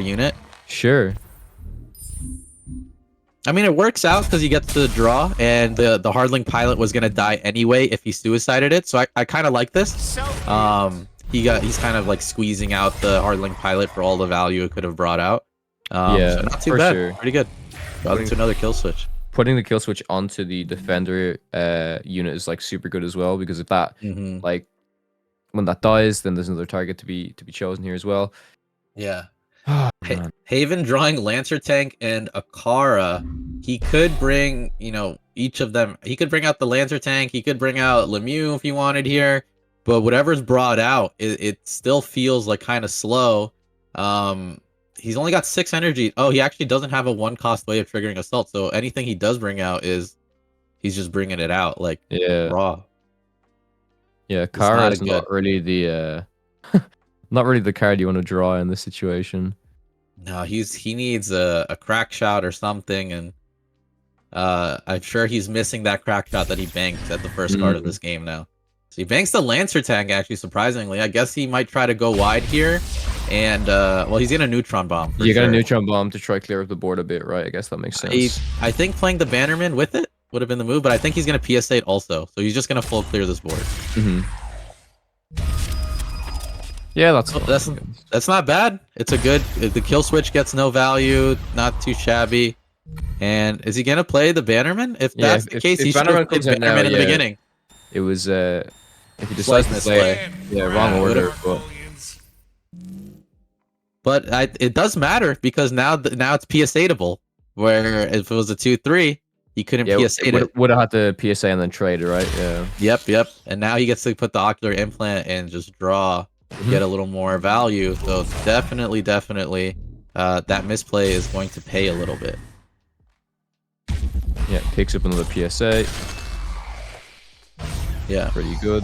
unit. Sure. I mean, it works out because he gets to draw, and the Hardling pilot was gonna die anyway if he suicided it. So I kind of like this. He's kind of like squeezing out the Hardling pilot for all the value it could have brought out. Yeah, so not too for bad. sure. Pretty good. Got into another kill switch. Putting the kill switch onto the defender unit is like super good as well, because if that like when that dies, then there's another target to be chosen here as well. Yeah. Oh, Haven drawing Lancer Tank and Akara. He could bring, you know, each of them. He could bring out the Lancer Tank. He could bring out Lemieux if he wanted here. But whatever's brought out, it still feels like kind of slow. He's only got 6 energy. Oh, he actually doesn't have a 1-cost way of triggering Assault. So anything he does bring out is he's just bringing it out like raw. Yeah, Kara is not really the not really the card you want to draw in this situation. No, he needs a crack shot or something, and I'm sure he's missing that crack shot that he banked at the first card of this game now. So he banks the Lancer Tank, actually, surprisingly. I guess he might try to go wide here, and well, he's gonna Neutron Bomb. You got a Neutron Bomb to try clear up the board a bit, right? I guess that makes sense. I think playing the Bannerman with it would have been the move, but I think he's gonna PS8 also, so he's just gonna full clear this board. Yeah, that's not bad. It's a good. The kill switch gets no value, not too shabby. And is he gonna play the Bannerman? If that's the case, he should have played Bannerman in the beginning. It was if he decides to play, wrong order. But it does matter because now it's PS8able. Where if it was a 2-3, he couldn't PS8 it. Would have had to PSA and then trade, right? Yeah. Yep. And now he gets to put the ocular implant and just draw. Get a little more value, so definitely that misplay is going to pay a little bit. Yeah, picks up another PSA. Yeah, pretty good.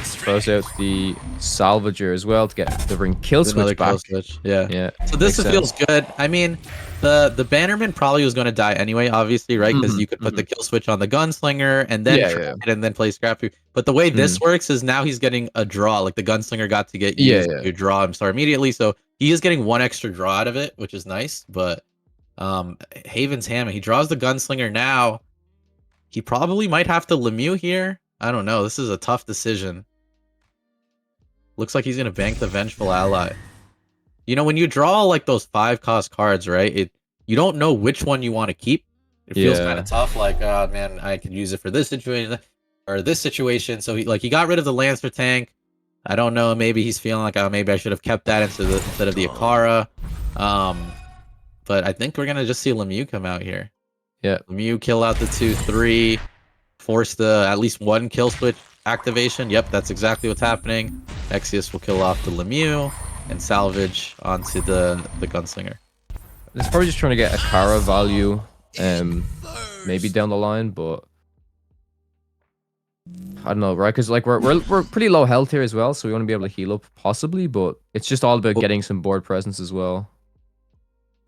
Throws out the Salvager as well to get the ring kill switch back. Yeah. So this feels good. I mean, the Bannerman probably was going to die anyway, obviously, right? Because you could put the kill switch on the Gunslinger and then and then play Scrappy. But the way this works is now he's getting a draw. Like the Gunslinger got to get used to draw and start immediately, so he is getting 1 extra draw out of it, which is nice. But Haven's Hammond, he draws the Gunslinger now. He probably might have to Lemieux here. I don't know. This is a tough decision. Looks like he's gonna bank the Vengeful Ally. You know, when you draw like those 5-cost cards, right? You don't know which one you want to keep. It feels kind of tough. Like, oh man, I could use it for this situation or this situation. So he got rid of the Lancer Tank. I don't know. Maybe he's feeling like, oh, maybe I should have kept that instead of the Akara. But I think we're gonna just see Lemieux come out here. Yeah, Lemieux kill out the 2-3, force the at least 1 kill switch activation. Yep, that's exactly what's happening. Exius will kill off the Lemieux and salvage onto the Gunslinger. It's probably just trying to get a Kara value, maybe down the line, but I don't know, right? Because like we're pretty low health here as well, so we want to be able to heal up possibly, but it's just all about getting some board presence as well.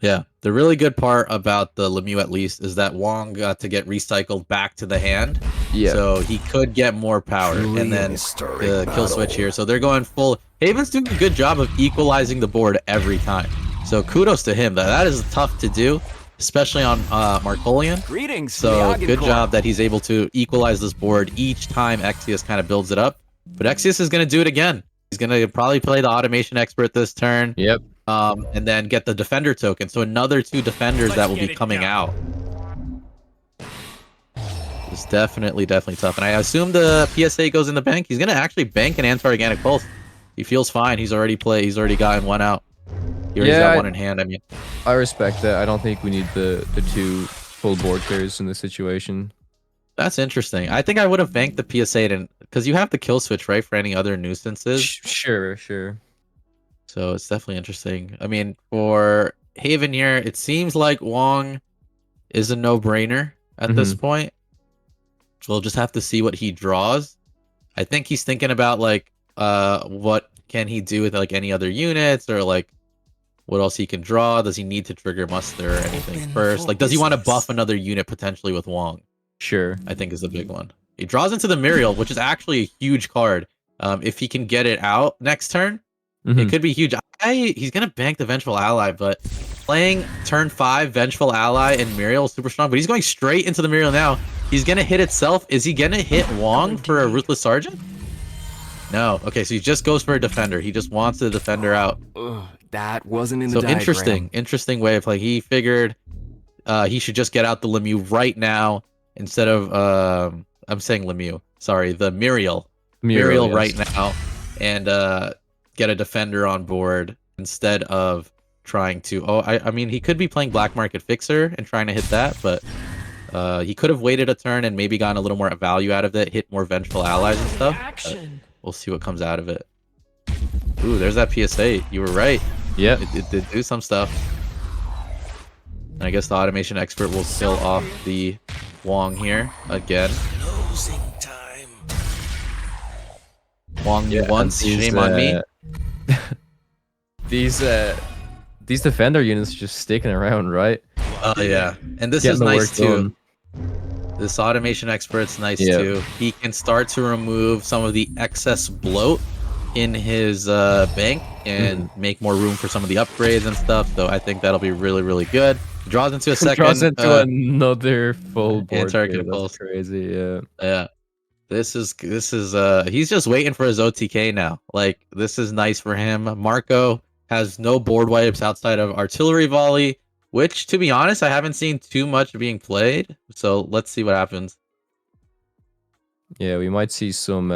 Yeah, the really good part about the Lemieux, at least, is that Wong got to get recycled back to the hand. Yeah. So he could get more power, and then the kill switch here. So they're going full. Haven's doing a good job of equalizing the board every time. So kudos to him. That is tough to do, especially on Marcolian. Greetings. So good job that he's able to equalize this board each time Exius kind of builds it up. But Exius is going to do it again. He's going to probably play the Automation Expert this turn. Yep. And then get the Defender token. So another 2 Defenders that will be coming out. It's definitely tough. And I assume the PSA goes in the bank. He's going to actually bank an Anti-Organic Pulse. He feels fine. He's already gotten 1 out. He already got 1 in hand. I mean, I respect that. I don't think we need the 2 full board clears in this situation. That's interesting. I think I would have banked the PSA because you have the kill switch, right, for any other nuisances. Sure. So it's definitely interesting. I mean, for Haven here, it seems like Wong is a no-brainer at this point. We'll just have to see what he draws. I think he's thinking about like what can he do with like any other units, or like what else he can draw. Does he need to trigger muster or anything first? Like, does he want to buff another unit potentially with Wong? Sure. I think is the big one. He draws into the Muriel, which is actually a huge card. If he can get it out next turn, It could be huge. He's gonna bank the Vengeful Ally, but playing turn 5 Vengeful Ally and Muriel is super strong. But he's going straight into the Muriel now. He's gonna hit itself. Is he gonna hit Wong for a Ruthless Sergeant? No. Okay, so he just goes for a defender. He just wants the defender out. Ugh, that wasn't in the diagram. Interesting way of playing. He figured he should just get out the Lemieux right now instead of I'm saying Lemieux. Sorry, the Muriel. Muriel yes. Right now, and get a defender on board instead of trying to. Oh, I mean, he could be playing Black Market Fixer and trying to hit that, but he could have waited a turn and maybe gotten a little more value out of it, hit more Vengeful Allies and stuff. We'll see what comes out of it. Ooh, there's that PSA. You were right. Yeah, it did do some stuff. And I guess the automation expert will kill off the Wong here again. Closing time. Wong you once, shame on me. These defender units just sticking around, right? Oh yeah, and this is nice too. This automation expert's nice too. He can start to remove some of the excess bloat in his bank and make more room for some of the upgrades and stuff. So I think that'll be really, really good. Draws into a second. Draws into another full board. That's crazy. Yeah. Yeah. This is he's just waiting for his OTK now. Like, this is nice for him. Marco has no board wipes outside of artillery volley, which, to be honest, I haven't seen too much being played. So let's see what happens. Yeah, we might see some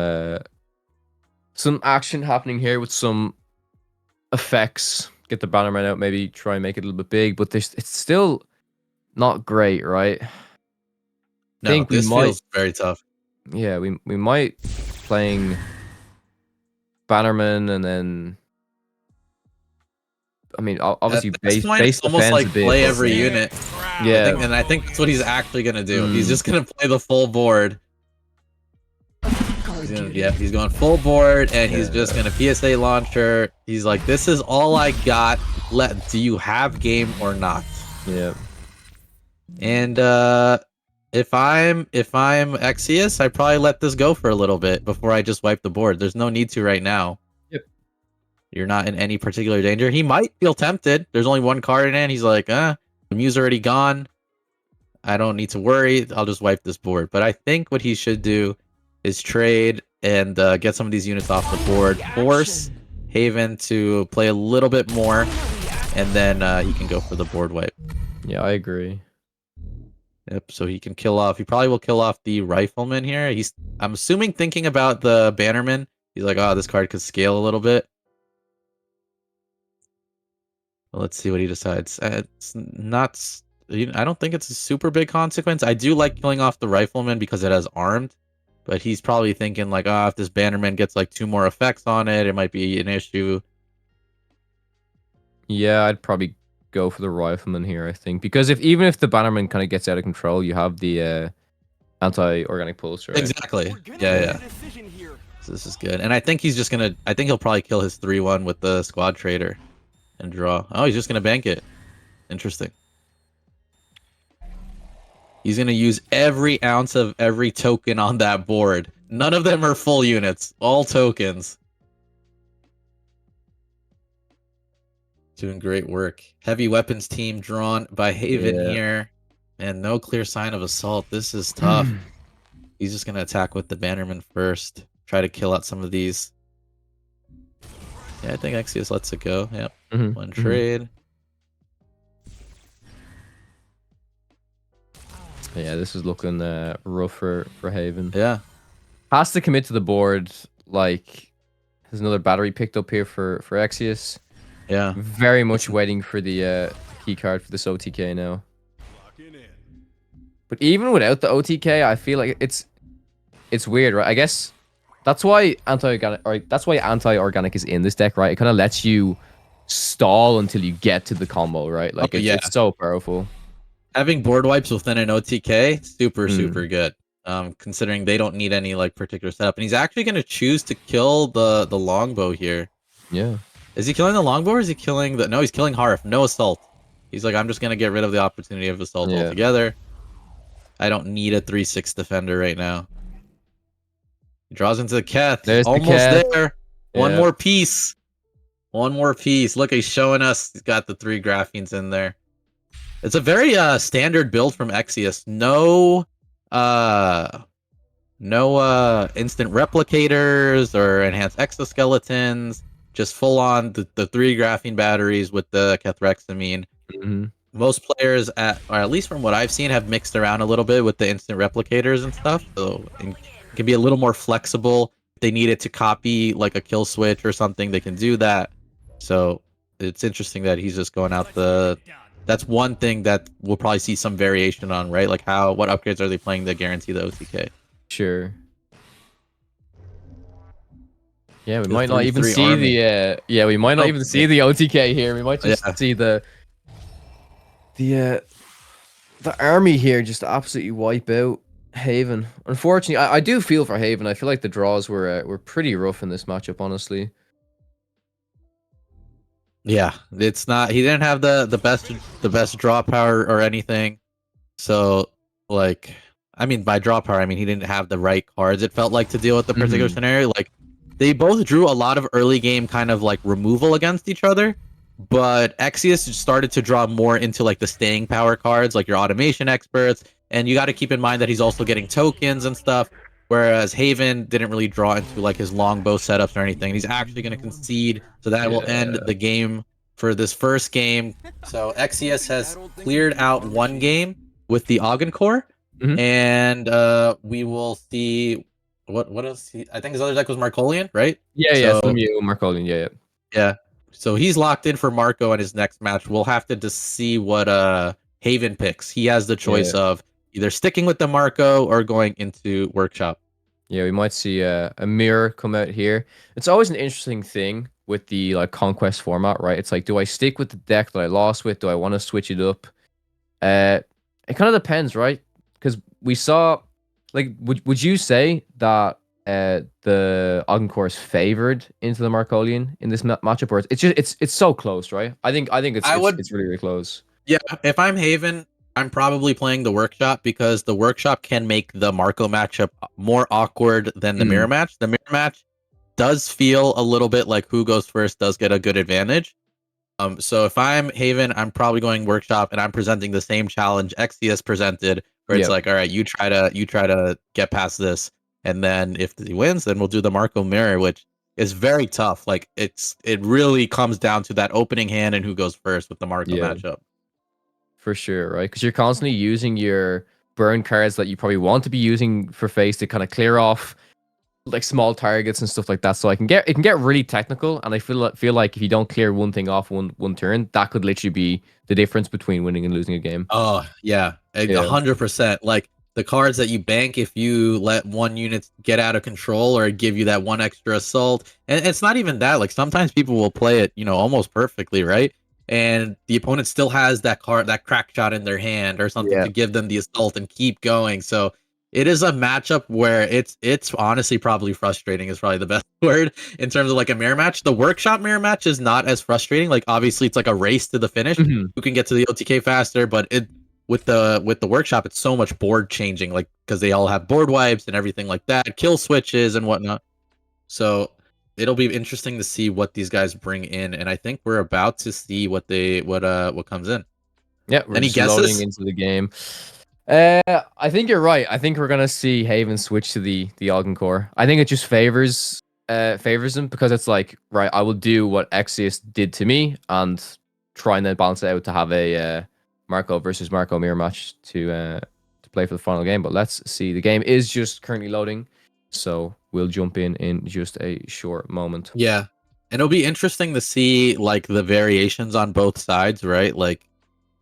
action happening here with some effects. Get the Bannerman out, maybe try and make it a little bit big, but it's still not great, right? No, I think this feels very tough. Yeah, we might playing Bannerman and then. I mean, obviously, base almost like bit, play every unit. Yeah, I think that's what he's actually gonna do. He's just gonna play the full board. He's going full board, and he's just gonna PSA launcher. He's like, "This is all I got. Do you have game or not?" Yeah. And if I'm Exius, I probably let this go for a little bit before I just wipe the board. There's no need to right now. You're not in any particular danger. He might feel tempted. There's only one card in it. He's like, the Mew's already gone. I don't need to worry. I'll just wipe this board. But I think what he should do is trade and get some of these units off the board. Force Haven to play a little bit more. And then he can go for the board wipe. Yeah, I agree. Yep, so he can kill off. He probably will kill off the Rifleman here. I'm assuming thinking about the Bannerman. He's like, oh, this card could scale a little bit. Well, let's see what he decides. It's not. I don't think it's a super big consequence. I do like killing off the Rifleman because it has armed, but he's probably thinking like, if this Bannerman gets like 2 more effects on it, it might be an issue. Yeah, I'd probably go for the Rifleman here, I think, because even if the Bannerman kind of gets out of control, you have the anti-organic pulse, right? Exactly. Yeah. So this is good, and I think he's just gonna. I think he'll probably kill his 3/1 with the Squad Trader, and draw. Oh, he's just gonna bank it. Interesting. He's gonna use every ounce of every token on that board. None of them are full units. All tokens. Doing great work. Heavy weapons team drawn by Haven here. And no clear sign of assault. This is tough. He's just going to attack with the Bannerman first. Try to kill out some of these. Yeah, I think Exius lets it go. Yep. One trade. Yeah, this is looking rough for Haven. Yeah. Has to commit to the board. Like, there's another battery picked up here for Exius. Yeah. Very much waiting for the key card for this OTK now. But even without the OTK, I feel like it's weird, right? I guess that's why anti-organic is in this deck, right? It kind of lets you stall until you get to the combo, right? Like it's so powerful. Having board wipes within an OTK, super good. Considering they don't need any like particular setup. And he's actually going to choose to kill the longbow here. Yeah. Is he killing the longbow or is he killing the... No, he's killing Harf. No assault. He's like, I'm just going to get rid of the opportunity of assault altogether. I don't need a 3/6 defender right now. He draws into the Keth. There's almost the Keth. there. One more piece. One more piece. Look, he's showing us. He's got the 3 graphenes in there. It's a very standard build from Exius. No instant replicators or enhanced exoskeletons. Just full on the 3 graphene batteries with the cathrexamine. Most players, or at least from what I've seen, have mixed around a little bit with the instant replicators and stuff. So it can be a little more flexible. If they need it to copy like a kill switch or something, they can do that. So it's interesting that he's just going out the. That's one thing that we'll probably see some variation on, right? Like what upgrades are they playing to guarantee the OTK? Sure. Yeah, we might not even see the we might not even see the OTK here. We might just see the army here just absolutely wipe out Haven. Unfortunately, I do feel for Haven. I feel like the draws were pretty rough in this matchup, honestly. Yeah, it's not. He didn't have the best draw power or anything. So like, I mean, by draw power, I mean he didn't have the right cards. It felt like to deal with the particular scenario. Like, they both drew a lot of early game kind of like removal against each other, but Exius started to draw more into like the staying power cards, like your automation experts. And you got to keep in mind that he's also getting tokens and stuff. Whereas Haven didn't really draw into like his longbow setups or anything. He's actually going to concede, so that will end the game for this first game. So Exius has cleared out 1 game with the Ogden Core, and we will see what else. I think his other deck was Marcolian, right? Yeah, Marcolian, yeah. So he's locked in for Marco in his next match. We'll have to just see what Haven picks. He has the choice of either sticking with the Marco or going into Workshop. Yeah, we might see a mirror come out here. It's always an interesting thing with the like conquest format, right? It's like, do I stick with the deck that I lost with? Do I want to switch it up? It kind of depends, right? Because we saw, like, would you say that the Ogden is favored into the Marcolian in this matchup, or it's so close, right? I think it's really, really close. Yeah, if I'm Haven, I'm probably playing the Workshop because the Workshop can make the Marco matchup more awkward than the mirror match. The mirror match does feel a little bit like who goes first does get a good advantage. So if I'm Haven, I'm probably going Workshop, and I'm presenting the same challenge Exius presented, where it's like, all right, you try to get past this, and then if he wins, then we'll do the Marco mirror, which is very tough. Like it really comes down to that opening hand and who goes first with the Marco matchup. For sure, right? Because you're constantly using your burn cards that you probably want to be using for face to kind of clear off like small targets and stuff like that. So it can get really technical, and I feel like if you don't clear one thing off one turn, that could literally be the difference between winning and losing a game. Oh yeah, 100%. Like the cards that you bank if you let one unit get out of control or give you that 1 extra assault, and it's not even that. Like sometimes people will play it, almost perfectly, right? And the opponent still has that card, that crack shot in their hand or something to give them the assault and keep going. So it is a matchup where it's honestly probably frustrating is probably the best word in terms of like a mirror match. The Workshop mirror match is not as frustrating. Like obviously it's like a race to the finish. Who can get to the OTK faster, but with the Workshop, it's so much board changing, like because they all have board wipes and everything like that, kill switches and whatnot. So it'll be interesting to see what these guys bring in, and I think we're about to see what comes in. Yeah, we're just loading into the game. I think you're right. I think we're gonna see Haven switch to the Ogden Core. I think it just favors them because it's like, right, I will do what Exius did to me and try and then balance it out to have a Marco versus Marco mirror match to play for the final game. But let's see. The game is just currently loading, so we'll jump in just a short moment. Yeah, and it'll be interesting to see like the variations on both sides, right? Like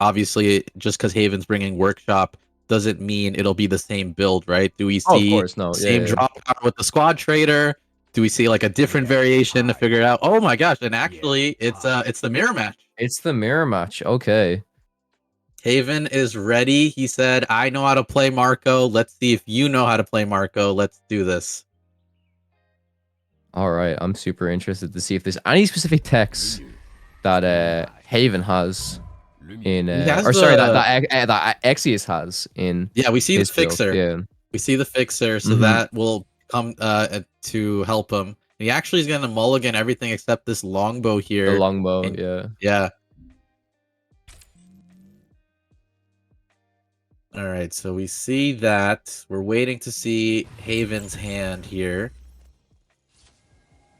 obviously just because Haven's bringing Workshop doesn't mean it'll be the same build, right? Do we see same drop power with the Squad Trader? Do we see like a different variation to figure it out? Oh my gosh, and actually it's the mirror match. It's the mirror match. Okay. Haven is ready. He said, I know how to play Marco. Let's see if you know how to play Marco. Let's do this. All right. I'm super interested to see if there's any specific techs that Haven has in that Exius has in. Yeah, we see the fixer. Yeah. We see the fixer, so that will come to help him. He actually is gonna mulligan everything except this longbow here. The longbow, and, yeah. Yeah. All right, so we see that. We're waiting to see Haven's hand here.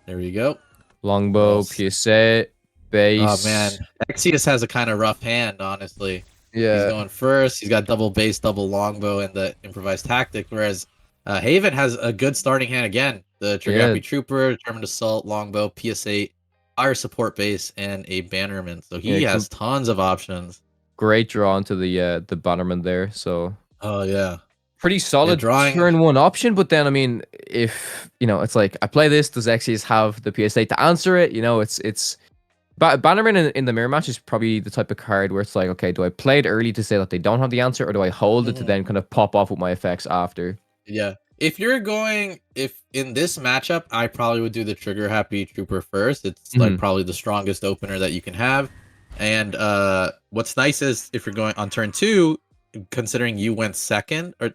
There we go. Longbow, PSA, Oh base. man, Exius has a kind of rough hand, honestly. He's Yeah. going first. He's got double base, double longbow, and the improvised tactic. Whereas Haven has a good starting hand again. The Trigger Happy Trooper, Determined Assault, longbow, PS8, fire support base, and a bannerman. So he has tons of options. Great draw into the bannerman there. So. Oh yeah. Pretty solid turn one option, but then I mean, if you know, it's like I play this, does Exius have the PSA to answer it? You know, it's Bannerman in the mirror match is probably the type of card where it's like, okay, do I play it early to say that they don't have the answer, or do I hold it to then kind of pop off with my effects after? Yeah. If in this matchup, I probably would do the Trigger Happy Trooper first. It's like probably the strongest opener that you can have. And what's nice is if you're going on turn 2, considering you went second, or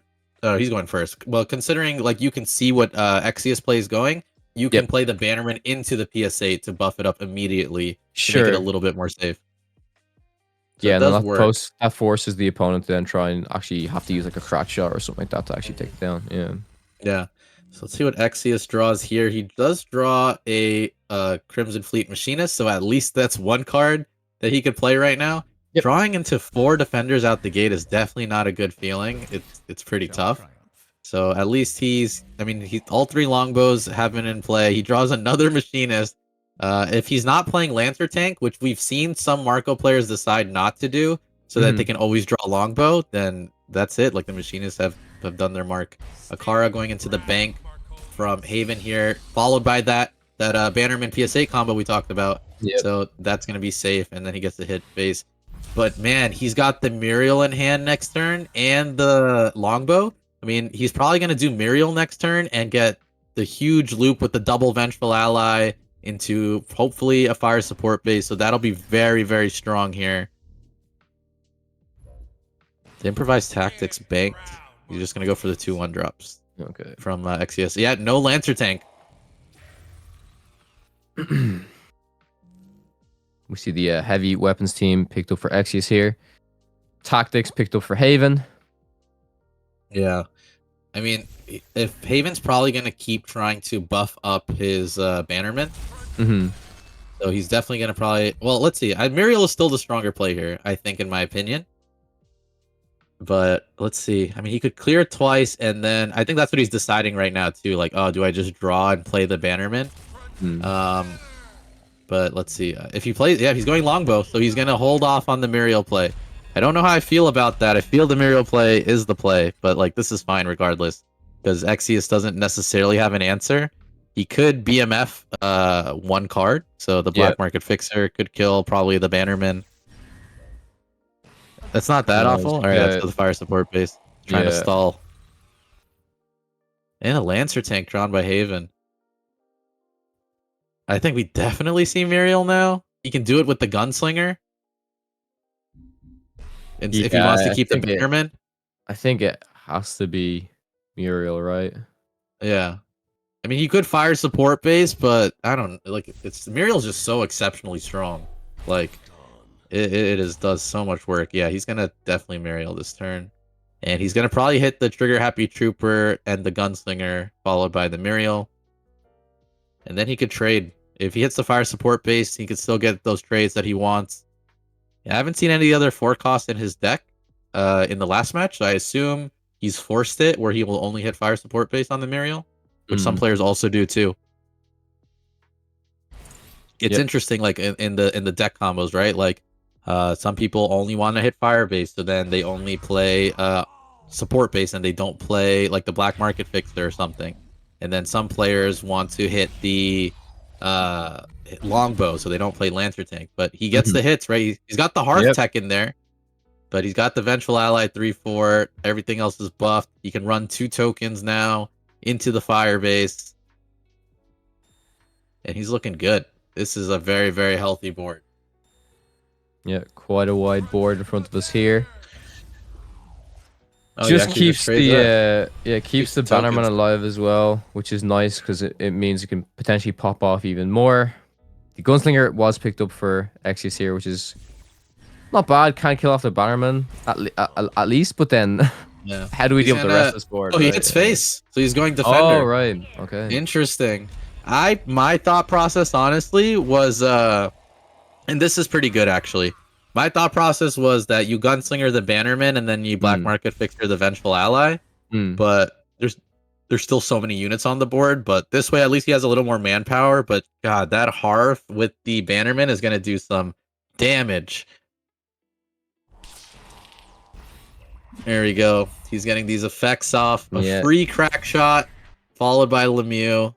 he's going first. Well, considering like you can see what Exius play is going, you can play the Bannerman into the PSA to buff it up immediately to make it a little bit more safe. So yeah, and that forces the opponent to then try and actually have to use like a crack shot or something like that to actually take it down. Yeah. Yeah. So let's see what Exius draws here. He does draw a Crimson Fleet Machinist, so at least that's one card that he could play right now. Drawing into 4 defenders out the gate is definitely not a good feeling. It's pretty tough. So at least all 3 longbows have been in play. He draws another Machinist. If he's not playing Lancer Tank, which we've seen some Marco players decide not to do, so that they can always draw longbow, then that's it. Like the Machinists have done their mark. Akara going into the bank from Haven here, followed by that Bannerman PSA combo we talked about. So that's gonna be safe, and then he gets to hit base. But man, he's got the Muriel in hand next turn and the longbow. I mean, he's probably gonna do Muriel next turn and get the huge loop with the double Vengeful Ally into hopefully a fire support base. So that'll be very, very strong here. The improvised tactics banked. He's just gonna go for the 2/1 drops. Okay. From XCS. Yeah, no Lancer Tank. We see the heavy weapons team picked up for Exius here. Tactics picked up for Haven. Yeah. I mean, if Haven's probably going to keep trying to buff up his Bannerman. So he's definitely going to probably... Well, let's see. Muriel is still the stronger play here, I think, in my opinion. But let's see. I mean, he could clear it twice, and then I think that's what he's deciding right now, too. Like, oh, do I just draw and play the Bannerman? But let's see. If he plays... Yeah, he's going longbow, so he's going to hold off on the Muriel play. I don't know how I feel about that. I feel the Muriel play is the play, but like this is fine regardless, because Exius doesn't necessarily have an answer. He could BMF 1 card, so the Black Market Fixer could kill probably the Bannerman. That's not that awful. All right, let's go the fire support base. Trying to stall. And a Lancer Tank drawn by Haven. I think we definitely see Muriel now. He can do it with the Gunslinger. If he wants to keep the Bannerman. I think it has to be Muriel, right? Yeah. I mean, he could fire support base, but I don't like Muriel's just so exceptionally strong. Like it does so much work. Yeah, he's gonna definitely Muriel this turn. And he's gonna probably hit the Trigger Happy Trooper and the Gunslinger, followed by the Muriel. And then he could trade. If he hits the fire support base, he could still get those trades that he wants. Yeah, I haven't seen any other 4 costs in his deck in the last match, so I assume he's forced it where he will only hit fire support base on the Muriel, which some players also do too. It's interesting, like in the deck combos, right? Like some people only want to hit fire base, so then they only play support base and they don't play like the Black Market Fixer or something. And then some players want to hit the longbow, so they don't play Lancer Tank, but he gets the hits, right? He's got the Hearth Tech in there, but he's got the Vengeful Ally 3/4. Everything else is buffed. He can run 2 tokens now into the fire base, and he's looking good. This is a very, very healthy board. Yeah, quite a wide board in front of us here. Oh, you Just actually keeps trades that. keeps the tokens. Bannerman alive as well, which is nice because it means you can potentially pop off even more. The Gunslinger was picked up for Exodus here, which is not bad. Can't kill off the Bannerman at least, but then Yeah. how do we He's deal with the rest gonna. of this board? Oh, he Right? hits Yeah. face, so he's going Oh, defender. right. Okay. Interesting. My thought process honestly was and this is pretty good actually. My thought process was that you gunslinger the Bannerman and then you black market fixture the Vengeful Ally. But there's still so many units on the board. But this way, at least he has a little more manpower. But God, that Hearth with the Bannerman is gonna do some damage. There we go. He's getting these effects off. A free crack shot, followed by Lemieux.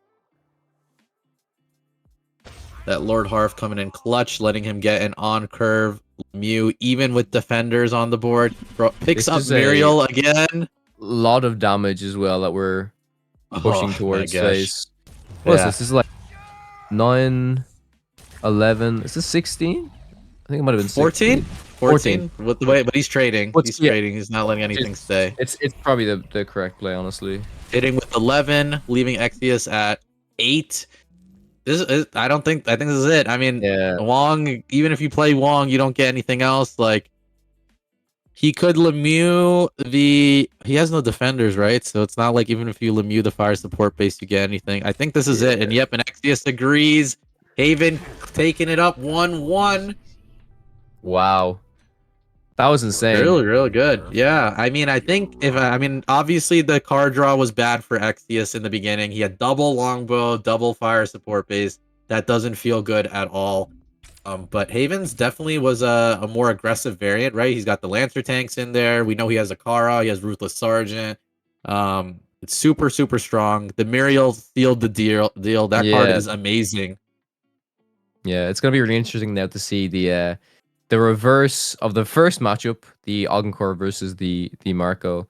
That Lord Hearth coming in clutch, letting him get an on curve. Lemieux, even with defenders on the board, picks up Muriel again. Lot of damage as well that we're pushing towards face. What is this? This is like 9, 11. Is this 16? I think it might have been 14. 14 with the way, but he's trading. He's trading. He's not letting anything stay. It's probably the correct play, honestly. Hitting with 11, leaving Exvius at 8. This is, I think this is it. I mean, Wong, even if you play Wong, you don't get anything else. Like, he could Lemieux he has no defenders, right? So it's not like even if you Lemieux the fire support base, you get anything. I think this is it. And yep, and Exvius agrees. Haven taking it up 1-1. Wow. That was insane. Really good. Yeah. I mean, obviously the card draw was bad for Exvius in the beginning. He had double longbow, double fire support base. That doesn't feel good at all. But Haven's definitely was a more aggressive variant, right? He's got the Lancer tanks in there. We know he has a Kara. He has Ruthless Sergeant. It's super, super strong. The Muriel sealed the deal. That card is amazing. Yeah, it's gonna be really interesting now to see the reverse of the first matchup, the Augencore versus the Marco.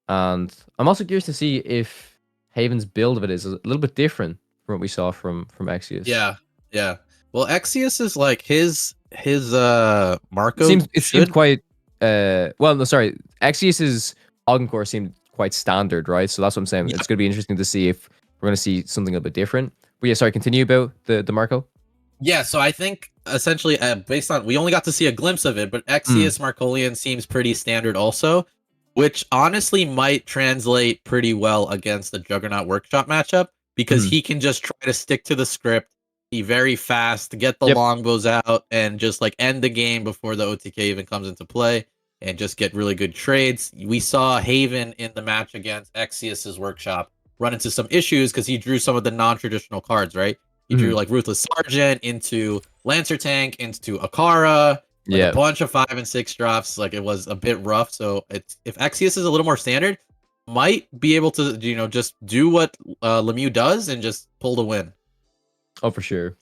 And I'm also curious to see if Haven's build of it is a little bit different from what we saw from Exvius. Yeah. Well, Exvius is like his Marco. It seemed quite Exvius's Augencore seemed quite standard, right? So that's what I'm saying. It's gonna be interesting to see if we're gonna see something a bit different. But yeah, sorry, continue about the Marco. Yeah, so I think essentially based on we only got to see a glimpse of it, but Exvius Marcolian seems pretty standard also, which honestly might translate pretty well against the Juggernaut Workshop matchup because he can just try to stick to the script, be very fast, get the longbows out, and just like end the game before the OTK even comes into play, and just get really good trades. We saw Haven in the match against Exvius's Workshop run into some issues because he drew some of the non-traditional cards, right? He drew like Ruthless Sergeant into Lancer Tank, into Akara, a bunch of 5 and 6 drops. Like it was a bit rough. So if Exvius is a little more standard, might be able to just do what Lemieux does and just pull the win. Oh, for sure.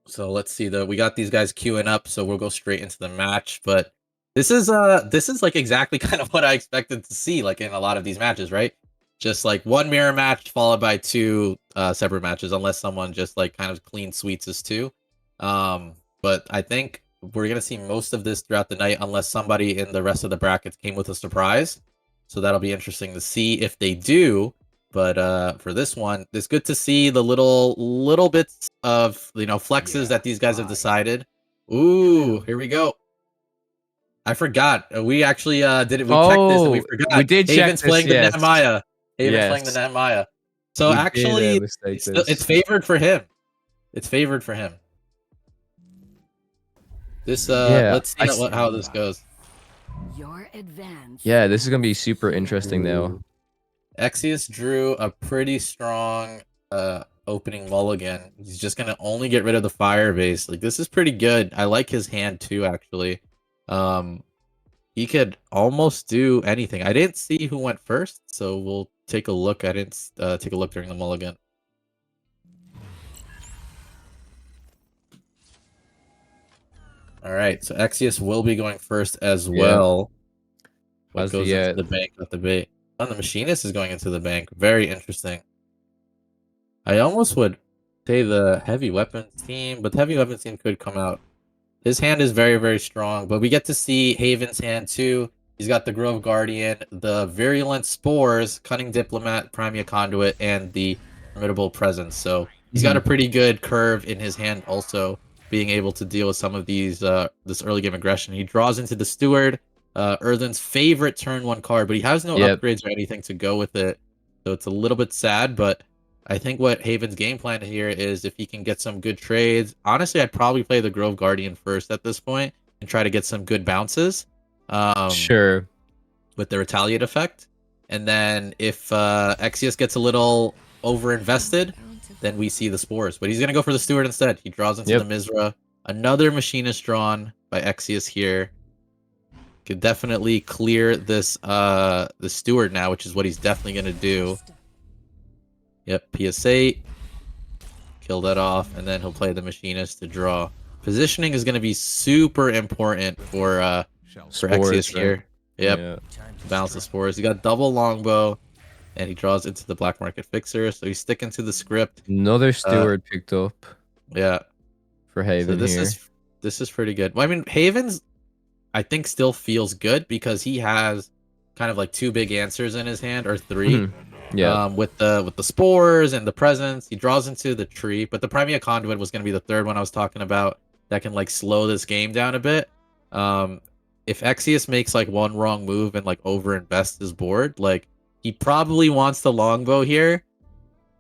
So let's see. We got these guys queuing up, so we'll go straight into the match. But this is like exactly kind of what I expected to see, like in a lot of these matches, right? Just like one mirror match followed by 2 separate matches, unless someone just like kind of clean sweeps us too. But I think we're gonna see most of this throughout the night, unless somebody in the rest of the brackets came with a surprise. So that'll be interesting to see if they do. But for this one, it's good to see the little bits of flexes that these guys have decided. Ooh, here we go. I forgot. We actually did it. We checked this and we forgot. We did check Haven's this. playing the Nehemiah. Haven's playing the Nehemiah. So actually, it's favored for him. It's favored for him. This let's see how this goes. Yeah, this is gonna be super interesting now. Exvius drew a pretty strong opening mulligan. He's just gonna only get rid of the fire base. Like this is pretty good. I like his hand too, actually. He could almost do anything. I didn't see who went first, so we'll take a look. I didn't take a look during the mulligan. All right, so Exvius will be going first as well. What goes into the bank at the bait? Oh, the machinist is going into the bank. Very interesting. I almost would say the heavy weapons team, but the heavy weapons team could come out. His hand is very, very strong, but we get to see Haven's hand too. He's got the Grove Guardian, the Virulent Spores, Cunning Diplomat, Primea Conduit, and the Formidable Presence. So he's got a pretty good curve in his hand also, being able to deal with some of these this early game aggression. He draws into the Steward, Earthen's favorite turn 1 card, but he has no upgrades or anything to go with it. So it's a little bit sad, but I think what Haven's game plan here is if he can get some good trades. Honestly, I'd probably play the Grove Guardian first at this point and try to get some good bounces. Sure. With the retaliate effect. And then if Exius gets a little over-invested, then we see the spores. But he's going to go for the Steward instead. He draws into the Mizra. Another Machinist drawn by Exius here. Could definitely clear this the Steward now, which is what he's definitely going to do. Yep, PS8. Kill that off, and then he'll play the Machinist to draw. Positioning is going to be super important for Exius here. Yep. Yeah. Balance the spores. He got double longbow, and he draws into the black market fixer. So he's sticking to the script. Another Steward picked up. Yeah. For Haven so this is pretty good. Well, I mean, Haven's I think still feels good because he has kind of like 2 big answers in his hand, or 3. Yeah. With the spores and the presence, he draws into the tree. But the Primea Conduit was going to be the third one I was talking about that can like slow this game down a bit. If Exius makes like one wrong move and like overinvests his board, like he probably wants the longbow here,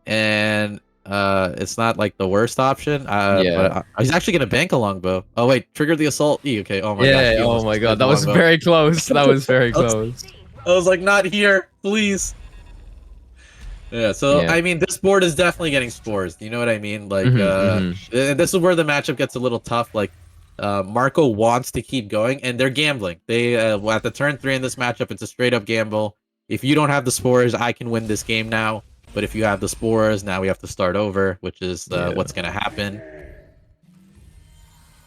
and it's not like the worst option. But he's actually gonna bank a longbow. Oh wait, trigger the assault. Okay. Oh my gosh. Oh my god, that was very close. That was very close. I was like, not here, please. Yeah. So I mean, this board is definitely getting spores. You know what I mean? Like, this is where the matchup gets a little tough. Like. Marco wants to keep going, and they're gambling. They at the turn 3 in this matchup, it's a straight up gamble. If you don't have the spores, I can win this game now. But if you have the spores, now we have to start over, which is what's going to happen.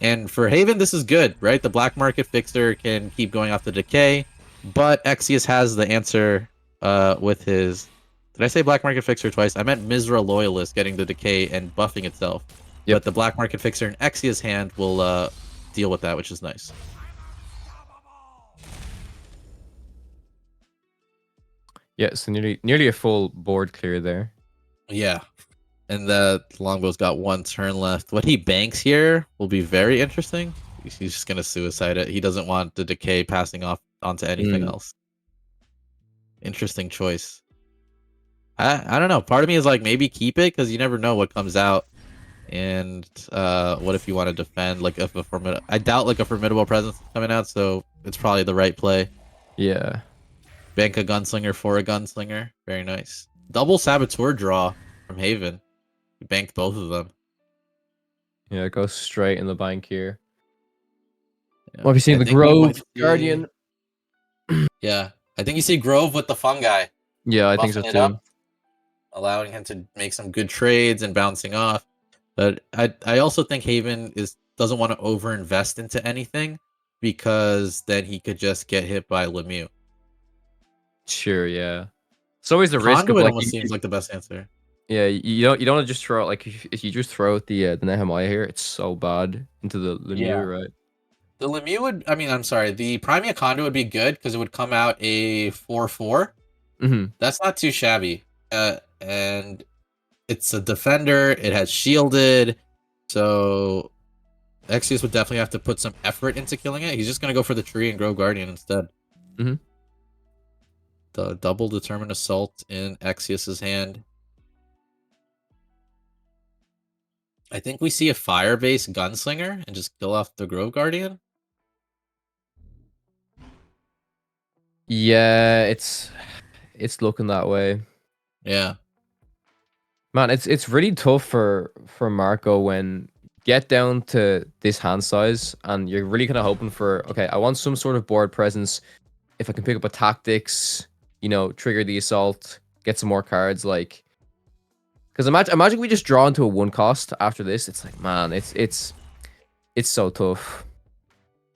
And for Haven, this is good, right? The black market fixer can keep going off the decay, but Exius has the answer with his. Did I say black market fixer twice? I meant Mizra Loyalist getting the decay and buffing itself. But the black market fixer in Exius' hand will deal with that, which is nice. Yeah, so nearly a full board clear there. Yeah, and the longbow's got 1 turn left. What he banks here will be very interesting. He's just gonna suicide it. He doesn't want the decay passing off onto anything else. Interesting choice. I don't know. Part of me is like maybe keep it because you never know what comes out. And what if you want to defend? Like if I doubt like a formidable presence is coming out, so it's probably the right play. Yeah. Bank a gunslinger for a gunslinger. Very nice. Double saboteur draw from Haven. He banked both of them. Yeah, it goes straight in the bank here. Yeah. What have you seen? The Grove Guardian. Yeah, I think you see Grove with the fungi. Yeah, I think so too. Allowing him to make some good trades and bouncing off. But I also think Haven doesn't want to overinvest into anything because then he could just get hit by Lemieux. Sure, yeah. It's always the risk of like almost seems like the best answer. Yeah, you don't want to just throw out like if you just throw out the Nehemiah here, it's so bad into the Lemieux, right? The Lemieux would, I mean, I'm sorry, the Primea Conduit would be good because it would come out a 4/4. That's not too shabby. And it's a defender. It has shielded, so Exius would definitely have to put some effort into killing it. He's just gonna go for the tree and Grove Guardian instead. The double determined assault in Exius's hand. I think we see a fire-based gunslinger and just kill off the Grove Guardian. Yeah, it's looking that way. Yeah. Man, it's really tough for Marco when get down to this hand size and you're really kind of hoping for, okay, I want some sort of board presence. If I can pick up a tactics, you know, trigger the assault, get some more cards, like, because imagine we just draw into a 1 cost after this. It's like, man, it's so tough.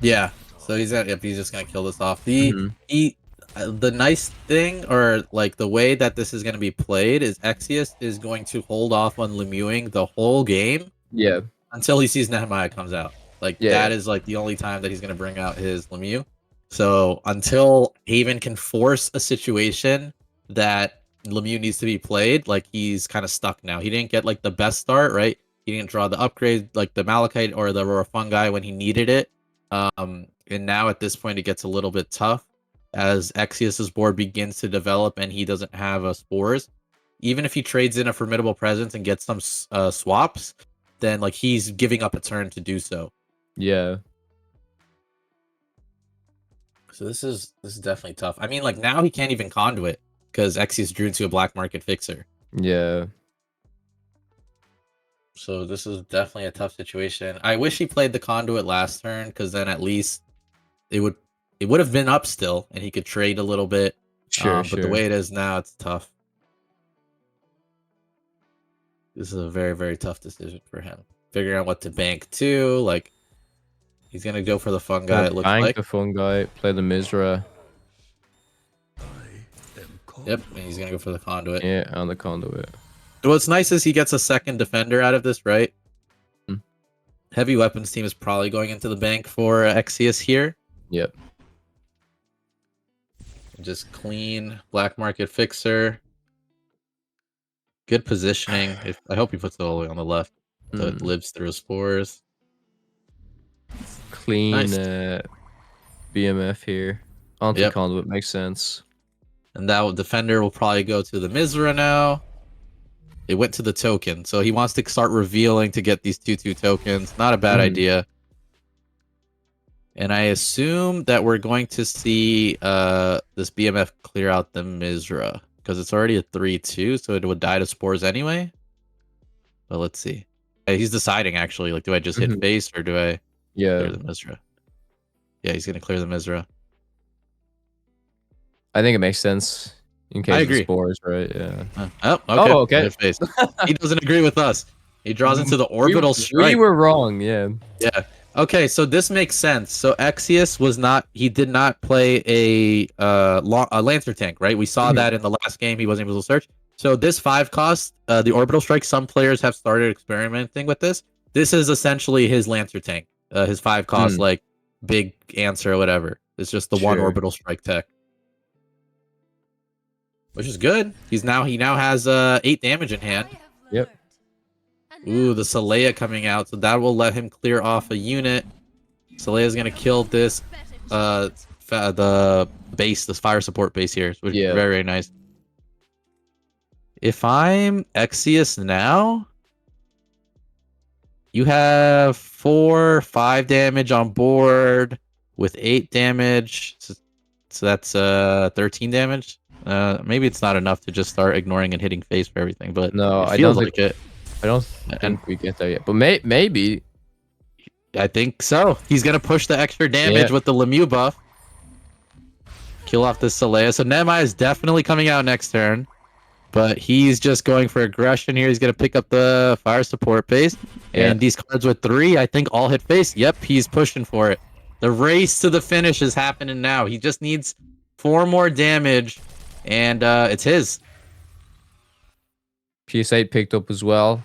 Yeah. So he's just gonna kill this off. The nice thing, or like the way that this is going to be played, is Exius is going to hold off on Lemieuxing the whole game. Yeah. Until he sees Nehemiah comes out. Like that is like the only time that he's going to bring out his Lemieux. So until Haven can force a situation that Lemieux needs to be played, like he's kind of stuck now. He didn't get like the best start, right? He didn't draw the upgrade like the Malachite or the Aurora Fungi when he needed it. And now at this point it gets a little bit tough as Exius's board begins to develop and he doesn't have spores. Even if he trades in a Formidable Presence and gets some swaps, then like he's giving up a turn to do so. Yeah. So this is definitely tough. I mean, like now he can't even conduit because Exius drew into a black market fixer. Yeah. So this is definitely a tough situation. I wish he played the conduit last turn because then at least it would have been up still and he could trade a little bit. Sure, But the way it is now, it's tough. This is a very, very tough decision for him. Figuring out what to bank to, like he's gonna go for the fungi. It looks like the fungi, play the Mizra. Yep, and he's gonna go for the conduit. Yeah, on the conduit. What's nice is he gets a second defender out of this, right? Hmm. Heavy weapons team is probably going into the bank for Exius here. Yep. Just clean black market fixer. Good positioning. I hope he puts it all the way on the left so it lives through spores. Clean Nice. BMF here. Onto conduit makes sense. And that defender will probably go to the Mizra now. It went to the token, so he wants to start revealing to get these 2/2 tokens. Not a bad idea. And I assume that we're going to see this BMF clear out the Mizra because it's already a 3/2, so it would die to spores anyway. But let's see. He's deciding actually. Like, do I just hit face or do I clear the Mizra? Yeah, he's gonna clear the Mizra. I think it makes sense in case of the spores, right? Yeah. Okay. Oh, okay. Face. He doesn't agree with us. He draws into the orbital strike. We were wrong, yeah. Yeah. Okay, so this makes sense. So Exius he did not play a Lancer tank, right? We saw that in the last game. He wasn't able to search. So this 5 cost, the orbital strike, some players have started experimenting with this. This is essentially his Lancer tank. His 5 cost, like big answer or whatever. It's just the one orbital strike tech. Which is good. He now has 8 damage in hand. Yep. Ooh, the Saleya coming out, so that will let him clear off a unit. Saleya's gonna kill this the base, this fire support base here, which is very, very nice. If I'm Exius now, you have 4-5 damage on board with 8 damage. So that's 13 damage. Maybe it's not enough to just start ignoring and hitting face for everything, but no, I don't like it. I don't think we get there yet, but maybe. I think so. He's gonna push the extra damage with the Lemieux buff. Kill off the Saleya. So Nehemiah is definitely coming out next turn, but he's just going for aggression here. He's gonna pick up the fire support base, and these cards with 3, I think, all hit face. Yep, he's pushing for it. The race to the finish is happening now. He just needs 4 more damage, and it's his. PS8 picked up as well.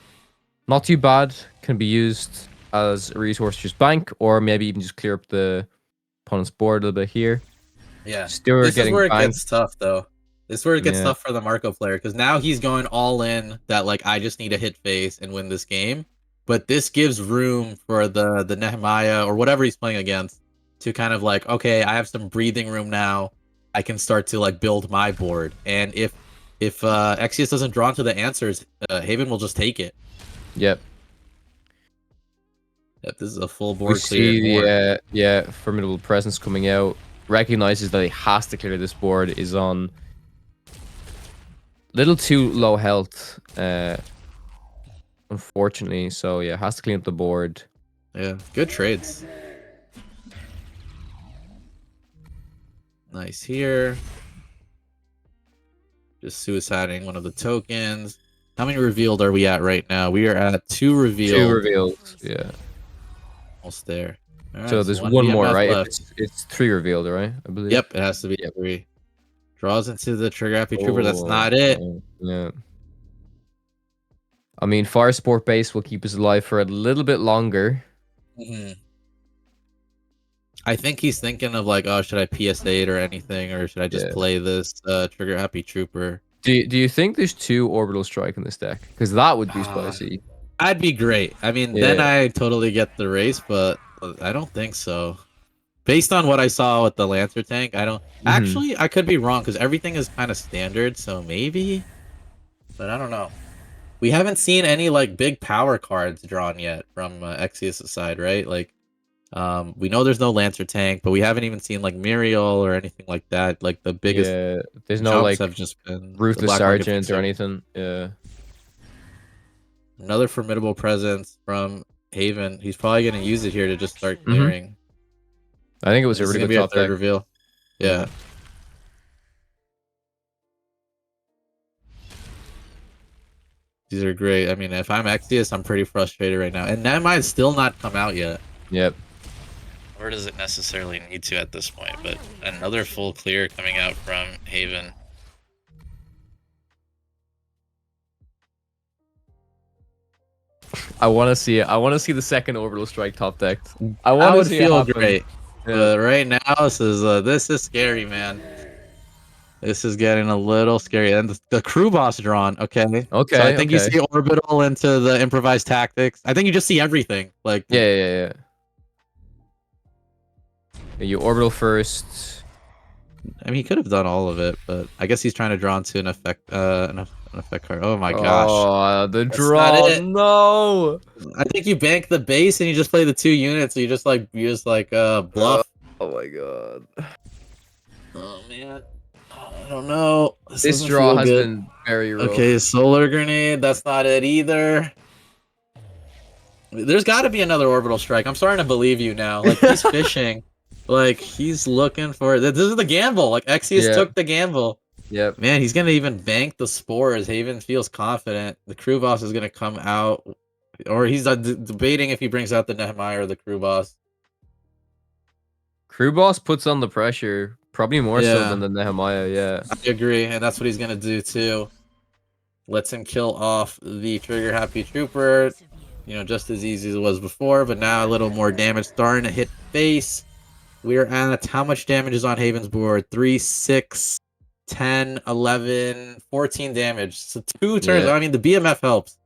Not too bad. Can be used as a resource to just bank, or maybe even just clear up the opponent's board a little bit here. Yeah. Still this is where it banked. gets tough, though. This is where it gets tough for the Marco player, because now he's going all in that, like, I just need to hit face and win this game. But this gives room for the Nehemiah, or whatever he's playing against, to kind of like, okay, I have some breathing room now. I can start to, like, build my board. And if Exius doesn't draw into the answers, Haven will just take it. Yep. Yep, this is a full board we clear. See Formidable Presence coming out. Recognizes that he has to clear this board. Is on little too low health, unfortunately. So yeah, has to clean up the board. Yeah, good trades. Nice here. Just suiciding one of the tokens. How many revealed are we at right now? We are at 2 revealed. 2 revealed, yeah. Almost there. Right, so there's one more, right? Left. It's 3 revealed, right? I believe. Yep, it has to be 3. Draws into the Trigger Happy Trooper. That's not it. Yeah. I mean, Fire Sport base will keep us alive for a little bit longer. I think he's thinking of like, oh, should I PS8 or anything, or should I just play this Trigger Happy Trooper? Do you think there's 2 Orbital Strike in this deck? Because that would be spicy. I'd be great. I mean, then I totally get the race, but I don't think so. Based on what I saw with the Lancer tank, I don't... Actually, I could be wrong, because everything is kind of standard, so maybe? But I don't know. We haven't seen any, like, big power cards drawn yet from Exeus' side, right? Like, we know there's no Lancer tank, but we haven't even seen, like, Muriel or anything like that. Like, the biggest there's no, like, have just been Ruthless Sergeant or anything. Yeah. Another formidable presence from Haven. He's probably going to use it here to just start clearing. I think it was a really good top deck. Reveal. Yeah. These are great. I mean, if I'm Exeus, I'm pretty frustrated right now. And that might still not come out yet. Yep. Or does it necessarily need to at this point? But another full clear coming out from Haven. I want to see it. I want to see the second Orbital Strike top deck. I want to feel great. Yeah. But right now, this is scary, man. This is getting a little scary. And the crew boss drawn. Okay. Okay. So I think you see Orbital into the improvised tactics. I think you just see everything. Like. Yeah. You Orbital first. I mean, he could have done all of it, but I guess he's trying to draw into an effect. An effect card. Oh my gosh. Oh, the draw. No. I think you bank the base and you just play the 2 units. So you just like bluff. Oh my god. Oh man. I don't know. This draw has been very rough. Okay, Solar Grenade. That's not it either. There's got to be another Orbital Strike. I'm starting to believe you now. Like he's fishing. Like he's looking for it. This is the gamble. Like Exeus took the gamble. Yep. Man, he's gonna even bank the spores. Haven feels confident. The crew boss is gonna come out, or he's debating if he brings out the Nehemiah or the crew boss. Crew boss puts on the pressure, probably more so than the Nehemiah. Yeah, I agree, and that's what he's gonna do too. Lets him kill off the Trigger Happy Trooper. You know, just as easy as it was before, but now a little more damage starting to hit face. We're at how much damage is on Haven's board? 3, 6. 10, 11, 14 damage. So 2 turns. I mean, the BMF helps.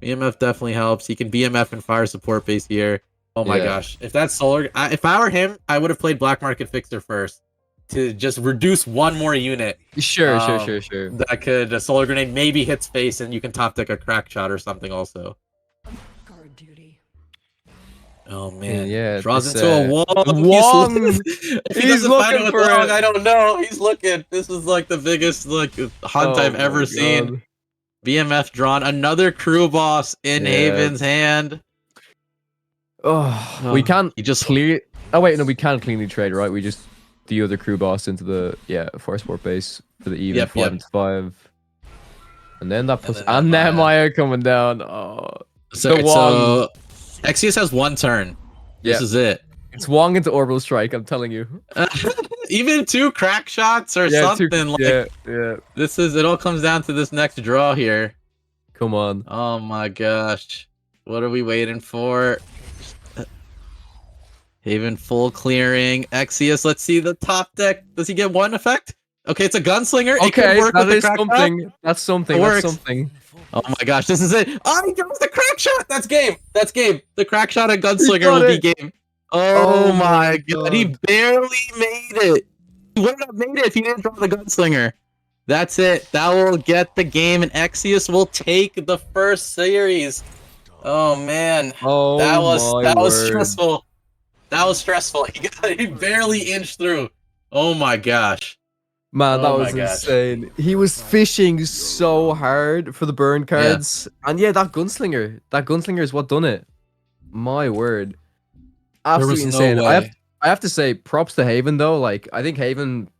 BMF definitely helps. He can BMF and fire support base here. Oh my gosh. If that's Solar... if I were him, I would have played Black Market Fixer first to just reduce 1 more unit. Sure. That could... A Solar Grenade maybe hits face and you can top deck a Crack Shot or something also. Guard duty. Oh man, draws into a wall. He's looking for it. I don't know. He's looking. This is like the biggest hunt I've ever seen. BMF drawn. Another crew boss in Haven's hand. Oh, we can't. He just clear. Oh wait, no, we can't cleanly trade, right? We just the other crew boss into the force port base for the even 5-5, and then that puts and Nehemiah coming down. Oh, so Exeus has 1 turn. This is it. It's Wong into Orbital Strike, I'm telling you. Even 2 Crack Shots or something. This is... It all comes down to this next draw here. Come on. Oh my gosh. What are we waiting for? Haven full clearing. Exeus, let's see the top deck. Does he get 1 effect? Okay, it's a Gunslinger. Okay, that is something. That's something. That's something. Oh my gosh, this is it. Oh, he goes the Crack Shot. That's game. That's game. The Crack Shot and Gunslinger will be game. Oh my god, he barely made it. He wouldn't have made it if he didn't draw the Gunslinger. That's it. That will get the game, and Exeus will take the first series. Oh man. Oh, that was stressful. That was stressful. He barely inched through. Oh my gosh. Man, that was insane. He was fishing so hard for the burn cards. And yeah, that gunslinger is what done it. My word. Absolutely insane. No I have to say props to Haven though. Like I think Haven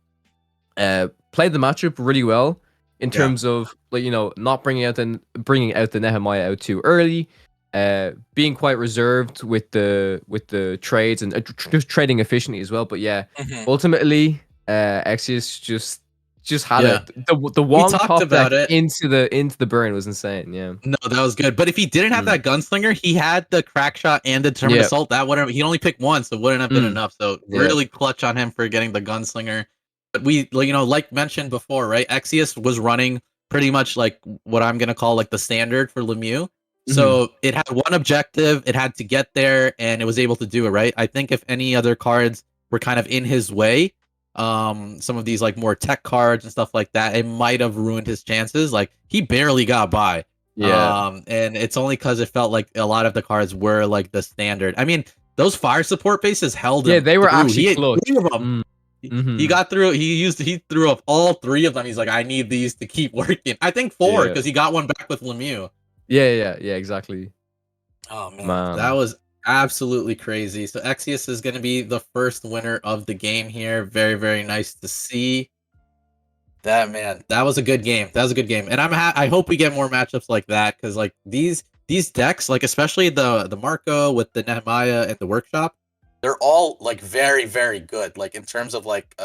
played the matchup really well in terms of like, you know, not bringing out the Nehemiah out too early. Being quite reserved with the trades and just trading efficiently as well. But yeah, ultimately Exeus just just had Yeah. it. The We Wong talked top deck about it. into the burn was insane. Yeah. No, that was good. But if he didn't have that gunslinger, he had the crack shot and the determined Yeah. assault. That wouldn't. He only picked one, so it wouldn't have been enough. So Yeah. really clutch on him for getting the gunslinger. But we, like mentioned before, right? Exius was running pretty much like what I'm gonna call like the standard for Lemieux. So it had one objective. It had to get there, and it was able to do it. Right. I think if any other cards were kind of in his way, some of these like more tech cards and stuff like that, it might have ruined his chances. Like he barely got by. Yeah. And it's only because it felt like a lot of the cards were like the standard. I mean, those fire support bases held Yeah, him they were through. actually He had clutch. 3 of them. He got through. He threw up all 3 of them. He's like, I need these to keep working. I think 4 because he got one back with Lemieux. Yeah, exactly. Oh man, that was absolutely crazy. So Exius is going to be the first winner of the game here. Very, very nice to see. That man, that was a good game. That was a good game, and I hope we get more matchups like that because like these decks, like especially the Marco with the Nehemiah and the Workshop, they're all like very, very good. Like in terms of like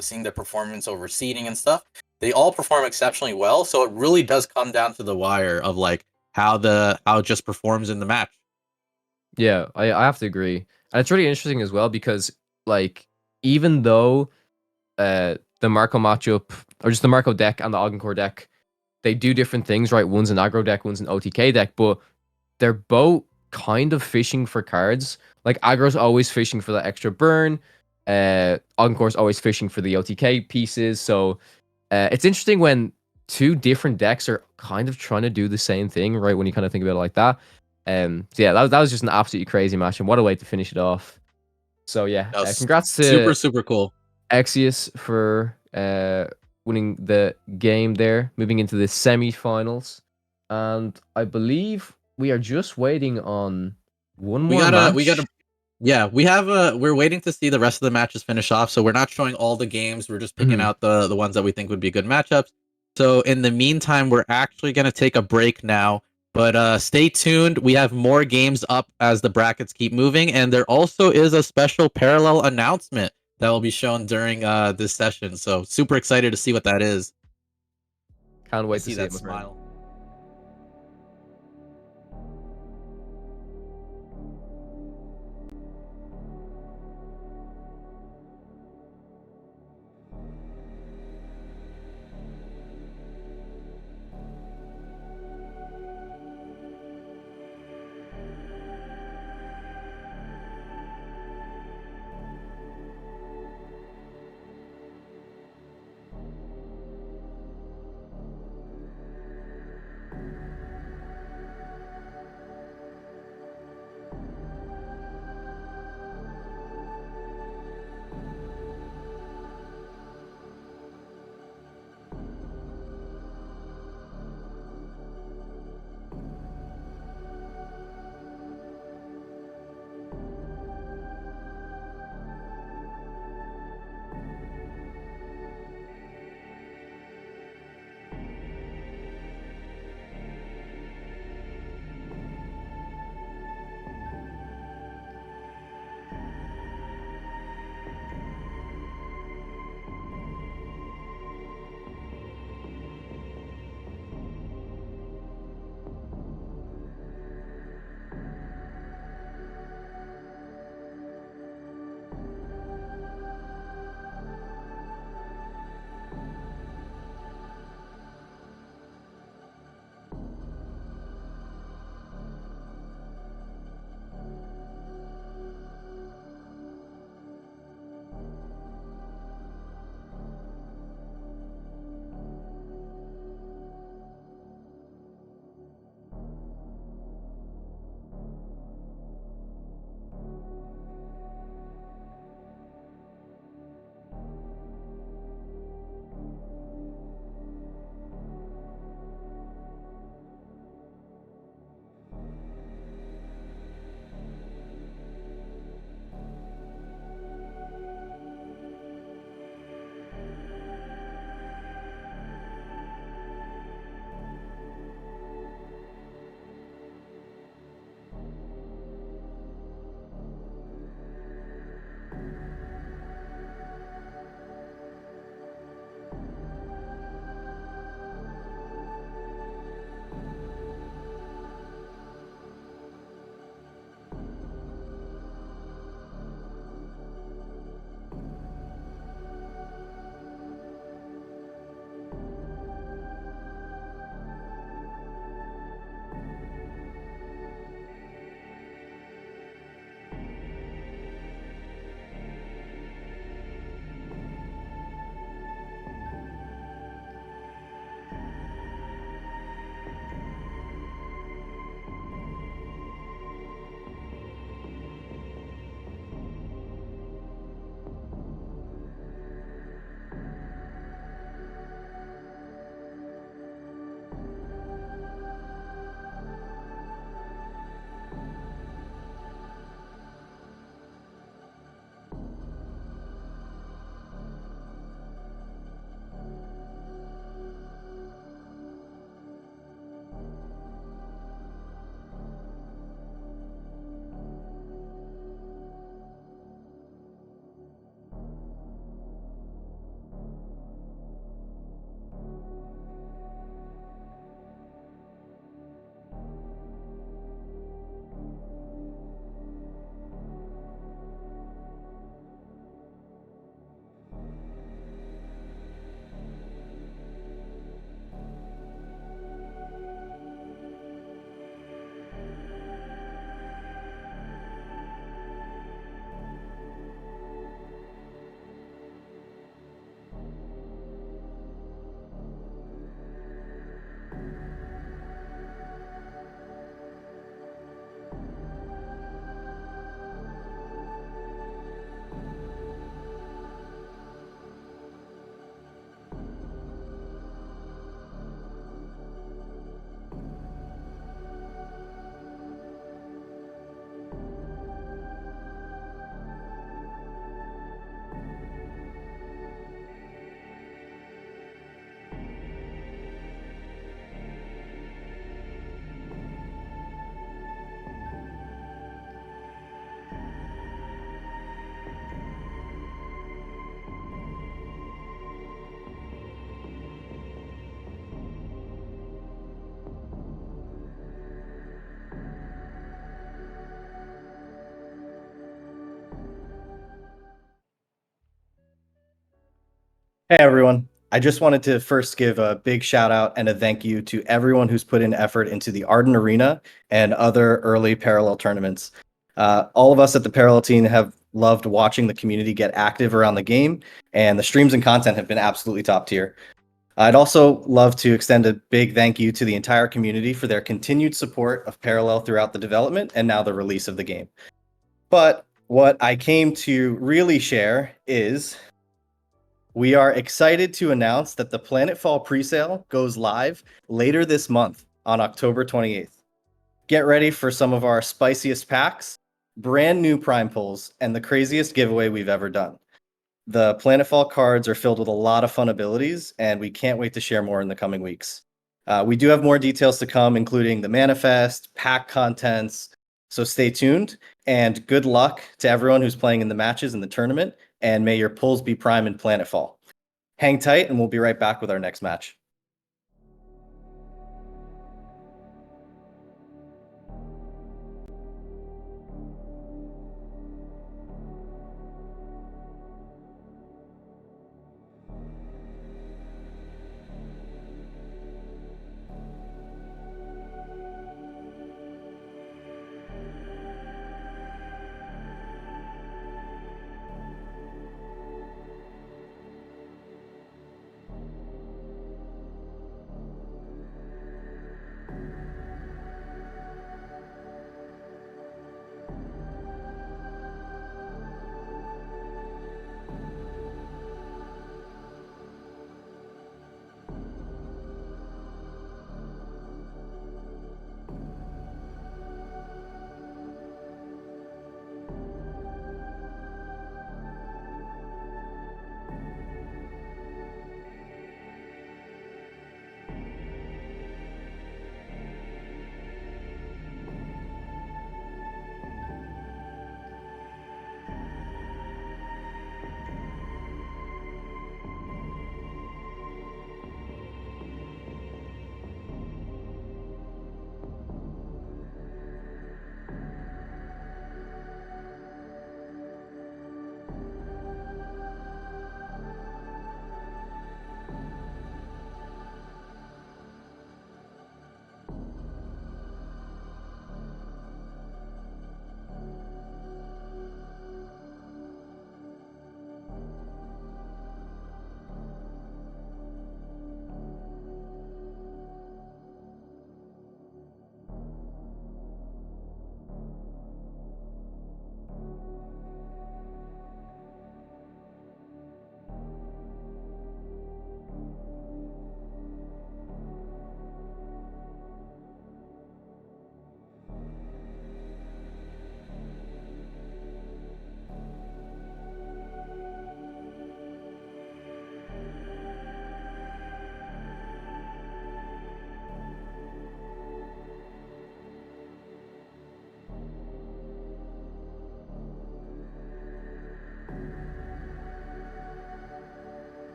seeing the performance over seeding and stuff, they all perform exceptionally well. So it really does come down to the wire of like how it just performs in the match. Yeah, I have to agree. And it's really interesting as well because like even though the Marco matchup or just the Marco deck and the Augencore deck, they do different things, right? One's an aggro deck, one's an OTK deck, but they're both kind of fishing for cards. Like aggro's always fishing for that extra burn. Augencore's always fishing for the OTK pieces. So it's interesting when two different decks are kind of trying to do the same thing, right? When you kind of think about it like that. So yeah, that was just an absolutely crazy match, and what a way to finish it off. So yeah, That was congrats to super cool. Exius for winning the game there, moving into the semi-finals. And I believe we are just waiting on one more match. Yeah, we're waiting to see the rest of the matches finish off. So we're not showing all the games. We're just picking out the ones that we think would be good matchups. So in the meantime, we're actually going to take a break now. But stay tuned. We have more games up as the brackets keep moving, and there also is a special parallel announcement that will be shown during this session. So super excited to see what that is. Can't wait I to see see that it, my friend. smile. Hey everyone. I just wanted to first give a big shout out and a thank you to everyone who's put in effort into the Ardent Arena and other early parallel tournaments. All of us at the Parallel team have loved watching the community get active around the game, and the streams and content have been absolutely top tier. I'd also love to extend a big thank you to the entire community for their continued support of Parallel throughout the development and now the release of the game. But what I came to really share is we are excited to announce that the Planetfall presale goes live later this month on October 28th. Get ready for some of our spiciest packs, brand new prime pulls, and the craziest giveaway we've ever done. The Planetfall cards are filled with a lot of fun abilities, and we can't wait to share more in the coming weeks. We do have more details to come, including the manifest, pack contents, so stay tuned, and good luck to everyone who's playing in the matches in the tournament, and may your pulls be prime in Planetfall. Hang tight, and we'll be right back with our next match.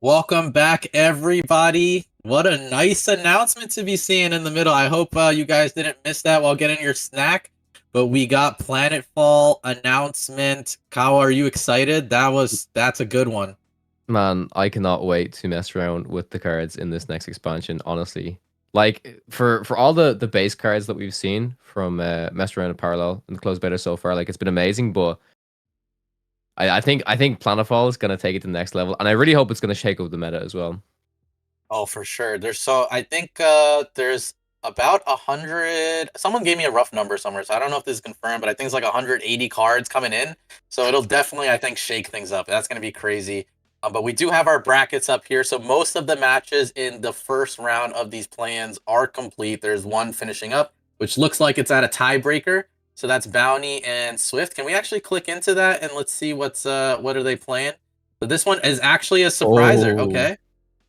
Welcome back, everybody. What a nice announcement to be seeing in the middle. I hope you guys didn't miss that while getting your snack. But we got Planetfall announcement. Kao, are you excited? That's a good one. Man, I cannot wait to mess around with the cards in this next expansion, honestly. Like for all the base cards that we've seen from Mess Around in Parallel and the closed beta so far, like it's been amazing. But I think Planetfall is gonna take it to the next level, and I really hope it's gonna shake up the meta as well. Oh, for sure. I think there's about 100. Someone gave me a rough number somewhere, so I don't know if this is confirmed, but I think it's like 180 cards coming in. So it'll definitely, I think, shake things up. That's gonna be crazy. But we do have our brackets up here. So most of the matches in the first round of these play-ins are complete. There's one finishing up, which looks like it's at a tiebreaker. So that's Bounty and Swift. Can we actually click into that and let's see what are they playing? So this one is actually a surpriser. Oh. Okay.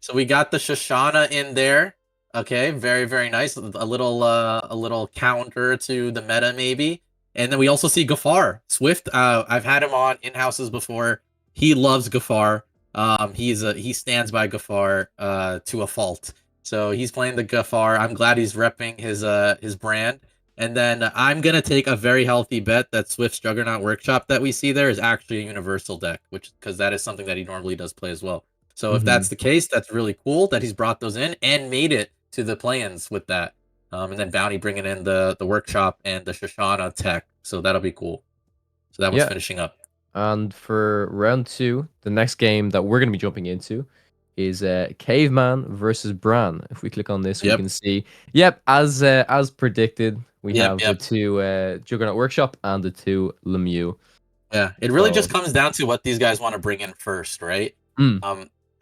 So we got the Shoshana in there. Okay, very, very nice. A little counter to the meta, maybe. And then we also see Gafar. Swift, I've had him on in-houses before. He loves Gafar. He stands by Gafar to a fault. So he's playing the Gafar. I'm glad he's repping his brand. And then I'm gonna take a very healthy bet that Swift's Juggernaut Workshop that we see there is actually a universal deck, because that is something that he normally does play as well. So if that's the case, that's really cool that he's brought those in and made it to the play-ins with that. And then Bounty bringing in the workshop and the Shoshana tech. So that'll be cool. So that was finishing up. And for round 2, the next game that we're going to be jumping into is Caveman versus Bran. If we click on this, we can see, as predicted, we have the 2 Juggernaut Workshop and the 2 Lemieux. Yeah, it really just comes down to what these guys want to bring in first, right?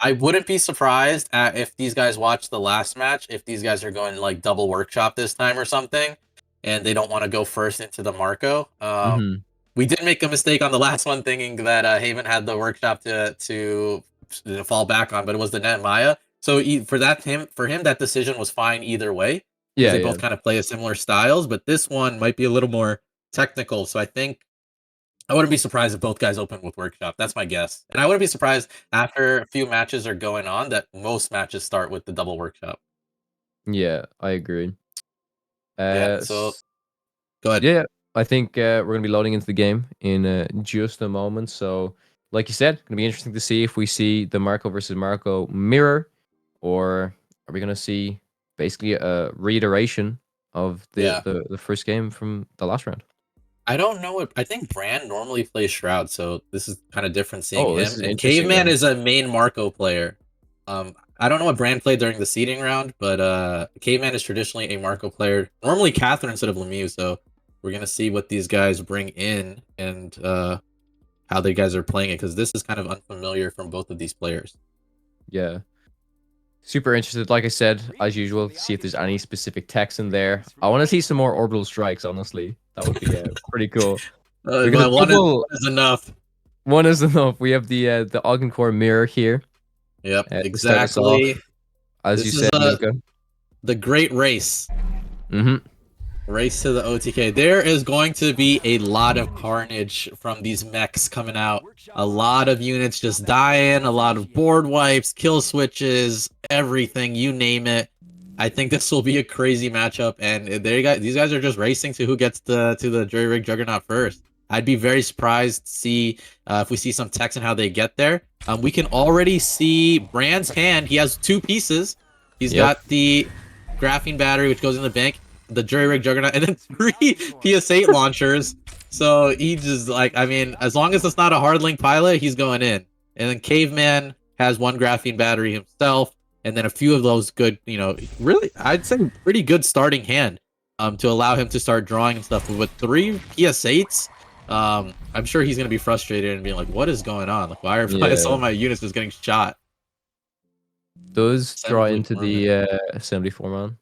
I wouldn't be surprised if these guys watch the last match, if these guys are going like double workshop this time or something, and they don't want to go first into the Marco. We did make a mistake on the last one, thinking that Haven had the workshop to fall back on, but it was the Net Maya. So for him, that decision was fine either way. Yeah, they both kind of play a similar styles, but this one might be a little more technical. So I think I wouldn't be surprised if both guys open with workshop. That's my guess. And I wouldn't be surprised after a few matches are going on that most matches start with the double workshop. Yeah, I agree. So go ahead. Yeah, I think we're going to be loading into the game in just a moment. So like you said, it's going to be interesting to see if we see the Marco versus Marco mirror, or are we going to see basically a reiteration of the first game from the last round? I don't know. I think Brand normally plays Shroud, so this is kind of different seeing him. And Caveman is a main Marco player. I don't know what Brand played during the seeding round, but Caveman is traditionally a Marco player. Normally Catherine instead of Lemieux, so we're going to see what these guys bring in and how the guys are playing it, because this is kind of unfamiliar from both of these players. Yeah. Super interested, like I said, as usual, to see if there's any specific text in there. I want to see some more orbital strikes, honestly. That would be pretty cool. One is enough. One is enough. We have the Augencore mirror here. Yep, exactly. As you said, Luca. The Great Race. Race to the OTK. There is going to be a lot of carnage from these mechs coming out. A lot of units just dying, a lot of board wipes, kill switches, everything, you name it. I think this will be a crazy matchup, and these guys are just racing to who gets to the Jury Rig Juggernaut first. I'd be very surprised to see if we see some text and how they get there. We can already see Brand's hand. He has 2 pieces. He's got the graphene battery, which goes in the bank, the Jury Rig Juggernaut, and then 3 PS8 launchers. So he just, like, I mean, as long as it's not a hardlink pilot, he's going in. And then Caveman has 1 graphene battery himself, and then a few of those good, really, I'd say pretty good starting hand to allow him to start drawing and stuff. But with 3 PS8s, I'm sure he's going to be frustrated and being like, what is going on? Like, why are some of my units just getting shot? Does draw into the assembly foreman.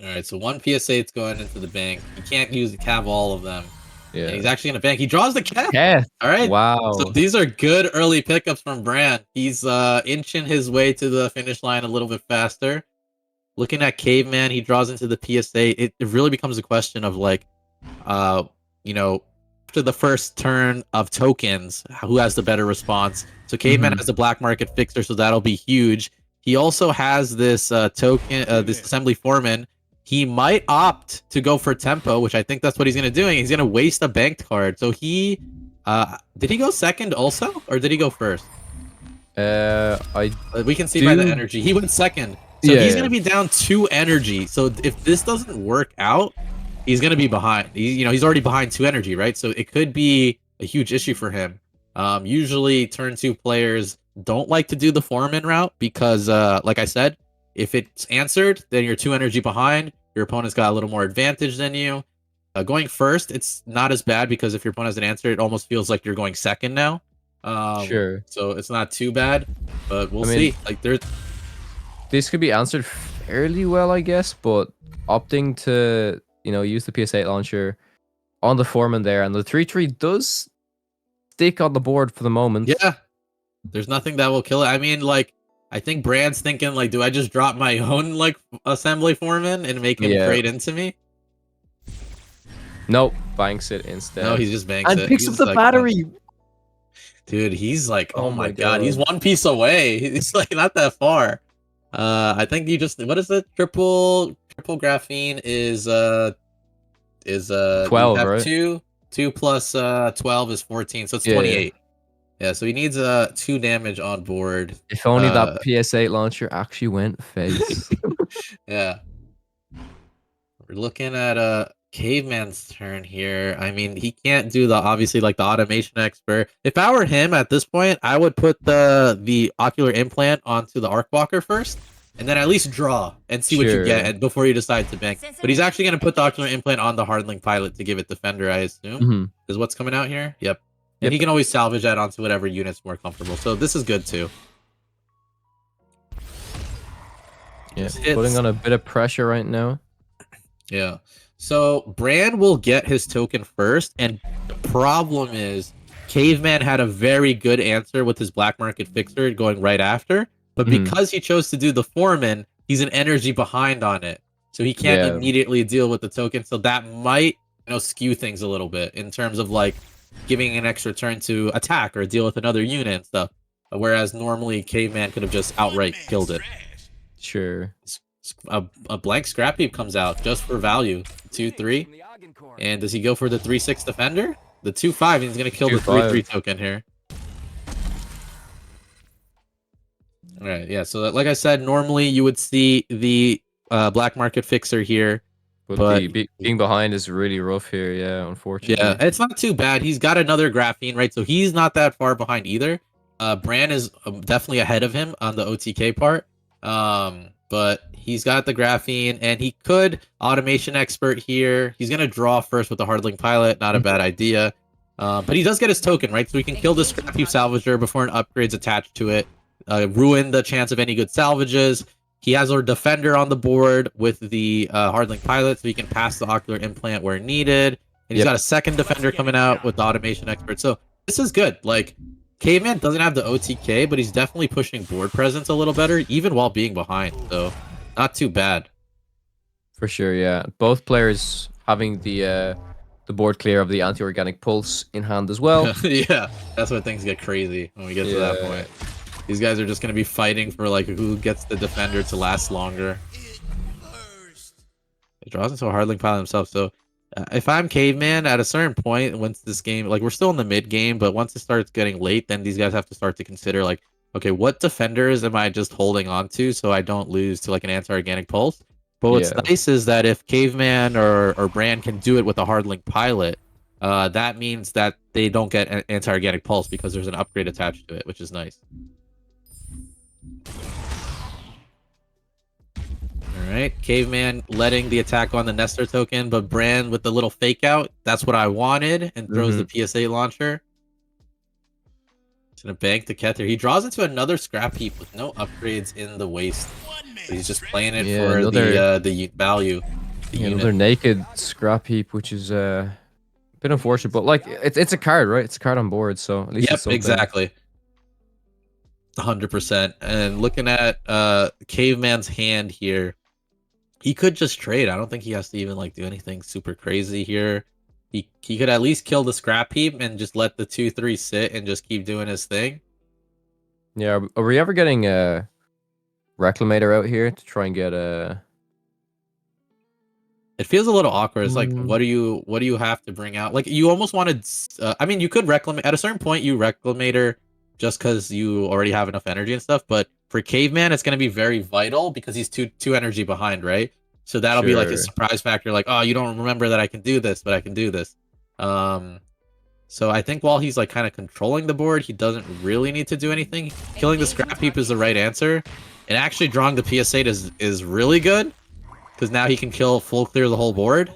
All right, so 1 PS8's going into the bank. He can't have all of them. Yeah, and he's actually going to bank. He draws the cat. Yeah. All right. Wow. So these are good early pickups from Brand. He's inching his way to the finish line a little bit faster. Looking at Caveman, he draws into the PS8. It really becomes a question of, like, after the first turn of tokens, who has the better response? So Caveman has the black market fixer, so that'll be huge. He also has this token, this assembly foreman. He might opt to go for tempo, which I think that's what he's going to do. He's going to waste a banked card. So he, did he go second also, or did he go first? We can see by the energy. He went second. So he's gonna be down 2 energy. So if this doesn't work out, he's gonna be behind. He's already behind 2 energy, right? So it could be a huge issue for him. Usually turn 2 players don't like to do the foreman route because, like I said, if it's answered, then you're 2 energy behind. Your opponent's got a little more advantage than you. Going first, it's not as bad because if your opponent has an answer, it almost feels like you're going second now. Sure. So it's not too bad, but we'll see. Like this could be answered fairly well, I guess, but opting to use the PS8 launcher on the foreman there, and the 3/3 does stick on the board for the moment. Yeah, there's nothing that will kill it. I mean, like, I think Brand's thinking, like, do I just drop my own like assembly foreman and make him trade into me? Nope, banks it instead. No, he's just banks and it. picks up the battery. Dude, he's like, oh my god, he's 1 piece away. He's like not that far. I think you just, what is it? Triple graphene is 12, have right? 2 plus 12 is 14, so it's 28. Yeah, so he needs 2 damage on board. If only that PS8 launcher actually went face. Yeah. We're looking at Caveman's turn here. I mean, he can't do obviously like the automation expert. If I were him at this point, I would put the ocular implant onto the Arcwalker first, and then at least draw and see what you get before you decide to bank. But he's actually going to put the ocular implant on the Hardling pilot to give it Defender, I assume. Is what's coming out here. Yep. And he can always salvage that onto whatever unit's more comfortable. So this is good too. Yeah, putting on a bit of pressure right now. Yeah. So Brand will get his token first, and the problem is Caveman had a very good answer with his black market fixer going right after, but because he chose to do the foreman, he's an energy behind on it. So he can't immediately deal with the token. So that might, skew things a little bit in terms of like giving an extra turn to attack or deal with another unit and stuff. Whereas normally Caveman could have just outright killed it. Sure. A blank scrap heap comes out just for value. 2/3. And does he go for the 3/6 defender? The 2/5, he's gonna kill the 3/3 token here. Alright, yeah, so like I said, normally you would see the black market fixer here. But being behind is really rough here, yeah, unfortunately. Yeah, it's not too bad. He's got another graphene, right? So he's not that far behind either. Bran is definitely ahead of him on the OTK part. But he's got the graphene, and he could automation expert here. He's gonna draw first with the Hardling pilot, not a bad idea. But he does get his token, right? So he can kill the scrap heap salvager before an upgrade's attached to it. Ruin the chance of any good salvages. He has our defender on the board with the Hardling pilot, so he can pass the ocular implant where needed. And he's got a second defender coming out with the automation expert. So this is good. Like, Caveman doesn't have the OTK, but he's definitely pushing board presence a little better, even while being behind. So not too bad. For sure, yeah. Both players having the board clear of the anti-organic pulse in hand as well. Yeah, that's when things get crazy when we get to that point. These guys are just going to be fighting for like who gets the defender to last longer. He draws into a Hardling pilot himself. So if I'm Caveman, at a certain point, once this game, like we're still in the mid game, but once it starts getting late, then these guys have to start to consider like, okay, what defenders am I just holding on to so I don't lose to like an anti-organic pulse? But what's nice is that if Caveman or Brand can do it with a Hardling pilot, that means that they don't get an anti-organic pulse because there's an upgrade attached to it, which is nice. Alright, Caveman letting the attack on the Nestor token, but Brand with the little fake out. That's what I wanted, and throws the PSA launcher. He's gonna bank the Kether. He draws into another scrap heap with no upgrades in the waste. So he's just playing it for the value. Another naked scrap heap, which is a bit unfortunate, but like it's a card, right? It's a card on board, so at least it's something. Exactly. 100%. And looking at Caveman's hand here, he could just trade. I don't think he has to even like do anything super crazy here. He could at least kill the scrap heap and just let the 2/3 sit and just keep doing his thing. Yeah, are we ever getting a Reclamator out here to try and get a? It feels a little awkward. It's like, what do you have to bring out? Like, you almost wanted. I mean, you could Reclamator at a certain point. You Reclamator just because you already have enough energy and stuff. But For Caveman, it's going to be very vital because he's two energy behind, right? So that'll be like a surprise factor, like, oh, you don't remember that I can do this, but I can do this. So I think while he's like kind of controlling the board, he doesn't really need to do anything. Killing the scrap heap is the right answer. And actually drawing the PS8 is really good, because now he can full clear the whole board,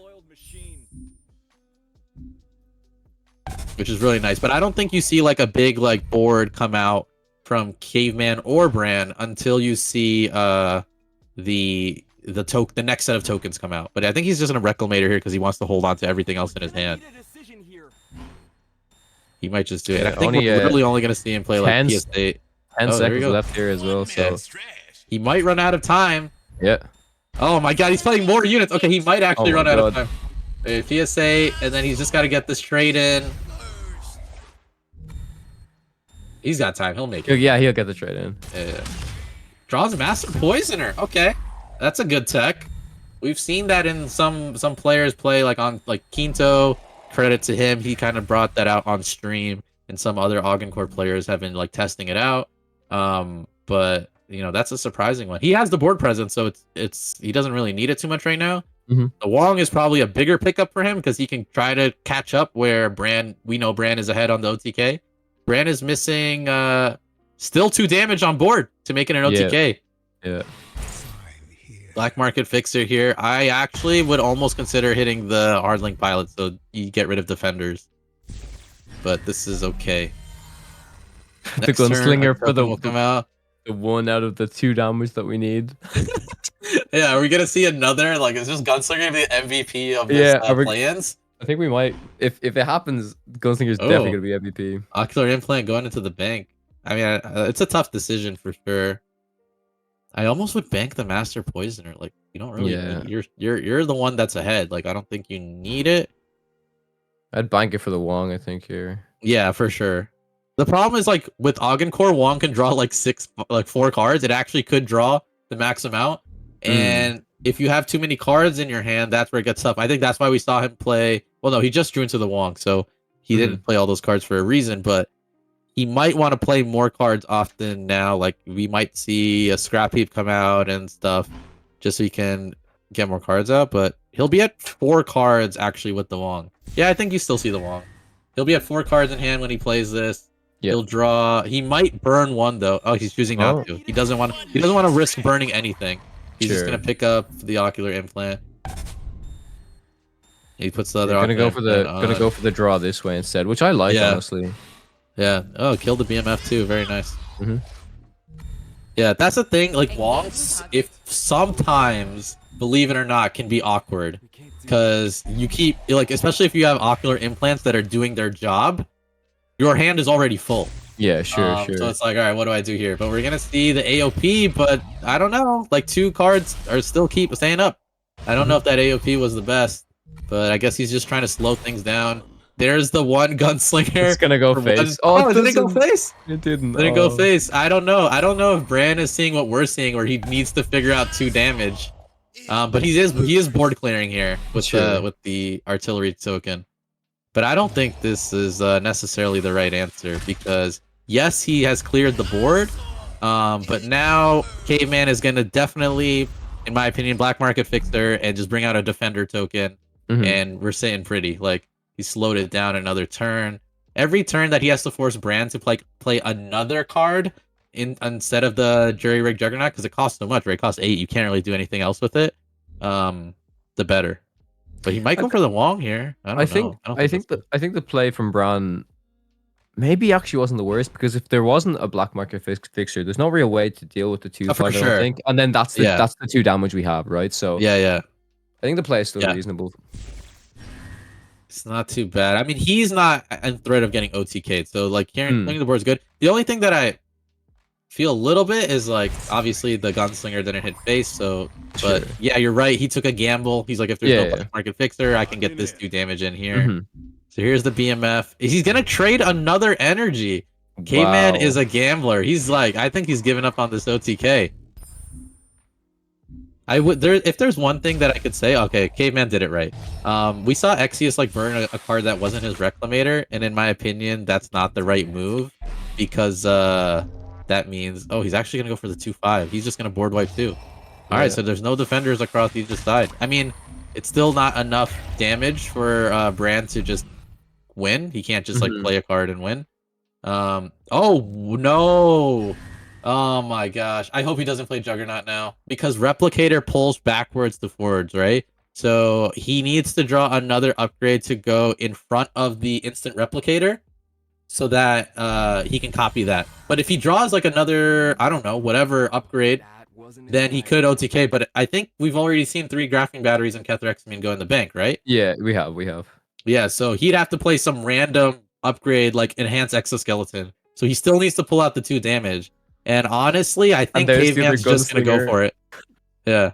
which is really nice. But I don't think you see like a big like board come out from Caveman or Bran until you see the next set of tokens come out. But I think he's just in a Reclamator here because he wants to hold on to everything else in his hand. He might just do it. And I think we're literally only going to see him play like PS8. 10 seconds left here as well, so he might run out of time. Yeah. Oh my god, he's playing more units. Okay, he might actually run out of time. PS8, and then he's just got to get this trade in. He's got time. He'll make it. Yeah, he'll get the trade in. Yeah. Draws Master Poisoner. Okay, that's a good tech. We've seen that in some players play like on like Quinto. Credit to him, he kind of brought that out on stream, and some other Augencore players have been like testing it out. But you know, that's a surprising one. He has the board presence, so he doesn't really need it too much right now. The Wong is probably a bigger pickup for him because he can try to catch up where we know Bran is ahead on the OTK. Bran is missing still 2 damage on board to make it an OTK. Yeah. Black Market Fixer here. I actually would almost consider hitting the Hardlink Pilot so you get rid of defenders. But this is okay. The Gunslinger for will come out. The 1 out of the 2 damage that we need. Yeah, are we gonna see another? Like, is this Gunslinger the MVP of this play-ins? I think we might. If it happens, Gunslinger's definitely gonna be MVP. Ocular Implant going into the bank. I mean, it's a tough decision for sure. I almost would bank the Master Poisoner. Like, you don't really. Yeah. You're the one that's ahead. Like, I don't think you need it. I'd bank it for the Wong, I think, here. Yeah, for sure. The problem is, like, with Augencore, Wong can draw like 4 cards. It actually could draw the max amount. And if you have too many cards in your hand, that's where it gets tough. I think that's why we saw him play. Well, no, he just drew into the Wong, so he didn't play all those cards for a reason. But he might want to play more cards often now. Like, we might see a Scrap Heap come out and stuff, just so he can get more cards out. But he'll be at 4 cards actually with the Wong. Yeah, I think you still see the Wong. He'll be at 4 cards in hand when he plays this. Yep. He'll draw. He might burn 1 though. Oh, he's choosing not to. He doesn't want. He doesn't want to risk burning anything. He's just gonna pick up the Ocular Implant. He puts the other. Gonna go for the draw this way instead, which I like honestly. Yeah. Oh, kill the BMF too. Very nice. Yeah, that's the thing. Like, Wongs, if sometimes, believe it or not, can be awkward, because you keep like, especially if you have Ocular Implants that are doing their job, your hand is already full. Yeah, sure. So it's like, all right, what do I do here? But we're gonna see the AOP, but I don't know. Like, 2 cards are still staying up. I don't know if that AOP was the best, but I guess he's just trying to slow things down. There's the one Gunslinger. It's gonna go face. Oh, did it go face? It didn't. Did it go face? I don't know. I don't know if Bran is seeing what we're seeing, or he needs to figure out 2 damage. But he is board clearing here with the artillery token. But I don't think this is necessarily the right answer, because yes, he has cleared the board, but now Caveman is going to definitely, in my opinion, Black Market Fixer and just bring out a defender token, and we're saying pretty. Like, he slowed it down another turn. Every turn that he has to force Bran to play another card instead of the Jury Rig Juggernaut, because it costs so much, right? It costs 8. You can't really do anything else with it. The better. But he might go for the Wong here. I think the play from Bran maybe actually wasn't the worst, because if there wasn't a Black Market Fixer, there's no real way to deal with the 2 fight, I don't think. And then that's the 2 damage we have, right? So yeah. I think the play is still reasonable. It's not too bad. I mean, he's not in threat of getting OTK'd, so like, playing the board is good. The only thing that I feel a little bit is, like, obviously the Gunslinger didn't hit face, so but yeah, you're right, he took a gamble. He's like, if there's no Black Market Fixer, I can get this 2 damage in here. So here's the BMF. He's gonna trade another energy. Caveman is a gambler. He's like, I think he's given up on this OTK. If there's one thing that I could say, okay, Caveman did it right. We saw Exius like burn a card that wasn't his Reclamator, and in my opinion, that's not the right move, because that means, oh, he's actually gonna go for the 2/5. He's just gonna board wipe too. All right, so there's no defenders across either side. I mean, it's still not enough damage for Brand to just win. He can't just like play a card and win. Oh no. Oh my gosh. I hope he doesn't play Juggernaut now because Replicator pulls backwards to forwards, right? So he needs to draw another upgrade to go in front of the instant Replicator so that he can copy that. But if he draws like another, I don't know, whatever upgrade, then he could OTK. But I think we've already seen 3 graphing batteries and Kethrexamine go in the bank, right? Yeah, we have. Yeah, so he'd have to play some random upgrade like Enhance Exoskeleton. So he still needs to pull out the 2 damage. And honestly, I think Caveman's just gonna go for it. Yeah.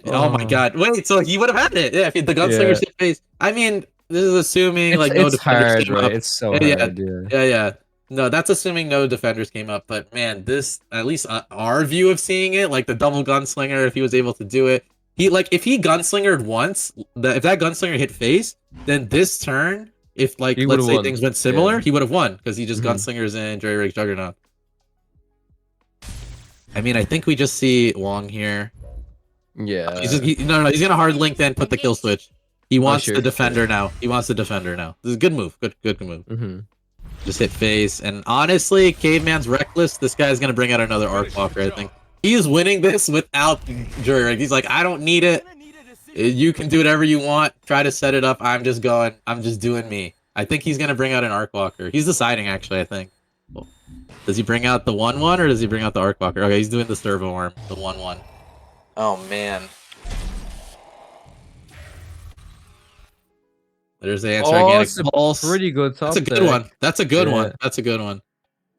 Oh my god. Wait, so he would have had it. Yeah, if the gunslinger hit face. I mean, this is assuming like no defenders came up. It's so hard, yeah. No, that's assuming no defenders came up. But man, this, at least our view of seeing it, like the double gunslinger, if he was able to do it, he like if he gunslingered once, if that gunslinger hit face, then this turn, if like let's say things went similar, he would have won because he just gunslingers in Jerry Rig's Juggernaut. I mean, I think we just see Wong here. Yeah. No, he's gonna hard link then put the kill switch. He wants the defender now. He wants the defender now. This is a good move. Good move. Just hit face. And honestly, Caveman's reckless. This guy's gonna bring out another Arcwalker, I think. He is winning this without Jury Rig. He's like, I don't need it. You can do whatever you want. Try to set it up. I'm just doing me. I think he's gonna bring out an Arcwalker. He's deciding actually, I think. Does he bring out the 1/1 or does he bring out the Arcwalker? Okay, he's doing the Servo Worm, the 1/1. Oh man. There's the answer. It's a pretty good top. That's a good one. That's a good one. That's a good one.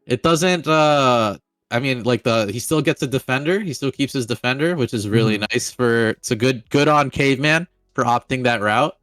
It doesn't I mean, like he still gets a defender. He still keeps his defender, which is really nice for. It's a good on Caveman for opting that route.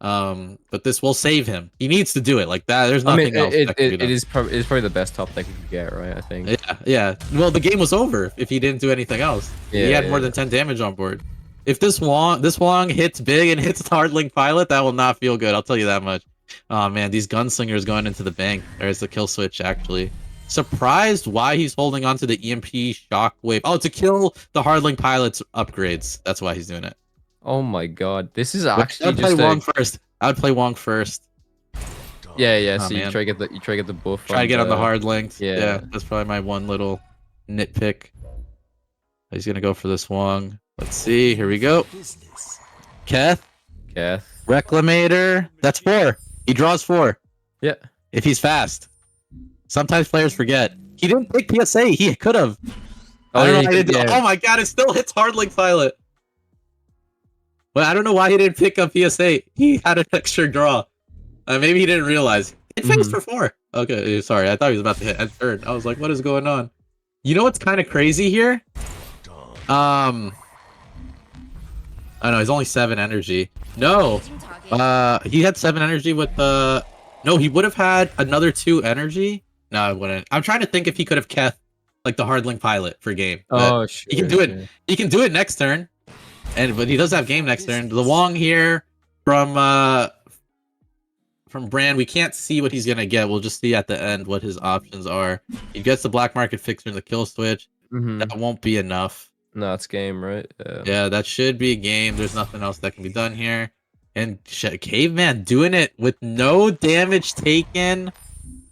But this will save him. He needs to do it like that. There's nothing else. It is probably the best top deck you could get, right? I think. Yeah. Well, the game was over if he didn't do anything else. He had more than 10 damage on board. If this Wong hits big and hits the Hardlink Pilot, that will not feel good. I'll tell you that much. Oh man, these gunslingers going into the bank. There's the kill switch actually. Surprised why he's holding on to the EMP Shockwave. Oh, to kill the Hardlink Pilot's upgrades. That's why he's doing it. Oh my god, this is actually I'd play Wong first. I would play Wong first. Yeah. So you try to get the buff. Try to get on the hard length. Yeah, that's probably my one little nitpick. He's gonna go for this Wong. Let's see. Here we go. Keth. Reclamator. That's 4. He draws 4. Yeah. If he's fast. Sometimes players forget. He didn't pick PSA. He could have. Oh my god! It still hits Hardlink Pilot. But I don't know why he didn't pick up PSA. He had an extra draw. Maybe he didn't realize. It faced for 4. Okay, sorry. I thought he was about to hit end turn. I was like, what is going on? You know what's kind of crazy here? I know he's only 7 energy. No. He had 7 energy with the... No, he would have had another 2 energy. No, I wouldn't. I'm trying to think if he could have kept like the Hardlink Pilot for game. Oh, sure. He can do it. He can do it next turn. But he does have game next turn. The Wong here from Brand, we can't see what he's gonna get. We'll just see at the end what his options are. He gets the black market fixer and the kill switch. That won't be enough. No, it's game, right? Yeah, that should be game. There's nothing else that can be done here. And Caveman doing it with no damage taken.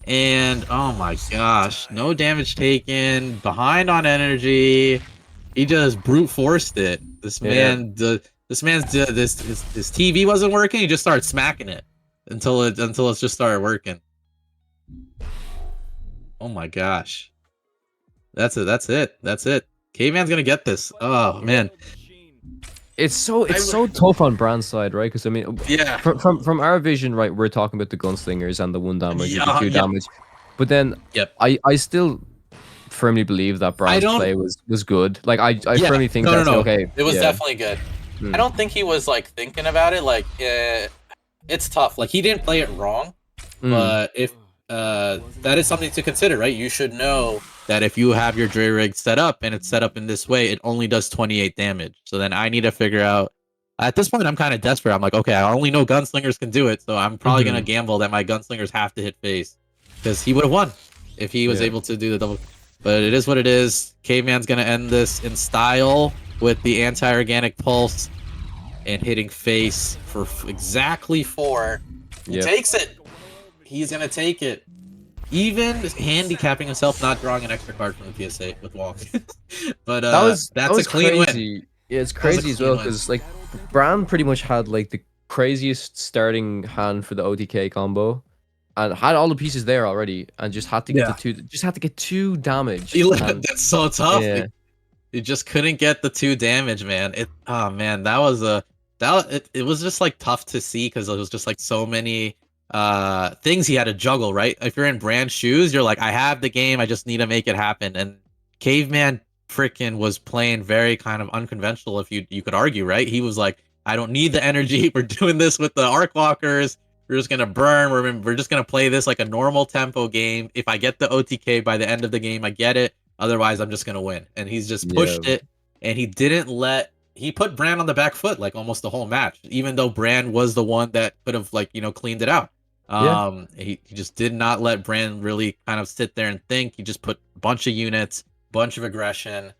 And oh my gosh, no damage taken. Behind on energy. He just brute forced it. This man, his TV wasn't working. He just started smacking it until it just started working. Oh my gosh, that's it. Caveman's gonna get this. Oh man, it's so tough on Brand's side, right? Because I mean, from our vision, right, we're talking about the gunslingers and the 1 damage, the 2 damage, but then I still firmly believe that Brand's play was good. Like I firmly think that's okay. It was definitely good. I don't think he was like thinking about it. Like it's tough. Like he didn't play it wrong, but if that is something to consider, right? You should know that if you have your Dre rig set up and it's set up in this way, it only does 28 damage. So then I need to figure out. At this point, I'm kind of desperate. I'm like, okay, I only know gunslingers can do it, so I'm probably gonna gamble that my gunslingers have to hit face because he would have won if he was able to do the double. But it is what it is. Caveman's gonna end this in style with the anti-organic pulse and hitting face for exactly 4. He takes it. He's gonna take it. Even handicapping himself not drawing an extra card from the PSA with Walk. But that's a clean crazy. win. Yeah, it's crazy as well because like Bran pretty much had like the craziest starting hand for the OTK combo, and had all the pieces there already, and just had to get the 2 damage. That's so tough. Yeah. You just couldn't get the 2 damage, man. Oh man, that was it was just like tough to see because it was just like so many things he had to juggle, right? If you're in Brand's shoes, you're like, I have the game, I just need to make it happen. And Caveman freaking was playing very kind of unconventional, if you could argue, right? He was like, I don't need the energy. We're doing this with the arc walkers. We're just gonna burn. We're just gonna play this like a normal tempo game. If I get the OTK by the end of the game, I get it. Otherwise, I'm just gonna win. And he's just pushed it, and he put Bran on the back foot like almost the whole match, even though Bran was the one that could have like cleaned it out. He just did not let Bran really kind of sit there and think. He just put a bunch of units, bunch of aggression,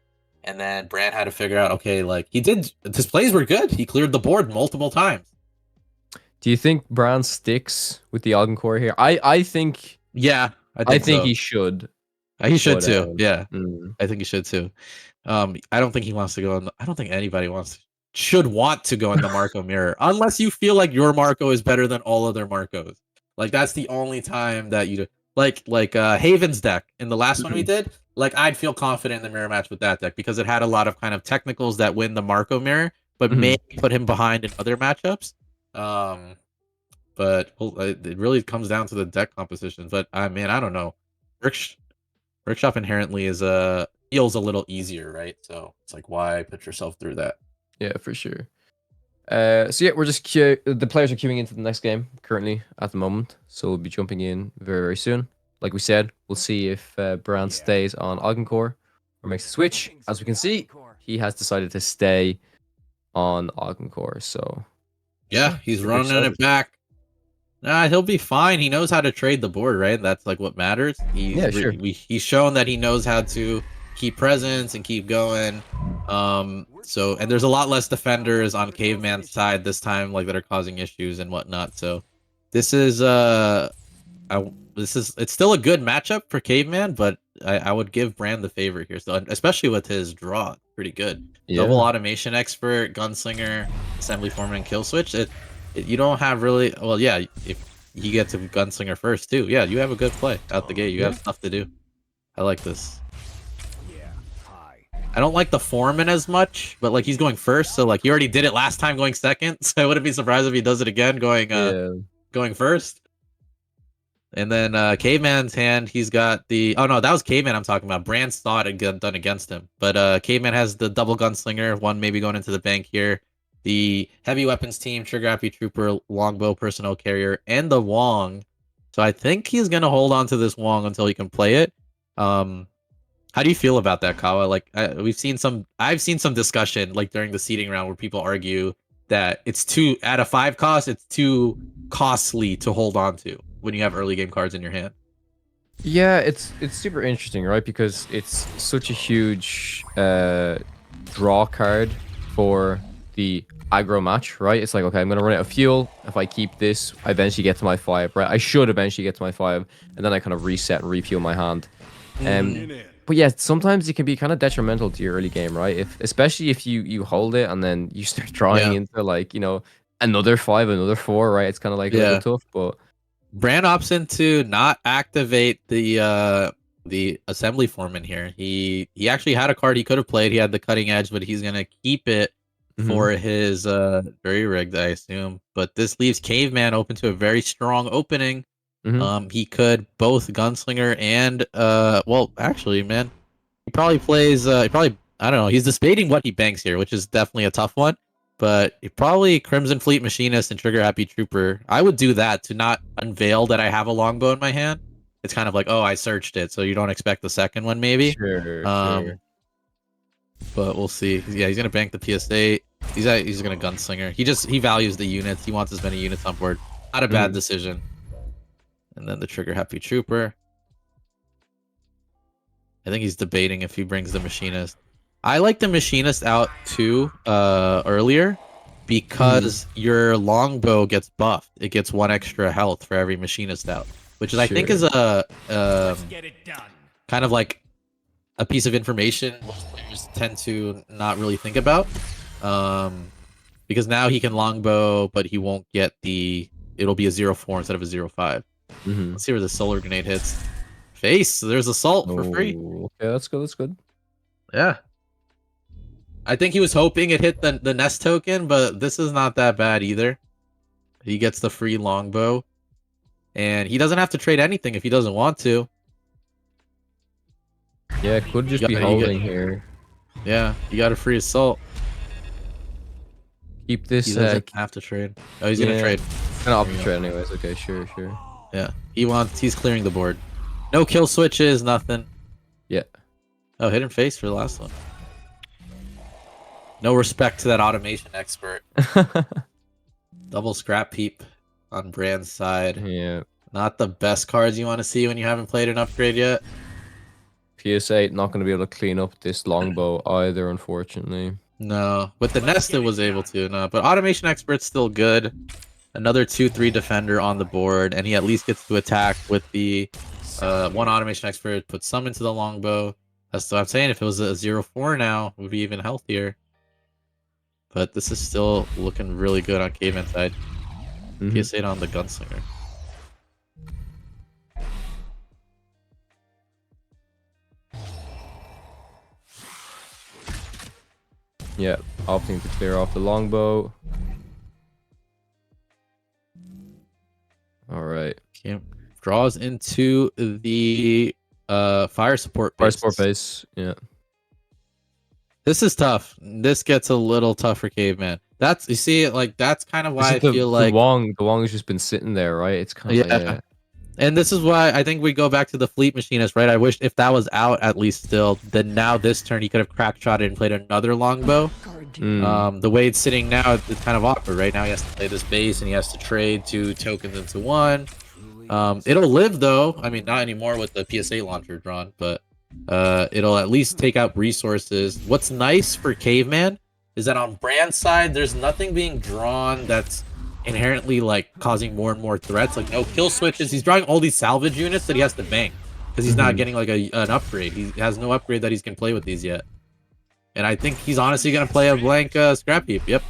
and then Bran had to figure out, okay, like his plays were good. He cleared the board multiple times. Do you think Bran sticks with the Core here? I think. Yeah, I think so. he should. He should too. Yeah, I think he should too. I don't think he wants to go in. I don't think anybody should want to go in the Marco mirror unless you feel like your Marco is better than all other Marcos. Like that's the only time that you like Haven's deck in the last one we did. Like I'd feel confident in the mirror match with that deck because it had a lot of kind of technicals that win the Marco mirror, but may put him behind in other matchups. But it really comes down to the deck composition. But I don't know. Workshop inherently feels a little easier, right? So it's like, why put yourself through that? Yeah, for sure. So yeah, we're just the players are queuing into the next game currently at the moment, so we'll be jumping in very, very soon. Like we said, we'll see if Bran stays on Core or makes a switch. As we can see, he has decided to stay on Core. So yeah, he's running it back. Nah, he'll be fine. He knows how to trade the board, right? That's like what matters. He's shown that he knows how to keep presence and keep going. And there's a lot less defenders on Caveman's side this time, like that are causing issues and whatnot. So this is it's still a good matchup for Caveman, but I would give Bran the favor here. So especially with his draw, pretty good. Double automation expert, gunslinger, assembly foreman, kill switch. You don't have really if you get to gunslinger first too. Yeah, you have a good play out the gate. You have stuff to do. I like this. I don't like the foreman as much, but like he's going first, so like he already did it last time going second. So I wouldn't be surprised if he does it again going first. And then Caveman's hand, he's got the that was Caveman I'm talking about. Bran's thought had done against him. But Caveman has the double gunslinger, one maybe going into the bank here. The heavy weapons team, Trigger Happy Trooper, Longbow personnel carrier, and the Wong. So I think he's gonna hold on to this Wong until he can play it. How do you feel about that, Kawa? Like I've seen some discussion like during the seeding round where people argue that it's too at a 5 cost, it's too costly to hold on to when you have early game cards in your hand. Yeah, it's super interesting, right? Because it's such a huge draw card for the aggro match, right? It's like, okay, I'm gonna run out of fuel. If I keep this, I eventually get to my 5, right? I should eventually get to my 5, and then I kind of reset and refuel my hand. But yeah, sometimes it can be kind of detrimental to your early game, right? Especially if you hold it and then you start drawing into like another 5, another 4, right? It's kind of like a little tough. But Bran opts in to not activate the assembly foreman here. He actually had a card he could have played. He had the cutting edge, but he's gonna keep it for his very rigged, I assume. But this leaves Caveman open to a very strong opening. He could both gunslinger and actually, man, he probably plays I don't know, he's debating what he banks here, which is definitely a tough one. But he probably Crimson Fleet Machinist and Trigger Happy Trooper. I would do that to not unveil that I have a longbow in my hand. It's kind of like, oh, I searched it, so you don't expect the second one, maybe. Sure. But we'll see. Yeah, he's gonna bank the PS8. He's gonna gunslinger. He values the units. He wants as many units on board. Not a bad decision. And then the Trigger Happy Trooper. I think he's debating if he brings the machinist. I like the machinist out too earlier because your longbow gets buffed. It gets 1 extra health for every machinist out, which is I think is a kind of like a piece of information most players tend to not really think about. Because now he can longbow, but he won't get the. It'll be a 0-4 instead of a 0-5. Let's see where the solar grenade hits. Face. There's assault for free. Okay, that's good. That's good. Yeah. I think he was hoping it hit the nest token, but this is not that bad either. He gets the free longbow, and he doesn't have to trade anything if he doesn't want to. Yeah, could just be holding here. Yeah, you got a free assault. Keep this. He doesn't have to trade. Oh, he's gonna trade. Gonna opt to trade anyways. Okay, sure. Yeah, he's clearing the board. No kill switches, nothing. Yeah. Oh, hidden face for the last one. No respect to that automation expert. Double scrap peep on Brand's side. Yeah. Not the best cards you want to see when you haven't played an upgrade yet. PS8 not going to be able to clean up this longbow either, unfortunately. No, with the nest it was able to. No, but automation expert's still good. Another 2/3 defender on the board, and he at least gets to attack with the one automation expert. Put some into the longbow. That's what I'm saying. If it was a 0-4 now, it would be even healthier. But this is still looking really good on Caveman side. PS8 on the gunslinger. Yeah, opting to clear off the longbow. All right. Draws into the fire support base. Fire support base, yeah. This is tough. This gets a little tough for Caveman. That's, you see, like, that's kind of why I feel like the Wong has just been sitting there, right? It's kind of yeah. And this is why I think we go back to the fleet machinist, right? I wish if that was out at least still, then now this turn he could have crack shot it and played another longbow. The way it's sitting now, it's kind of awkward. Right now he has to play this base and he has to trade 2 tokens into 1. It'll live though. I mean, not anymore with the PSA launcher drawn, but it'll at least take out resources. What's nice for Caveman is that on Brand's side, there's nothing being drawn that's inherently like causing more and more threats. Like no kill switches. He's drawing all these salvage units that he has to bank because he's not getting like an upgrade. He has no upgrade that he can play with these yet. And I think he's honestly gonna play a blank scrap heap. Yep.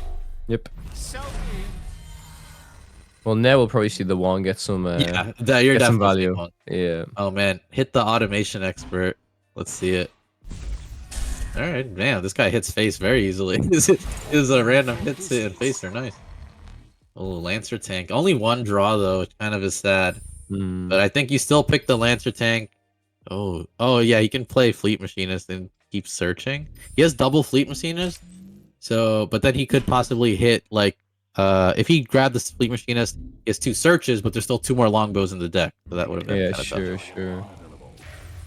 Well, now we'll probably see the Wong get some yeah, you're some definitely value. Yeah. Oh man, hit the automation expert. Let's see it. All right, man, this guy hits face very easily. His random hits in face are nice. Oh, Lancer tank. Only 1 draw though, which kind of is sad. But I think you still pick the Lancer tank. Oh yeah, he can play Fleet Machinist and keep searching. He has double Fleet Machinist, so but then he could possibly hit like if he grabbed the Fleet Machinist, he has 2 searches, but there's still 2 more longbows in the deck, so that would have been sure.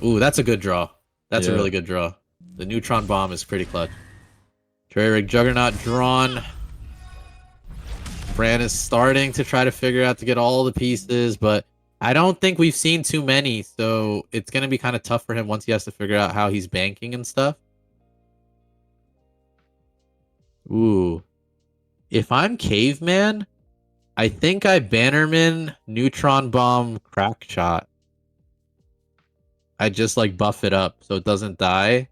Ooh, that's a good draw. That's a really good draw. The neutron bomb is pretty clutch. Rig Juggernaut drawn. Brand is starting to try to figure out to get all the pieces, but I don't think we've seen too many, so it's going to be kind of tough for him once he has to figure out how he's banking and stuff. Ooh. If I'm Caveman, I think I Bannerman, Neutron Bomb, Crack Shot. I just like buff it up so it doesn't die.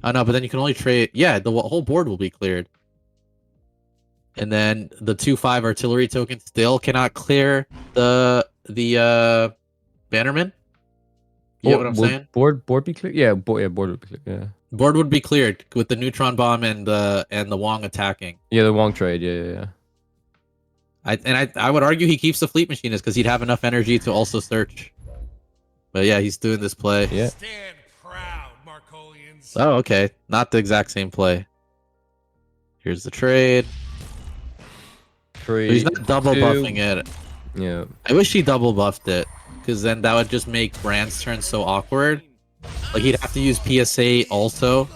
Oh no, but then you can only trade. Yeah, the whole board will be cleared. And then the 2/5 artillery token still cannot clear the Bannerman. You get what I'm saying? Board be clear? Yeah, board would be clear. Yeah. Board would be cleared with the neutron bomb and the Wong attacking. Yeah, the Wong trade. Yeah. I would argue he keeps the fleet machinist because he'd have enough energy to also search. But yeah, he's doing this play. Yeah. Stand proud, Marcolians. Oh, okay. Not the exact same play. Here's the trade. But he's not double buffing it. Yeah. I wish he double buffed it, because then that would just make Brand's turn so awkward. Like he'd have to use PSA also,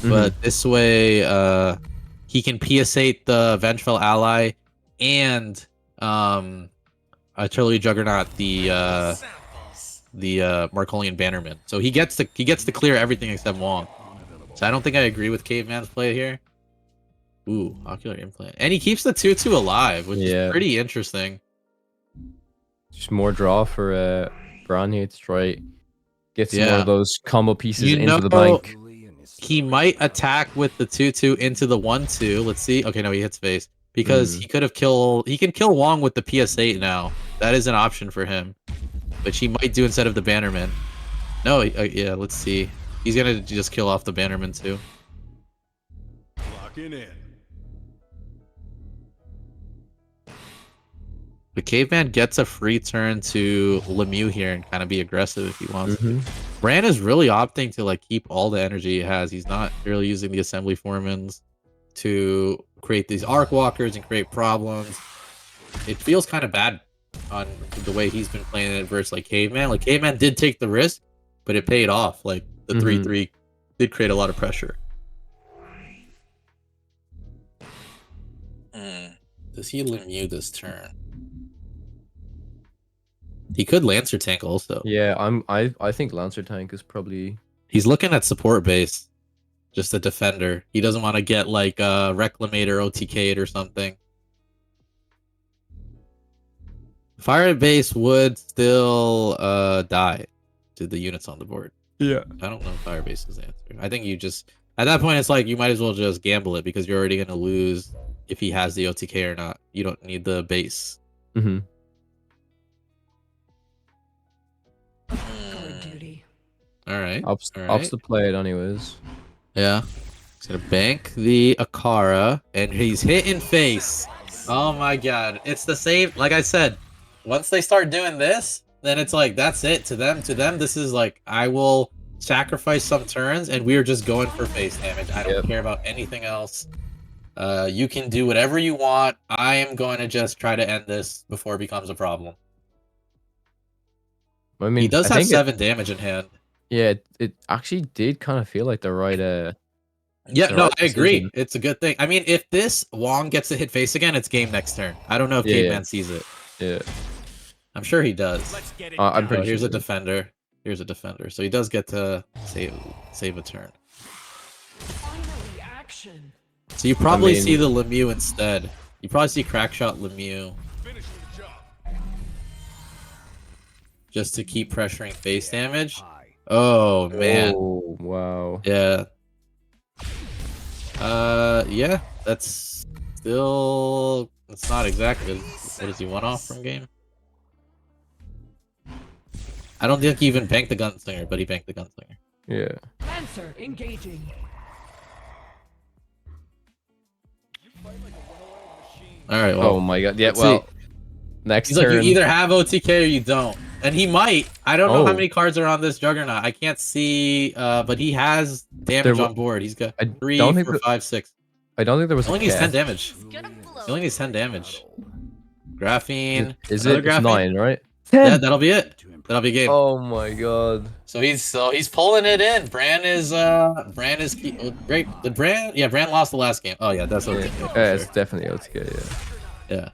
but this way he can PSA the Vengeful Ally and Artillery Juggernaut the the Markolian Bannerman. So he gets to clear everything except Wong. So I don't think I agree with Caveman's play here. Ooh, Ocular Implant. And he keeps the 2/2 alive, which is pretty interesting. Just more draw for Bran here to try get some more of those combo pieces into the bank. He might attack with the 2/2 into the 1/2. Let's see. Okay, no, he hits face. Because he could have he can kill Wong with the PS8 now. That is an option for him. Which he might do instead of the Bannerman. No, yeah, let's see. He's gonna just kill off the Bannerman too. Locking in. The Caveman gets a free turn to Lemieux here and kind of be aggressive if he wants to. Bran is really opting to like keep all the energy he has. He's not really using the Assembly Formans to create these Arc Walkers and create problems. It feels kind of bad on the way he's been playing it versus like Caveman. Like Caveman did take the risk, but it paid off. Like the 3/3 did create a lot of pressure. Does he Lemieux this turn? He could Lancer Tank also. Yeah, I think Lancer Tank is probably. He's looking at support base, just a defender. He doesn't want to get like Reclamator OTK'd or something. Fire base would still die to the units on the board. Yeah. I don't know if fire base is the answer. I think you just at that point it's like you might as well just gamble it because you're already gonna lose if he has the OTK or not. You don't need the base. All right. Ups to play it anyways. Yeah. He's gonna bank the Akara, and he's hitting face. Oh my god. It's the same, like I said, once they start doing this, then it's like, that's it. To them, this is like, I will sacrifice some turns, and we're just going for face damage. I don't care about anything else. You can do whatever you want. I am going to just try to end this before it becomes a problem. I mean, he does have 7 damage in hand. Yeah, it actually did kind of feel like the right yeah, no, I agree. It's a good thing. I mean, if this Wong gets to hit face again, it's game next turn. I don't know if Caveman sees it. Yeah. I'm sure he does. I'm pretty sure. Here's a defender. Here's a defender. So he does get to save a turn. So you probably see the Lemieux instead. You probably see Crackshot Lemieux. Just to keep pressuring face damage. Oh man. Oh, wow. Yeah. Yeah, that's still, it's not exactly, what does he want off from game? I don't think he even banked the Gunslinger, but he banked the Gunslinger. Yeah. Lancer engaging. Alright, well. Oh my god, yeah, well, next he's turn. like, you either have OTK or you don't. And he might. I don't know how many cards are on this Juggernaut. I can't see, but he has damage on board. He's got 3, 4, 5, 6. I don't think there was. He only needs 10 damage. He only needs 10 damage. Graphene. Is it Graphene? 9, right? 10. Yeah, that'll be it. That'll be game. Oh my god. So he's pulling it in. Bran is great. The Bran lost the last game. Oh yeah, that's okay. Yeah, it's definitely OTK. Yeah.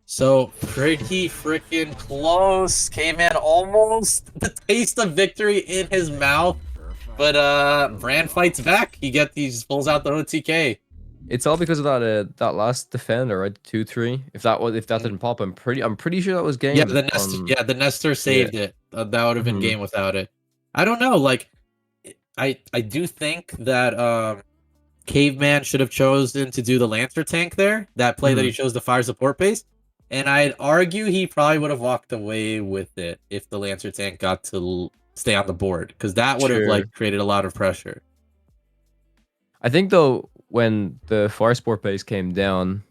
So pretty freaking close. Caveman almost the taste of victory in his mouth, but Bran fights back. He just pulls out the OTK. It's all because of that last defender, right? 2-3. If that didn't pop, I'm pretty sure that was game. Yeah, the Nestor saved it. That would have been game without it. I don't know. Like, I do think that Caveman should have chosen to do the Lancer tank there. That play that he chose the fire support base. And I'd argue he probably would have walked away with it if the Lancer tank got to stay on the board, because that would have like created a lot of pressure. I think though, when the fire support base came down,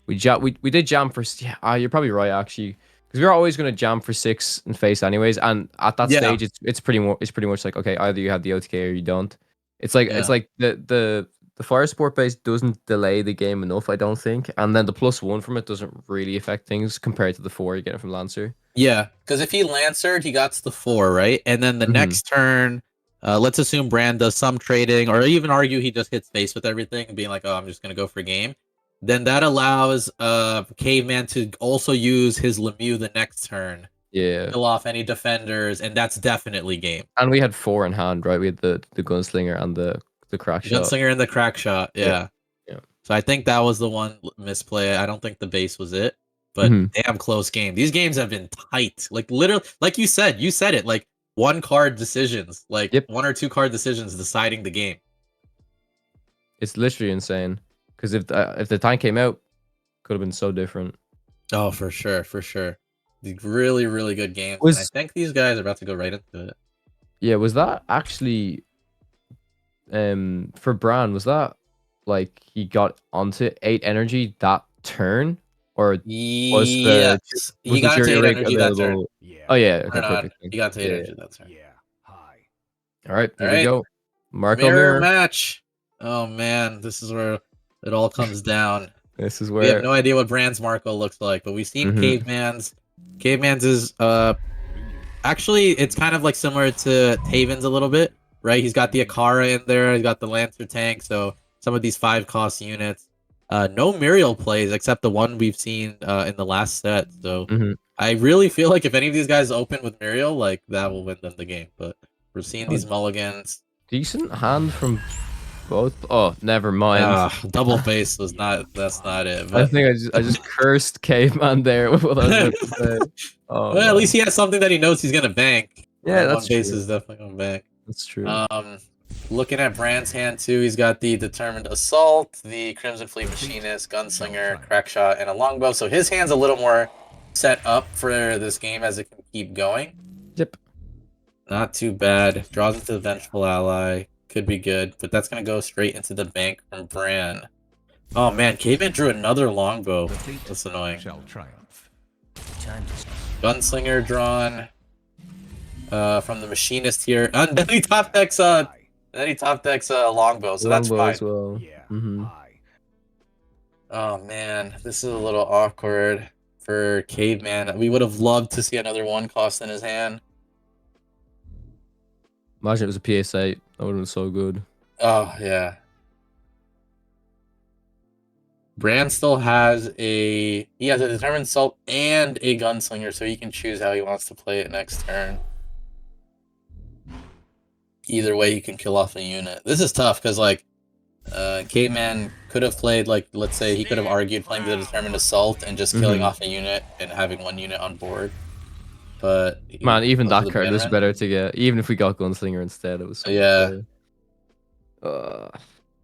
we did jam for. Yeah, you're probably right actually, because we were always going to jam for 6 in face anyways. And at that stage, it's pretty much like, okay, either you have the OTK or you don't. It's like the fire support base doesn't delay the game enough, I don't think. And then the +1 from it doesn't really affect things compared to the 4 you get from Lancer. Yeah, because if he Lancered, he got to the 4, right? And then the next turn, let's assume Bran does some trading, or even argue he just hits face with everything and being like, oh, I'm just going to go for game. Then that allows Caveman to also use his Lemieux the next turn Yeah. kill off any defenders, and that's definitely game. And we had 4 in hand, right? We had the gunslinger and the crack shot. Gunslinger and the crack shot, yeah. Yeah. So I think that was the one misplay. I don't think the base was it, but damn close game. These games have been tight. Like literally, like you said it. Like 1 card decisions, like 1 or 2 card decisions deciding the game. It's literally insane. Because if the tank came out, could have been so different. Oh, for sure, for sure. Really, really good game. I think these guys are about to go right into it. Yeah, was that actually for Bran, was that like he got onto 8 energy that turn? Or was yes, he got into 8 energy that turn. Yeah. Oh yeah, okay, perfect. He got to 8 energy that turn. Yeah. High. All right, here we go. Marco mirror match. Oh man, this is where it all comes down. This is where we have no idea what Brand's Marco looks like, but we've seen Caveman's. Caveman's is actually it's kind of like similar to Taven's a little bit, right? He's got the Akara in there, he's got the Lancer tank, so some of these 5-cost units. No Muriel plays except the one we've seen in the last set. So I really feel like if any of these guys open with Muriel, like that will win them the game. But we're seeing these mulligans. Decent hand from both. Oh, never mind. Double face was not. That's not it. But I think I just cursed Caveman there with what I was about to say. Oh, well, at least he has something that he knows he's gonna bank. Yeah, that's true. Base is definitely gonna bank. That's true. Looking at Brand's hand too, he's got the Determined Assault, the Crimson Fleet Machinist, Gunslinger, Crackshot, and a Longbow. So his hand's a little more set up for this game as it can keep going. Yep. Not too bad. Draws into the Vengeful Ally. Could be good, but that's going to go straight into the bank from Bran. Oh man, Caveman drew another Longbow. That's annoying. Gunslinger drawn from the Machinist here. And then he top decks Longbow, so that's fine. As well. Yeah. Oh man, this is a little awkward for Caveman. We would have loved to see another 1-cost in his hand. Imagine it was a PSA. That would have been so good. Oh, yeah. Bran still has he has a Determined Assault and a Gunslinger, so he can choose how he wants to play it next turn. Either way, he can kill off a unit. This is tough, because, like, Caveman could have played, like, let's say he could have argued playing the Determined Assault and just killing off a unit and having 1 unit on board. But man, even that card was better to get. Even if we got Gunslinger instead, it was so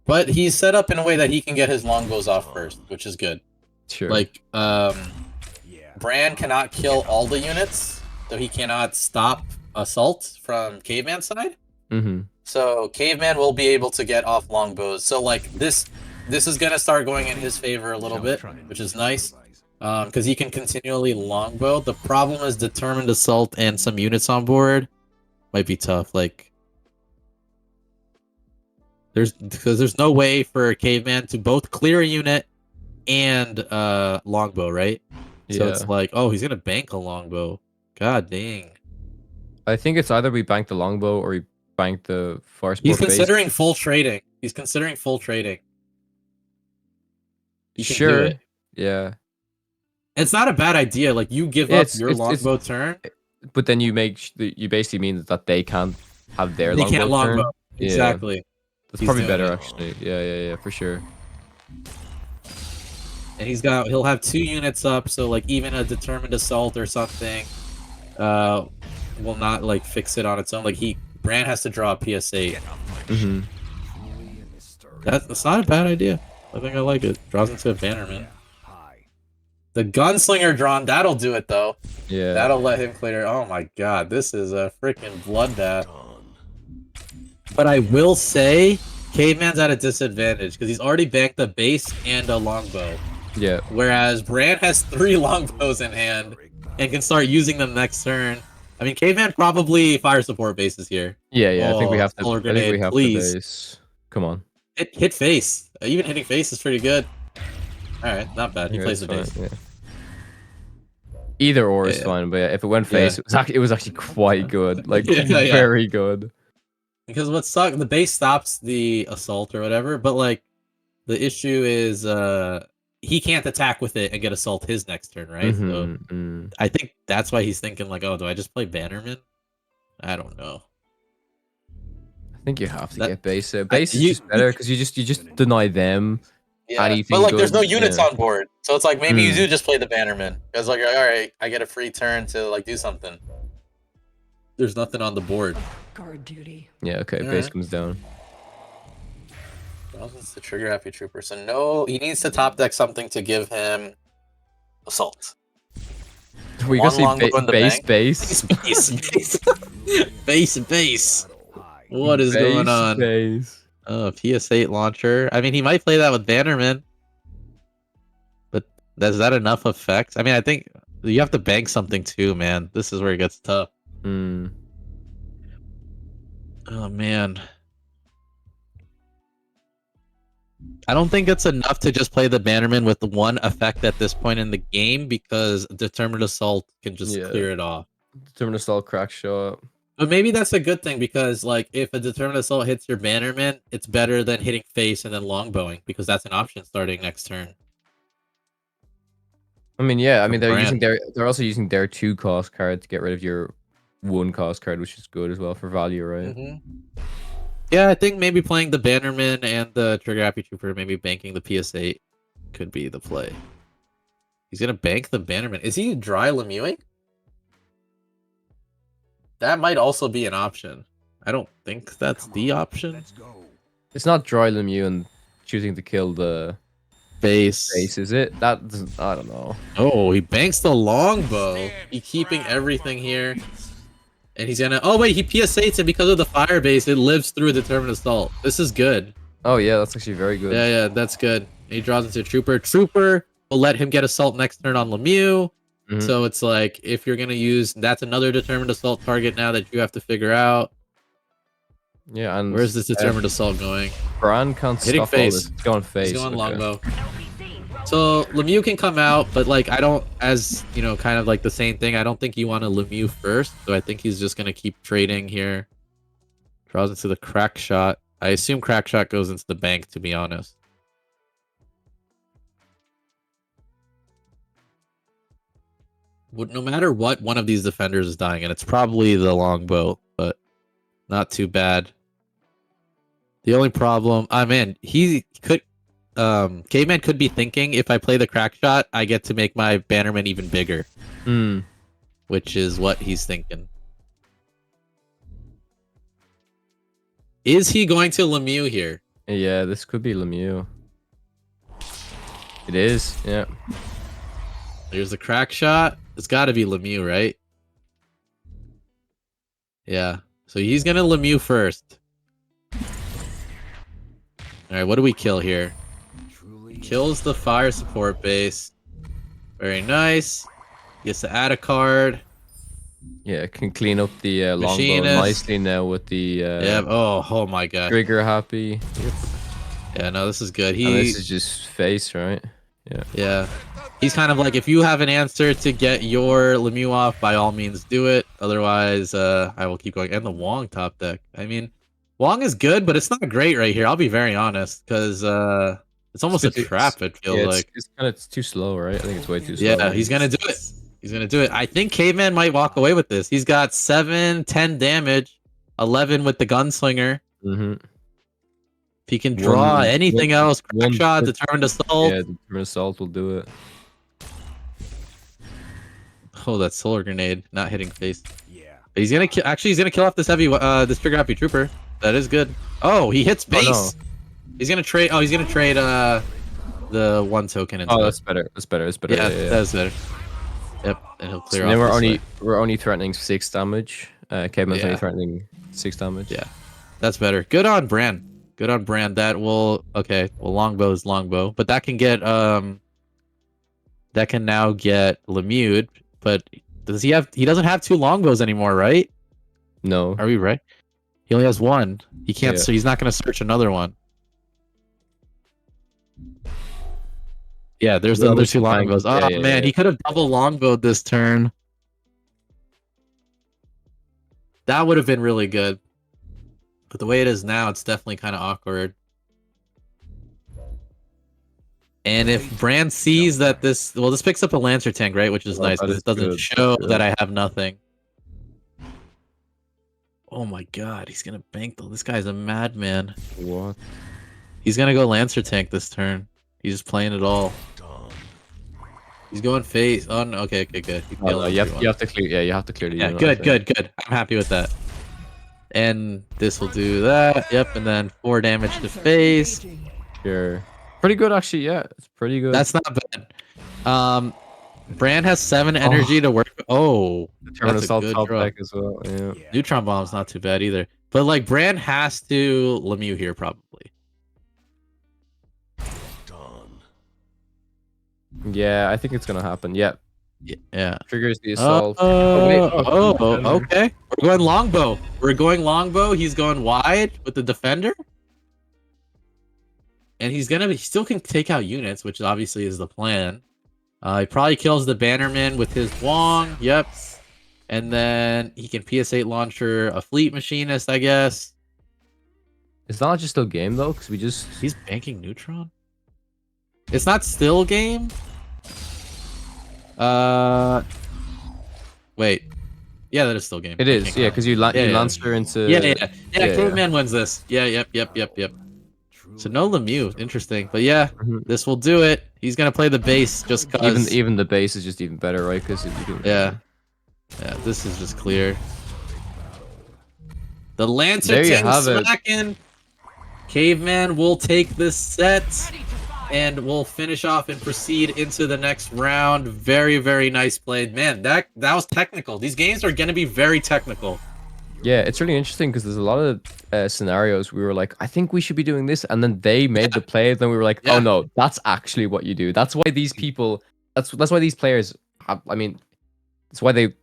but he's set up in a way that he can get his longbows off first, which is good. Sure. Like Bran cannot kill all the units, so he cannot stop assault from Caveman's side. So Caveman will be able to get off longbows. So like this is gonna start going in his favor a little bit, which is nice. Because he can continually longbow. The problem is Determined Assault and some units on board might be tough. Like, there's no way for Caveman to both clear a unit and longbow, right? Yeah. So it's like, oh, he's gonna bank a longbow. God dang. I think it's either we bank the longbow or we bank the force. He's considering full trading. He's considering full trading. Sure. Yeah. It's not a bad idea. Like you give up your longbow turn, but then you basically mean that they can't have their longbow. They can't longbow. Turn. Exactly. Yeah. That's probably better actually. Yeah, for sure. And he'll have 2 units up, so like even a Determined Assault or something will not like fix it on its own. Like Bran has to draw a PS8. That's not a bad idea. I think I like it. Draws into a Bannerman. The Gunslinger drawn, that'll do it though. Yeah. That'll let him clear. Oh my god, this is a freaking bloodbath. But I will say, Caveman's at a disadvantage because he's already banked the base and a longbow. Yeah. Whereas Bran has 3 longbows in hand and can start using them next turn. I mean, Caveman probably fire support bases here. Yeah. I think we have to. I think we have to base. Come on. Hit face. Even hitting face is pretty good. Alright, not bad. He plays the base. Yeah. Either or is fine, but if it went face, it was actually quite good. Like very good. Because what sucks, the base stops the assault or whatever, but like the issue is he can't attack with it and get assault his next turn, right? So I think that's why he's thinking like, oh, do I just play Bannerman? I don't know. I think you have to That- get base. Base is just better because you just deny them. Yeah, anything but like, good. there's no units Yeah. on board, so it's like maybe you do just play the Bannerman. It's like, all right, I get a free turn to like do something. There's nothing on the board. Guard duty. Yeah. Okay. All Base right. comes down. It's the trigger happy trooper. So no, he needs to top deck something to give him assault. We One can see longbow in the base, bank. base, Base. What is going on? Base. Oh, PS8 launcher. I mean, he might play that with Bannerman. But is that enough effects? I mean, I think you have to bank something too, man. This is where it gets tough. Hmm. Oh, man. I don't think it's enough to just play the Bannerman with one effect at this point in the game because Determined Assault can just clear it off. Determined Assault, crack shot. But maybe that's a good thing because, like, if a Determined Assault hits your Bannerman, it's better than hitting face and then longbowing because that's an option starting next turn. I mean, yeah. I mean, Brand. they're also using their 2 cost card to get rid of your 1 cost card, which is good as well for value, right? Yeah, I think maybe playing the Bannerman and the Trigger Happy Trooper, maybe banking the PS8 could be the play. He's gonna bank the Bannerman. Is he dry Lemuing? That might also be an option. I don't think that's the option. It's not dry Lemieux and choosing to kill the base, is it? I don't know. Oh, he banks the longbow. He's keeping everything here. And he's gonna... Oh, wait, he PS8s it because of the fire base. It lives through a Determined Assault. This is good. Oh, yeah, that's actually very good. Yeah, that's good. He draws into Trooper. Trooper will let him get Assault next turn on Lemieux. So it's like, if you're gonna use... That's another Determined Assault target now that you have to figure out. Yeah, and... Where's this Determined Assault going? Bran can't Hitting stop face. all this. It's going face. He's going okay. longbow. So Lemieux can come out, but like I don't, as you know, kind of like the same thing. I don't think you want to Lemieux first, so I think he's just gonna keep trading here. Draws into the crack shot. I assume crack shot goes into the bank, to be honest. No matter what, one of these defenders is dying, and it's probably the longbow, but not too bad. The only problem, man, he could. Caveman could be thinking if I play the crack shot, I get to make my Bannerman even bigger. Which is what he's thinking. Is he going to Lemieux here? Yeah, this could be Lemieux. It is, yeah. There's the crack shot. It's got to be Lemieux, right? Yeah. So he's going to Lemieux first. Alright, what do we kill here? Kills the fire support base. Very nice. Gets to add a card. Yeah, can clean up the longbow Machinist. nicely now with the Yeah. Oh my god. trigger happy. Yeah, no, this is good. And this is just face, right? Yeah. Yeah. He's kind of like, if you have an answer to get your Lemieux off, by all means do it. Otherwise, I will keep going. And the Wong top deck. I mean, Wong is good, but it's not great right here. I'll be very honest, because it's almost a trap, it feels like. It's too slow, right? I think it's way too slow. Yeah, he's going to do it. He's going to do it. I think Caveman might walk away with this. He's got 7, 10 damage, 11 with the Gunslinger. If he can draw anything else, crack shot, Determined Assault. Yeah, Determined Assault will do it. Oh, that solar grenade not hitting face. Yeah. He's gonna kill. Actually, he's gonna kill off this this trigger happy trooper. That is good. Oh, he hits base. Oh, no. He's gonna trade. Oh, he's gonna trade the 1 token. Into that's better. That's better. That's better. Yeah, Yeah. that's better. Yep, and he'll clear So off. then we're only threatening 6 damage. Caveman's only threatening 6 damage. Yeah, that's better. Good on Bran. Good on Bran. That will Well, longbow is longbow, but that can get that can now get Lemieux. But does he have? He doesn't have 2 longbows anymore, right? No. Are we right? He only has 1. He can't. Yeah. So he's not going to search another one. Yeah, there's the other 2 longbows. Oh man, he could have double longbowed this turn. That would have been really good. But the way it is now, it's definitely kind of awkward. And if Brand sees that this picks up a Lancer tank, right? Which is nice because it doesn't show that I have nothing. Oh my god, he's gonna bank though. This guy's a madman. What? He's gonna go Lancer tank this turn. He's just playing it all. He's going face. Oh no, okay, good. Oh, no, you have to clear. Yeah, you have to clear the Yeah, unit, good. I'm happy with that. And this will do that. Yep, and then 4 damage to Answer face. engaging. Sure. Pretty good, actually. Yeah, it's pretty good. That's not bad. Brand has 7 energy to work. Oh, Determined that's a assault good top draw. deck as well. Yeah. Neutron bomb's not too bad either. But like Brand has to Lemieux here probably. Yeah, I think it's gonna happen. Yeah. Yeah. Triggers the assault. Wait. Okay. We're going longbow. He's going wide with the defender. And he still can take out units, which obviously is the plan. He probably kills the Bannerman with his Wong. Yep. And then he can PS8 launcher a Fleet Machinist, I guess. It's not just still game though, because He's banking Neutron? It's not still game? Wait. Yeah, that is still game. it is. Yeah, because you Lancer into. Yeah, Caveman wins this. Yeah, yep. So no Lemieux. Interesting. But yeah, this will do it. He's going to play the base just because. Even the base is just even better, right? Because you can. Yeah, this is just clear. The Lancer There you tank have it. smacking. Caveman will take this set. And we'll finish off and proceed into the next round. Very, very nice played. Man, that was technical. These games are going to be very technical. Yeah, it's really interesting because there's a lot of scenarios we were like, I think we should be doing this, and then they made the play. Then we were like, oh no, that's actually what you do. That's why these people, that's why these players have. I mean, it's why they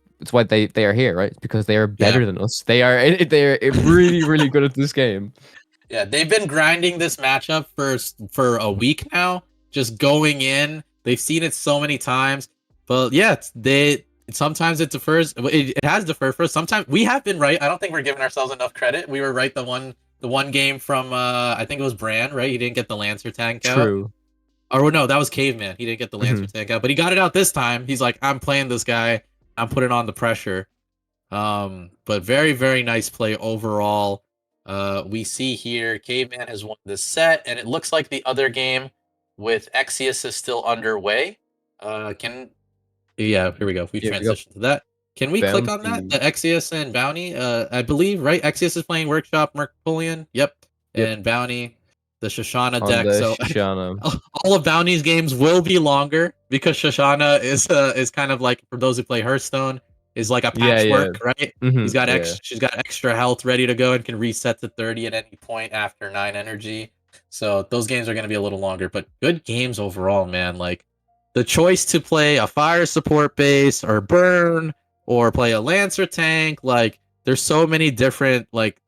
are here, right? Because they are better than us. They are really really good at this game. Yeah, they've been grinding this matchup for a week now. Just going in, they've seen it so many times. But yeah, sometimes it defers. It has deferred for us. Sometimes we have been right. I don't think we're giving ourselves enough credit. We were right the one game from I think it was Brand, right? He didn't get the Lancer tank out. True. Or no, that was Caveman. He didn't get the Lancer tank out, but he got it out this time. He's like, I'm playing this guy. I'm putting on the pressure. But very, very nice play overall. We see here Caveman has won this set, and it looks like the other game with Exius is still underway. Here we go. If we transition to that, can we click on that? The Exius and Bounty, I believe, right? Exius is playing Workshop Mercolian. Yep. And Bounty, the Shoshana deck. So Shoshana. all of Bounty's games will be longer because Shoshana is kind of like, for those who play Hearthstone, is like a patchwork, right? She's got extra health ready to go and can reset to 30 at any point after 9 energy. So those games are going to be a little longer, but good games overall, man. Like the choice to play a fire support base or burn or play a Lancer tank, like there's so many different like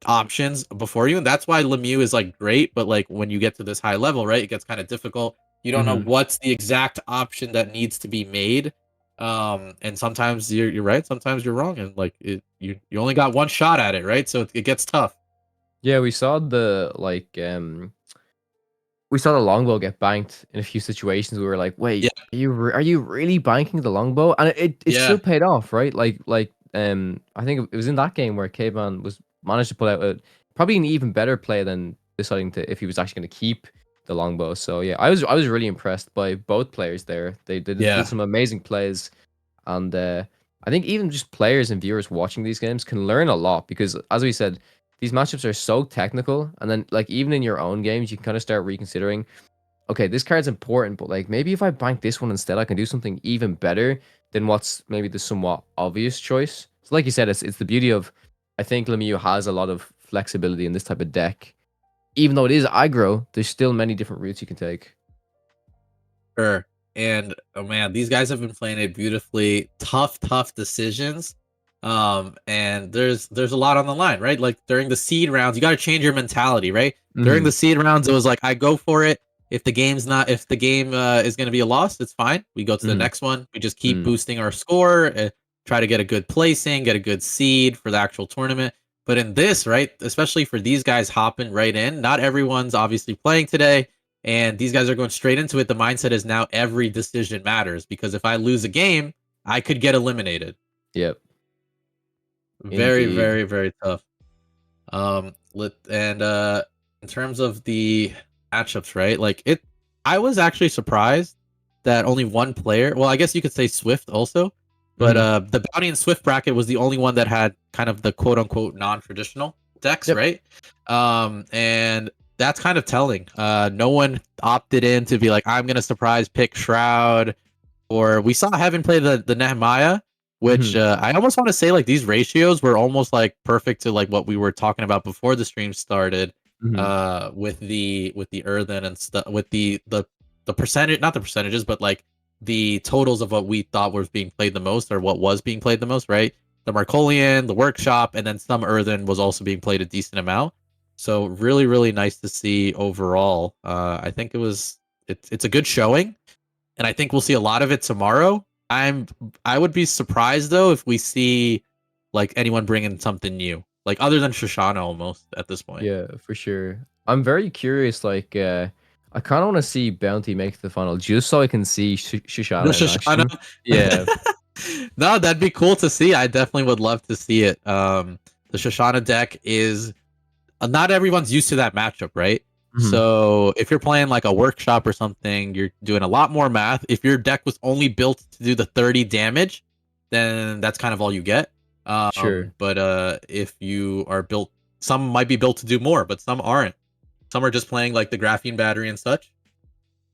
options before you, and that's why Lemieux is like great. But like when you get to this high level, right, it gets kind of difficult. You don't know what's the exact option that needs to be made. And sometimes you're right, sometimes you're wrong, and like you only got one shot at it, right? So it gets tough. Yeah, we saw the longbow get banked in a few situations. We were like, wait, are you really banking the longbow? And it still paid off, right? I think it was in that game where Caveman managed to pull out probably an even better play than deciding if he was actually going to keep the longbow. So yeah, I was really impressed by both players there. They did some amazing plays, and I think even just players and viewers watching these games can learn a lot because, as we said, these matchups are so technical, and then like even in your own games, you can kind of start reconsidering. Okay, this card's important, but like maybe if I bank this one instead, I can do something even better than what's maybe the somewhat obvious choice. So like you said, it's the beauty of, I think Lemieux has a lot of flexibility in this type of deck. Even though it is aggro, there's still many different routes you can take. Sure. And oh man, these guys have been playing it beautifully. Tough decisions. And there's a lot on the line, right? Like during the seed rounds, you got to change your mentality, right? During the seed rounds, it was like, I go for it. If the game is going to be a loss, it's fine. We go to the next one. We just keep boosting our score, try to get a good placing, get a good seed for the actual tournament. But in this, right, especially for these guys hopping right in, not everyone's obviously playing today. And these guys are going straight into it. The mindset is now every decision matters, because if I lose a game, I could get eliminated. Yep. Very, Indeed. very, very tough. In terms of the matchups, right? Like I was actually surprised that only one player. Well, I guess you could say Swift also, but the Bounty and Swift bracket was the only one that had kind of the quote unquote non-traditional decks, Yep. right? And that's kind of telling. No one opted in to be like, I'm gonna surprise pick Shroud, or we saw Heaven play the Nehemiah, which I almost want to say like these ratios were almost like perfect to like what we were talking about before the stream started, with the earthen and stuff, with the percentage, not the percentages, but like the totals of what we thought was being played the most, or what was being played the most, right? The Marcolian, the Workshop, and then some earthen was also being played a decent amount. So really, really nice to see overall. I think it's a good showing, and I think we'll see a lot of it tomorrow. I would be surprised though if we see like anyone bringing something new, like other than Shoshana almost at this point. Yeah, for sure. I'm very curious. Like, I kind of want to see Bounty make the final just so I can see Shoshana The in action. Shoshana, Yeah. no, that'd be cool to see. I definitely would love to see it. The Shoshana deck is not everyone's used to that matchup, right? So if you're playing like a Workshop or something, you're doing a lot more math. If your deck was only built to do the 30 damage, then that's kind of all you get. Sure. But if you are built, some might be built to do more, but some aren't. Some are just playing like the Graphene Battery and such,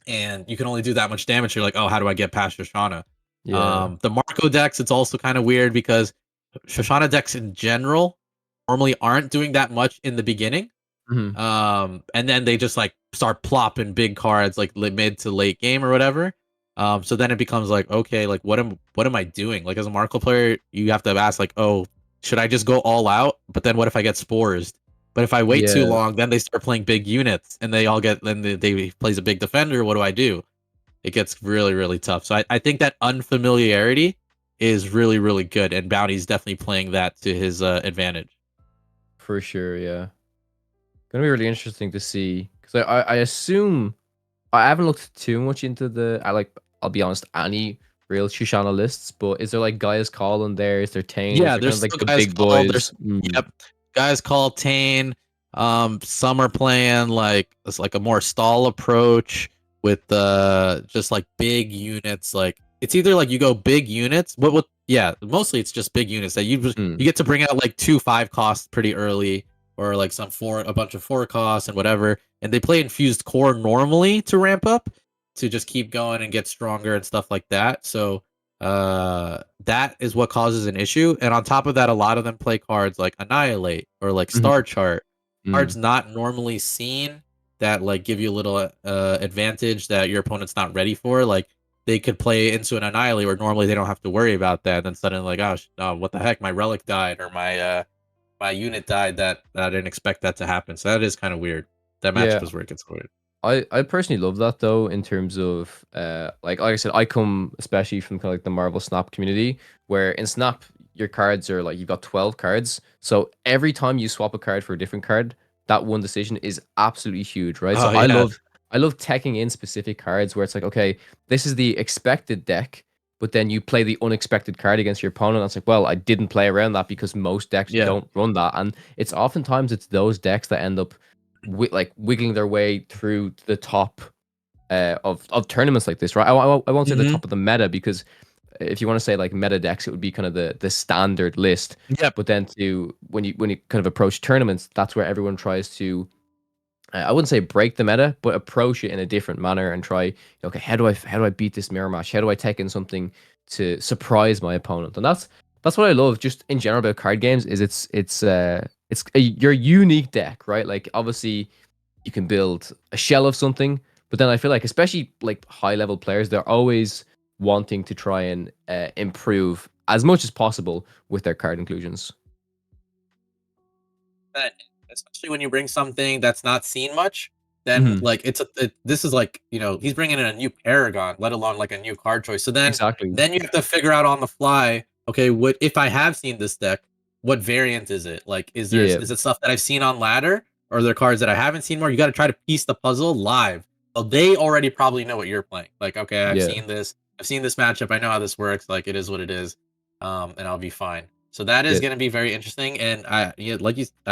and you can only do that much damage. You're like, oh, how do I get past Shoshana? Yeah. The Marco decks, it's also kind of weird because Shoshana decks in general normally aren't doing that much in the beginning. And then they just like start plopping big cards like mid to late game or whatever. So then it becomes like, okay, like what am I doing? Like as a Marco player, you have to ask like, oh, should I just go all out? But then what if I get spores? But if I wait too Yeah. long, then they start playing big units and they all get, then they plays a big defender. What do I do? It gets really, really tough. So I think that unfamiliarity is really, really good. And Bounty's definitely playing that to his advantage. For sure. Yeah. Gonna be really interesting to see, because I assume I haven't looked too much into I'll be honest, any real Shoshana lists, but is there like guys calling there? Is there Tane? Yeah, Is there kind there's of like still the guys big called. boys? Yep, guys called Tane. Some are playing like it's like a more stall approach with just like big units. Like it's either like you go big units, yeah, mostly it's just big units that you get to bring out like 2 5 costs pretty early, or like a bunch of 4 costs and whatever. And they play infused core normally to ramp up, to just keep going and get stronger and stuff like that. So that is what causes an issue. And on top of that, a lot of them play cards like Annihilate or like Star Chart, cards not normally seen, that like give you a little advantage that your opponent's not ready for. Like they could play into an Annihilate where normally they don't have to worry about that. Then suddenly like, oh, what the heck, my relic died, or my unit died, that I didn't expect that to happen. So that is kind of weird. That matchup is where it gets weird. I personally love that though, in terms of like I said, I come especially from kind of like the Marvel Snap community, where in Snap your cards are like, you've got 12 cards, so every time you swap a card for a different card, that one decision is absolutely huge, right? So Oh yeah. I love teching in specific cards where it's like, okay, this is the expected deck, but then you play the unexpected card against your opponent. And it's like, well, I didn't play around that because most decks don't run that, and it's oftentimes those decks that end up like wiggling their way through the top of tournaments like this, right? I won't say the top of the meta, because if you want to say like meta decks, it would be kind of the standard list. Yep. But then when you kind of approach tournaments, that's where everyone tries to I wouldn't say break the meta, but approach it in a different manner and try, okay, how do I beat this mirror match? How do I take in something to surprise my opponent? And that's what I love just in general about card games, is it's your unique deck, right? Like obviously you can build a shell of something, but then I feel like especially like high level players, they're always wanting to try and improve as much as possible with their card inclusions. Especially when you bring something that's not seen much, then like this is like, he's bringing in a new Paragon, let alone like a new card choice. So then Exactly. then you have to figure out on the fly, okay, what if I have seen this deck, what variant is it? Like is it stuff that I've seen on ladder, or are there cards that I haven't seen more? You got to try to piece the puzzle live. they already probably know what you're playing. Like, okay, I've Yeah. seen this matchup. I know how this works. Like, it is what it is, and I'll be fine. So that is Yeah. going to be very interesting. And I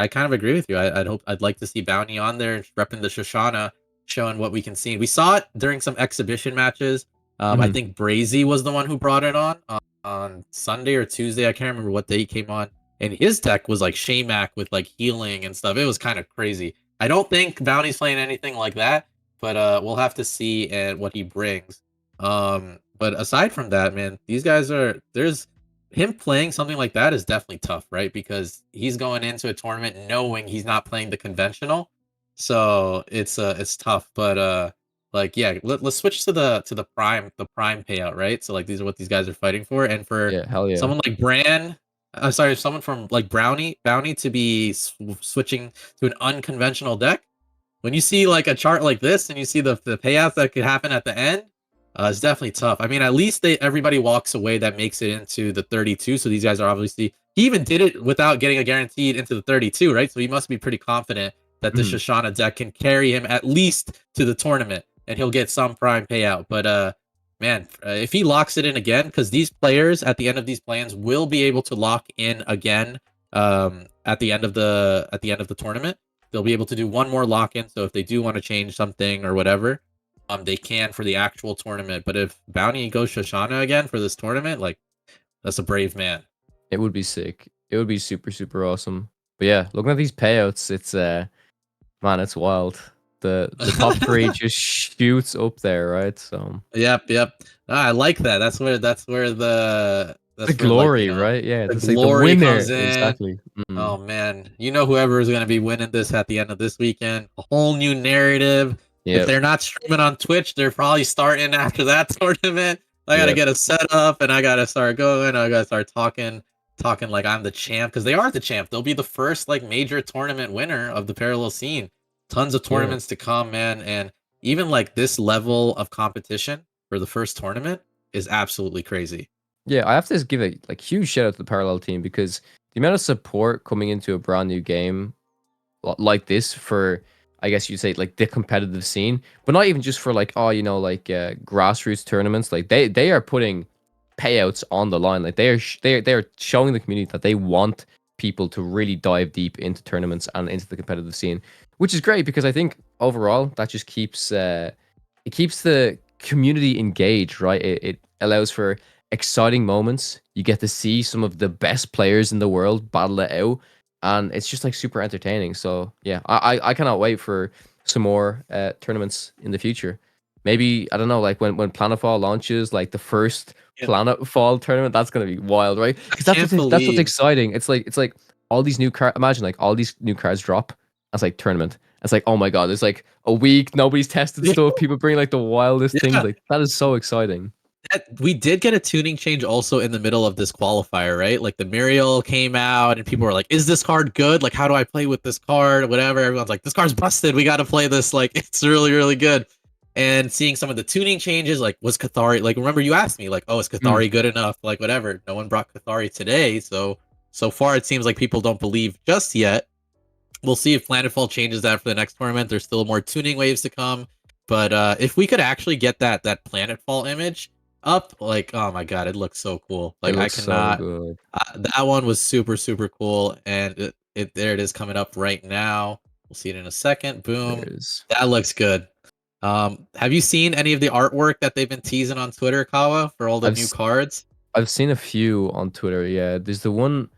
kind of agree with you. I'd like to see Bounty on there repping the Shoshana, showing what we can see. We saw it during some exhibition matches. I think Brazy was the one who brought it on Sunday or Tuesday. I can't remember what day he came on. And his deck was like Shaymak with like healing and stuff. It was kind of crazy. I don't think Bounty's playing anything like that, but we'll have to see and what he brings. But aside from that, man, these guys there's him playing something like that is definitely tough, right? Because he's going into a tournament knowing he's not playing the conventional. So it's tough. But like yeah, let's switch to the prime payout, right? So like these are what these guys are fighting for. And for Yeah, hell yeah. someone like Bran, I'm sorry, someone from like Bounty to be switching to an unconventional deck. When you see like a chart like this and you see the payouts that could happen at the end, it's definitely tough. I mean, at least everybody walks away that makes it into the 32. So these guys are obviously, he even did it without getting a guaranteed into the 32, right? So he must be pretty confident that the Shoshana deck can carry him at least to the tournament and he'll get some prime payout. But man, if he locks it in again, because these players at the end of these plans will be able to lock in again at the end of the tournament. They'll be able to do one more lock-in. So if they do want to change something or whatever, they can for the actual tournament. But if Bounty goes Shoshana again for this tournament, like that's a brave man. It would be sick. It would be super, super awesome. But yeah, looking at these payouts, it's man, it's wild. The top three just shoots up there, right? So Yep. I like that. That's where the glory, right? Yeah, the it's glory like the winner. comes in. Exactly. Oh man, you know whoever is going to be winning this at the end of this weekend, a whole new narrative. Yep. If they're not streaming on Twitch, they're probably starting after that tournament. I got to get a setup and I got to start going. I got to start talking like I'm the champ because they are the champ. They'll be the first like major tournament winner of the parallel scene. Tons of tournaments to come, man. And even like this level of competition for the first tournament is absolutely crazy. Yeah, I have to give a like huge shout out to the parallel team because the amount of support coming into a brand new game like this for, I guess you'd say, like the competitive scene, but not even just for like, oh, you know, like grassroots tournaments. Like they are putting payouts on the line. Like they are showing the community that they want people to really dive deep into tournaments and into the competitive scene, which is great because I think overall that just keeps it keeps the community engaged, right? It allows for exciting moments. You get to see some of the best players in the world battle it out, and it's just like super entertaining. So yeah, I cannot wait for some more tournaments in the future. Maybe I don't know, like when Planetfall launches, like the first Planetfall tournament, that's gonna be wild, right? Because that's what's exciting. It's like all these new cards. Imagine like all these new cards drop. That's like tournament. It's like, oh my god, it's like a week. Nobody's tested stuff. People bring like the wildest things. Like that is so exciting. We did get a tuning change also in the middle of this qualifier, right? Like the Muriel came out and people were like, is this card good? Like, how do I play with this card? Whatever. Everyone's like, this card's busted. We got to play this. Like, it's really, really good. And seeing some of the tuning changes, like, was Cathari, like, remember you asked me, like, oh, is Cathari good enough? Like, whatever. No one brought Cathari today. So far, it seems like people don't believe just yet. We'll see if Planetfall changes that for the next tournament. There's still more tuning waves to come. But if we could actually get that Planetfall image up, like, oh my god, it looks so cool. Like, I cannot. So that one was super, super cool, and there it is coming up right now. We'll see it in a second. Boom. That looks good. Have you seen any of the artwork that they've been teasing on Twitter, Kawa, for all the new cards? I've seen a few on Twitter. Yeah, there's the one.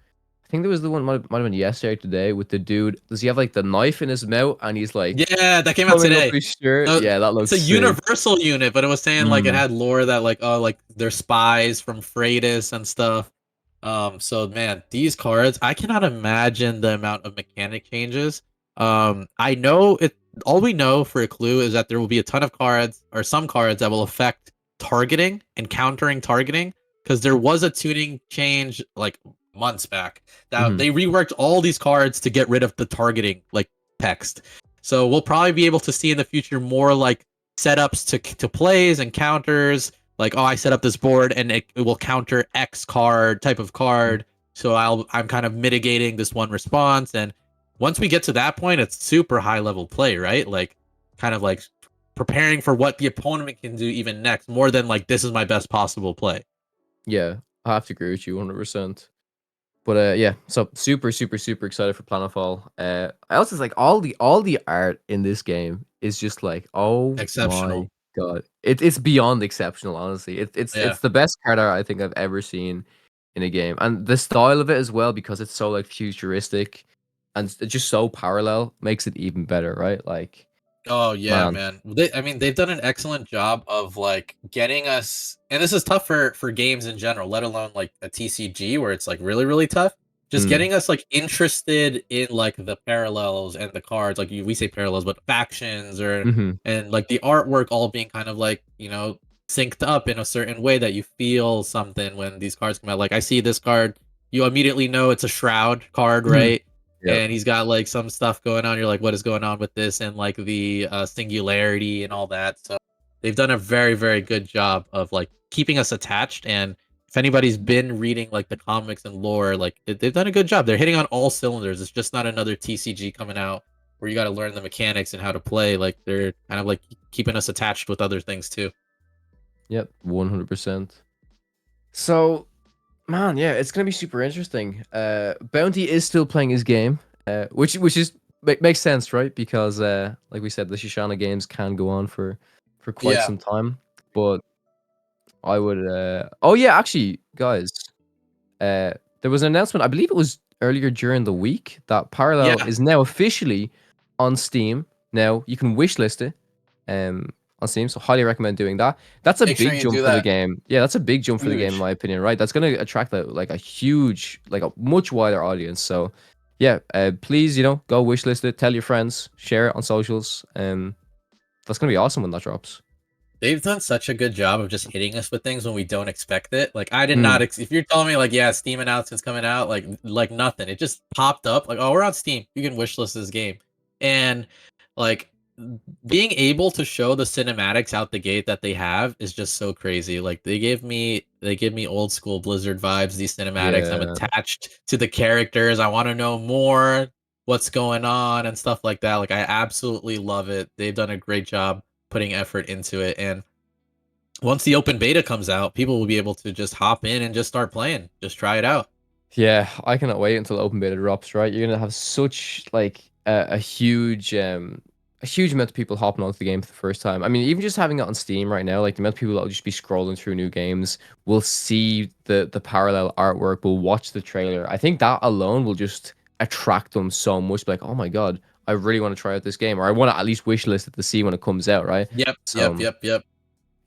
I think there was the one might have been yesterday or today with the dude. Does he have like the knife in his mouth and he's like, yeah, that came out today. Yeah, that looks. It's a universal unit, but it was saying like it had lore that like, oh, like they're spies from Freitas and stuff. So man, these cards, I cannot imagine the amount of mechanic changes. I know it. All we know for a clue is that there will be a ton of cards or some cards that will affect targeting and countering targeting, because there was a tuning change like months back that they reworked all these cards to get rid of the targeting like text. So we'll probably be able to see in the future more like setups to plays and counters, like, oh, I set up this board and it will counter X card type of card, so I'm kind of mitigating this one response. And once we get to that point, it's super high level play, right? Like kind of like preparing for what the opponent can do even next, more than like this is my best possible play. Yeah, I have to agree with you 100%. But yeah, so super excited for Planetfall. I also like all the art in this game is just like, oh my Exceptional. god, it's beyond exceptional. Honestly, Yeah. it's the best card art I think I've ever seen in a game, and the style of it as well, because it's so like futuristic and it's just so parallel, makes it even better, right? Like, Oh yeah, man. man. I mean, they've done an excellent job of like getting us, and this is tough for games in general, let alone like a TCG where it's like really tough. Just Mm, getting us like interested in like the parallels and the cards, like we say parallels, but factions or hmm and like the artwork all being kind of like synced up in a certain way that you feel something when these cards come out. Like I see this card, you immediately know it's a Shroud card, hmm right? Yep. And he's got like some stuff going on. You're like, what is going on with this? And like the singularity and all that. So they've done a very good job of like keeping us attached. And if anybody's been reading like the comics and lore, like they've done a good job. They're hitting on all cylinders. It's just not another TCG coming out where you got to learn the mechanics and how to play. Like they're kind of like keeping us attached with other things too. Yep. 100%. So, man, yeah, it's gonna be super interesting. Bounty is still playing his game, which is makes sense, right? Because like we said, the Shoshana games can go on for quite Yeah. some time. But I would oh yeah, actually, guys, there was an announcement, I believe it was earlier during the week, that Parallel Yeah. is now officially on Steam. Now you can wishlist it on Steam, so highly recommend doing that. That's a Make sure big you jump do for the that. game. Yeah, that's a big jump for the game in Huge. my opinion, right? That's going to attract like a huge, like a much wider audience. So yeah, please, go wishlist it, tell your friends, share it on socials. That's going to be awesome when that drops. They've done such a good job of just hitting us with things when we don't expect it. Like I did Mm, not. If you're telling me like, yeah, Steam announcement's coming out, like nothing. It just popped up. Like, oh, we're on Steam. You can wishlist this game, and like being able to show the cinematics out the gate that they have is just so crazy. Like they give me old school Blizzard vibes. These cinematics. I'm yeah. attached to the characters. I want to know more. What's going on and stuff like that. Like I absolutely love it. They've done a great job putting effort into it. And once the open beta comes out, people will be able to just hop in and just start playing, just try it out. Yeah, I cannot wait until open beta drops, right? You're gonna have such like a huge amount of people hopping onto the game for the first time. I mean, even just having it on Steam right now, like the amount of people that will just be scrolling through new games, will see the parallel artwork, will watch the trailer. I think that alone will just attract them so much. Like, oh my god, I really want to try out this game, or I want to at least wishlist it to see when it comes out, right? Yep, yep, So yep, yep.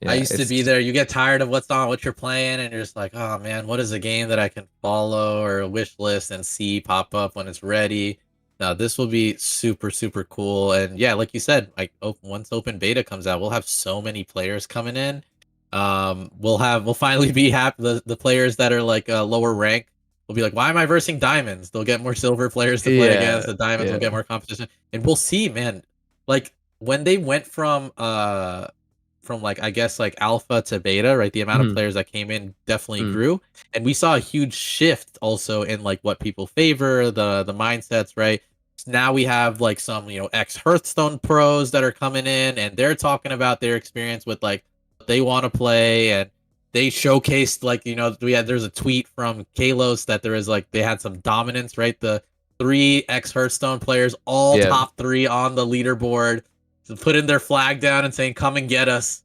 I yeah, used to be it's there. You get tired of what you're playing, and you're just like, oh man, what is a game that I can follow or a wish list and see pop up when it's ready? Now this will be super cool, and yeah, like you said, like once open beta comes out, we'll have so many players coming in. We'll finally be happy. The players that are like lower rank will be like, why am I versing diamonds? They'll get more silver players to play yeah, against. The diamonds will yeah. get more competition, and we'll see, man. Like when they went from like I guess like alpha to beta, right? The amount of Mhm. players that came in definitely Mm. grew, and we saw a huge shift also in like what people favor, the mindsets, right? So now we have like some ex Hearthstone pros that are coming in, and they're talking about their experience with like what they want to play, and they showcased like there's a tweet from Kalos that there is like they had some dominance, right? The three ex Hearthstone players, all Yeah. top three on the leaderboard, putting their flag down and saying, "Come and get us."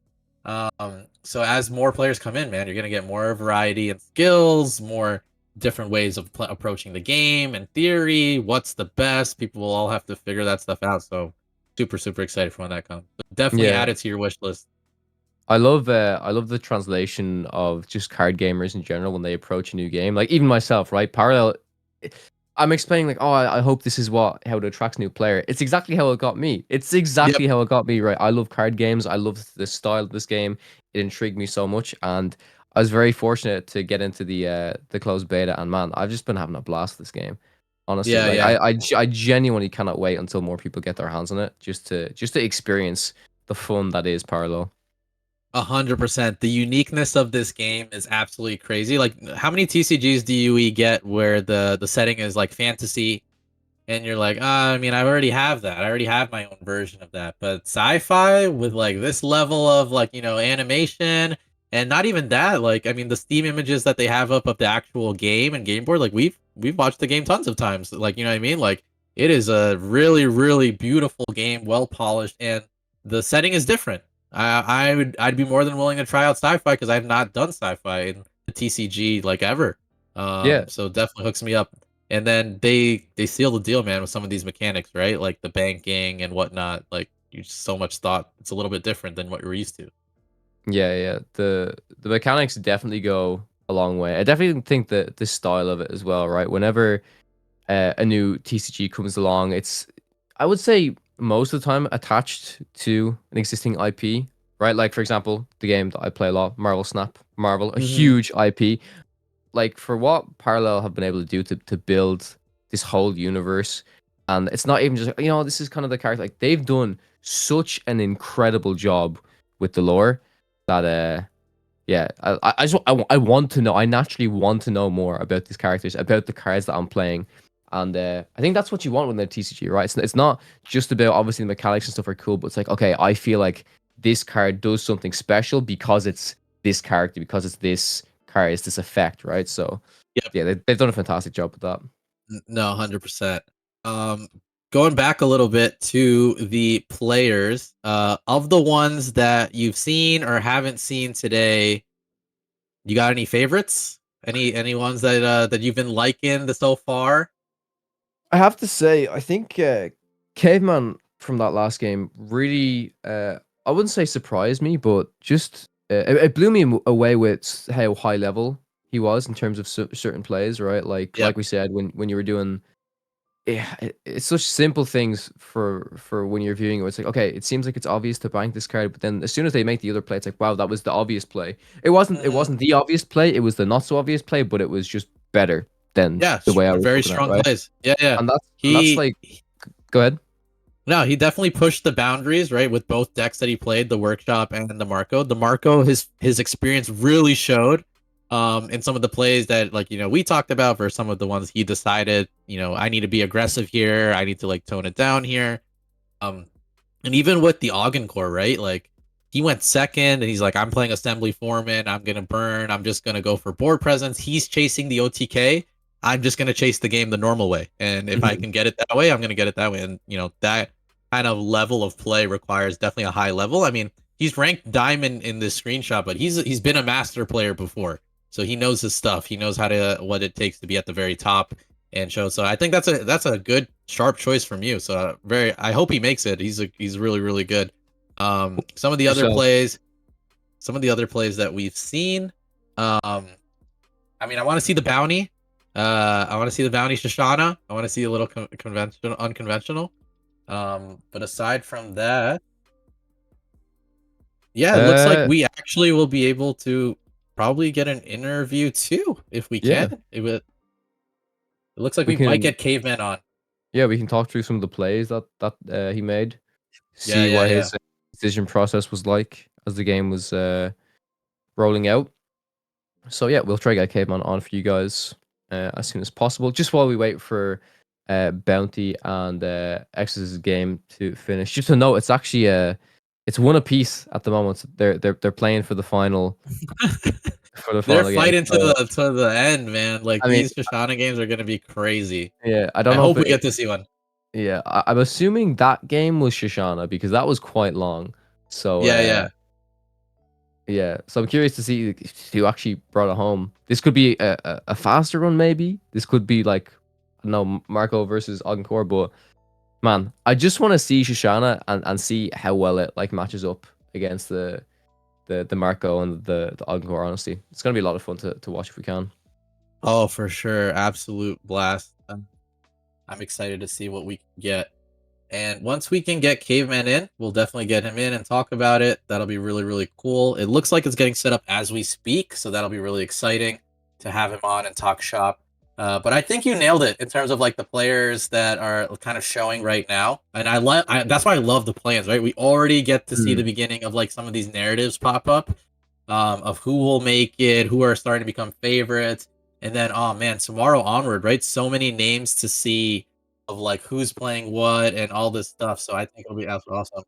So as more players come in, man, you're gonna get more variety and skills, more different ways of approaching the game and theory. What's the best? People will all have to figure that stuff out. So super excited for when that comes. So definitely Yeah. add it to your wish list. I love the translation of just card gamers in general when they approach a new game. Like even myself, right? Parallel, I'm explaining like, oh, I hope this is how it attracts new player. It's exactly how it got me. It's Yep. exactly how it got me, right? I love card games. I love the style of this game. It intrigued me so much, and I was very fortunate to get into the closed beta. And man, I've just been having a blast with this game. Honestly, Yeah, like yeah. I genuinely cannot wait until more people get their hands on it, just to experience the fun that is Parallel. 100%. The uniqueness of this game is absolutely crazy. Like, how many TCGs do you get where the setting is like fantasy, and you're like, I mean, I already have that. I already have my own version of that. But sci-fi with like this level of like, animation, and not even that, like, I mean, the Steam images that they have up of the actual game and game board, like we've watched the game tons of times. Like, you know what I mean? Like, it is a really, really beautiful game, well polished, and the setting is different. I'd be more than willing to try out sci-fi because I've not done sci-fi in the TCG like ever. Yeah, So definitely hooks me up. And then they seal the deal, man, with some of these mechanics, right? Like the banking and whatnot. Like you so much thought. It's a little bit different than what you're used to. yeah. The mechanics definitely go a long way. I definitely think that the style of it as well, right? Whenever a new TCG comes along, it's, I would say, most of the time attached to an existing IP, right? Like for example, the game that I play a lot, Marvel Snap, Marvel, a Mm-hmm. huge IP. Like for what Parallel have been able to do to build this whole universe, and it's not even just, this is kind of the character. Like they've done such an incredible job with the lore that yeah, I want to know. I naturally want to know more about these characters, about the cards that I'm playing, and I think that's what you want with the TCG, right? It's not just about, obviously the mechanics and stuff are cool, but it's like, okay, I feel like this card does something special because it's this character, because it's this card, it's this effect, right? So Yep. yeah, they've done a fantastic job with that. No, 100%. Um, Going back a little bit to the players, of the ones that you've seen or haven't seen today, you got any favorites? Any ones that you've been liking so far? I have to say, I think Caveman from that last game really, I wouldn't say surprised me, but just it blew me away with how high level he was in terms of certain plays, right? Like Yep. we said, when you were doing, yeah, it's such simple things for when you're viewing it. It's like, okay, it seems like it's obvious to bank this card, but then as soon as they make the other play, it's like, wow, that was the obvious play. It Mhm. wasn't the obvious play, it was the not so obvious play, but it was just better than Yeah, the way I was very looking at it, strong right? plays. Yeah, yeah. And that's He like, go ahead. No, he definitely pushed the boundaries, right, with both decks that he played, the workshop and the Marco. The Marco, his experience really showed in some of the plays that, like, we talked about, for some of the ones he decided, I need to be aggressive here, I need to like tone it down here. Um and even with the Ogden core, right? Like, he went second and he's like, I'm playing assembly foreman. I'm going to burn. I'm just going to go for board presence. He's chasing the OTK. I'm just going to chase the game the normal way. And if I Mhm. can get it that way, I'm going to get it that way. And, that kind of level of play requires definitely a high level. I mean, he's ranked diamond in this screenshot, but he's been a master player before. So he knows his stuff. He knows what it takes to be at the very top and show. So I think that's a good sharp choice from you. So I hope he makes it. He's really, really good. Some of the other Yourself. plays, that we've seen. I mean, I want to see the bounty. I want to see the bounty Shoshana. I want to see a little conventional, unconventional. But aside from that, yeah, it looks like Uh, we actually will be able to probably get an interview too if we yeah, can. It looks like we we might can. get Caveman on. Yeah, we can talk through some of the plays that he made. Yeah, See yeah, what yeah. his decision process was like as the game was rolling out. So yeah, we'll try to get Caveman on for you guys as soon as possible. Just while we wait for Bounty and X's game to finish. Just to note, it's actually it's one apiece at the moment. They're playing for the final They're game. fighting So to the end, man. Like, I mean, these Shoshana games are gonna be crazy. yeah, I don't I know if hope we get to see one. yeah, I'm assuming that game was Shoshana because that was quite long. So Yeah, yeah. yeah, so I'm curious to see who actually brought it home. This could be a faster run, maybe. This could be like, I don't know, Marco versus Agankor, but man, I just want to see Shoshana and see how well it like matches up against the Marco and the Agankor. Honestly, it's gonna be a lot of fun to watch if we can. Oh, for sure. Absolute blast. I'm excited to see what we can get. And once we can get Caveman in, we'll definitely get him in and talk about it. That'll be really, really cool. It looks like it's getting set up as we speak, so that'll be really exciting to have him on and talk shop. But I think you nailed it in terms of like the players that are kind of showing right now, and that's why I love the plans. Right, we already get to see the Mm. beginning of like some of these narratives pop up, of who will make it, who are starting to become favorites, and then, oh man, tomorrow onward, right? So many names to see of like who's playing what and all this stuff. So I think it'll be absolutely awesome.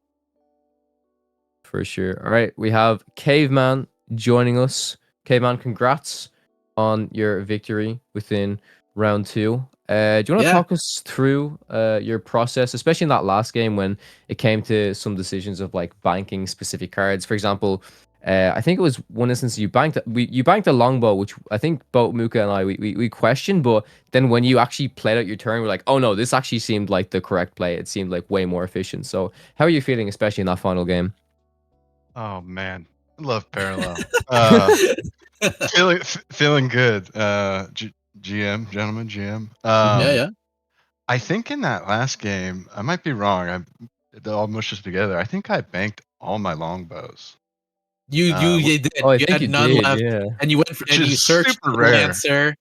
For sure. All right, we have Caveman joining us. Caveman, congrats on your victory within round 2. Do you want to Yeah. talk us through your process, especially in that last game when it came to some decisions of like banking specific cards? For example, I think it was one instance you banked a longbow, which I think both Muka and I we questioned, but then when you actually played out your turn, we're like, oh no, this actually seemed like the correct play. It seemed like way more efficient. So how are you feeling, especially in that final game? Oh man, I love parallel. Feeling good. GM, gentlemen, GM. Yeah. I think in that last game, I might be wrong. It all mushes together. I think I banked all my longbows, You did. Oh, I You think had you none did, left, yeah. and you went for, which and you is searched super the rare. Lancer.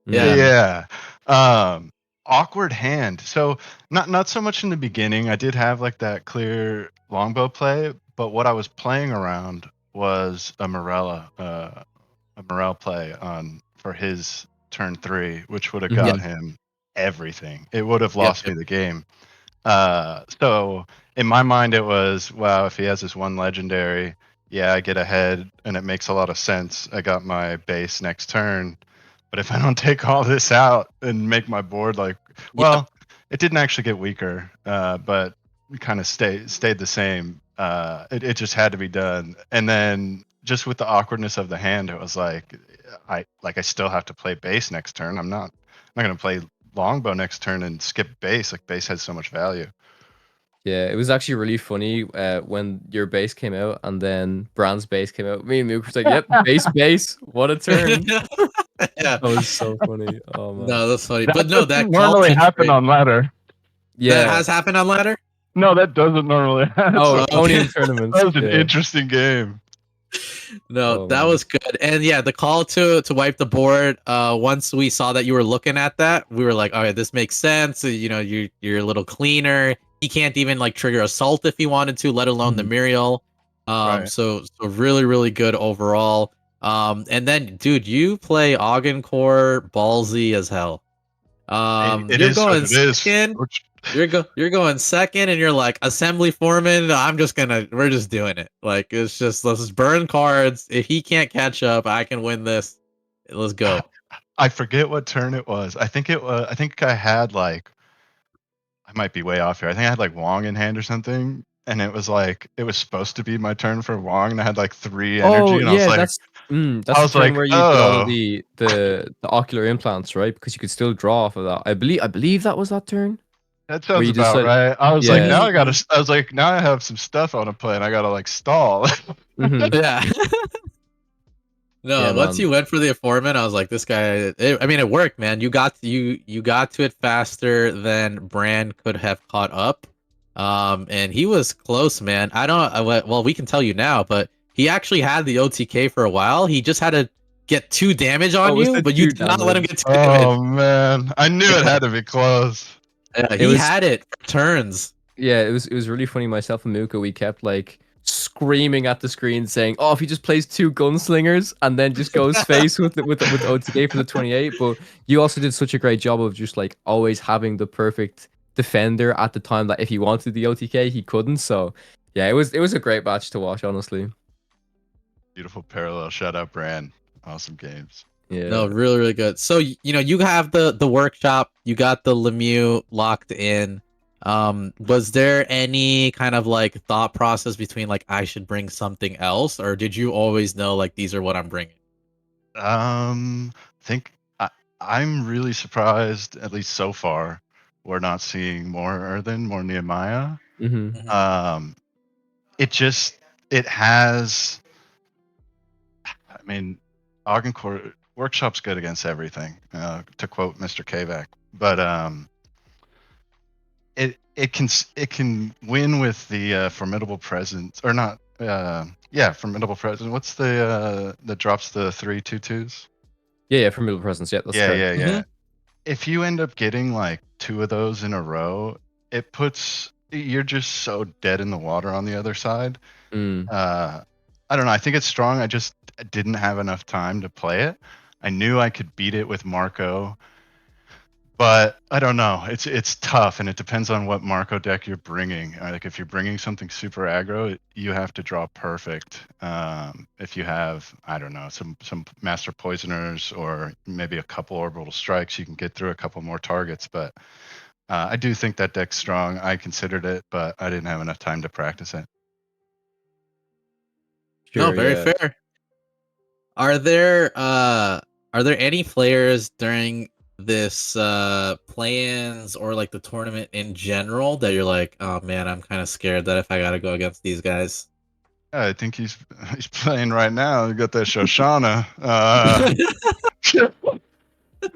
Mm. Yeah. Yeah. Awkward hand. So not so much in the beginning. I did have like that clear longbow play, but what I was playing around was a Morel play on for his turn 3, which would have got him everything. It would have lost me the game. So in my mind, it was, wow, if he has this one legendary, yeah, I get ahead, and it makes a lot of sense. I got my base next turn, but if I don't take all this out and make my board like, well, it didn't actually get weaker, but kind of stayed the same. It just had to be done, and then just with the awkwardness of the hand, it was like, I still have to play base next turn. I'm not gonna play longbow next turn and skip base. Like base has so much value. Yeah, it was actually really funny when your base came out and then Brand's base came out. Me and Mook was like, "Yep, base, what a turn!" Yeah. That was so funny. Oh man, No, that's funny. That But no, doesn't that call normally change happen rate, on ladder. that yeah. has happened on ladder. No, that doesn't normally happen. Oh, only Okay. in tournaments. That was an Yeah. interesting game. No, Oh, that man. was good. And yeah, the call to wipe the board, once we saw that you were looking at that, we were like, all right, this makes sense. You know, you're a little cleaner. He can't even like trigger assault if he wanted to, let alone the Muriel. Right. So really, really good overall. And then dude, you play Ogden Core ballsy as hell. It You're is what going it is. second. You're going second, and you're like assembly foreman. We're just doing it. Like it's just let's just burn cards. If he can't catch up, I can win this. Let's go. I forget what turn it was. I think it was. I think I had like. I might be way off here. I think I had like Wong in hand or something, and it was like it was supposed to be my turn for Wong, and I had like 3 energy, Oh and yeah, I that's the was turn like, where you did all of oh, the ocular implants, right? Because you could still draw off of that. I believe that was that turn that where sounds you about decided. right. I was like, Yeah. now I gotta. I was like, now I have some stuff I want to play, and I gotta like stall. Yeah. Yeah, No, once man. you went for the foreman, I was like, this guy. I mean, it worked, man. You got to it faster than Brand could have caught up. And he was close, man. I don't. Well, we can tell you now, but he actually had the OTK for a while. He just had to get 2 damage on Oh, it was you, the but you 2 did not let him damage. get 2 damage. Oh man, I knew it had to be close. Yeah, It he was had it for turns. Yeah, it was really funny. Myself and Muka, we kept like screaming at the screen saying, "Oh, if he just plays 2 gunslingers and then just goes face with OTK for the 28." But you also did such a great job of just like always having the perfect defender at the time that if he wanted the OTK, he couldn't. So yeah, it was a great match to watch, honestly. Beautiful parallel. Shout out Brand. Awesome games. No, Yeah. really, really good. So you know, you have the workshop, you got the Lemieux locked in. Was there any kind of like thought process between like I should bring something else, or did you always know like these are what I'm bringing? Think I'm really surprised, at least so far, we're not seeing more Earthen, more Nehemiah. Mm-hmm. Um, it has. I mean, Augencourt Workshop's good against everything, to quote Mr. Kavak. But it can win with the formidable presence, or not? Yeah, formidable presence. What's the that drops the 3/2/2s? Yeah, for middle presence. Yeah, that's Yeah, correct. yeah, yeah. If you end up getting like 2 of those in a row, you're just so dead in the water on the other side. Mm. I don't know. I think it's strong. I just didn't have enough time to play it. I knew I could beat it with Marco, But I don't know. It's tough, and it depends on what Marco deck you're bringing. Like if you're bringing something super aggro, you have to draw perfect. If you have, I don't know, some Master Poisoners or maybe a couple Orbital Strikes, you can get through a couple more targets. But I do think that deck's strong. I considered it, but I didn't have enough time to practice it. No, Sure, very yeah. fair. Are there any players during this play-ins or like the tournament in general that you're like, oh man, I'm kind of scared that if I gotta go against these guys? I think he's playing right now. You got that Shoshana.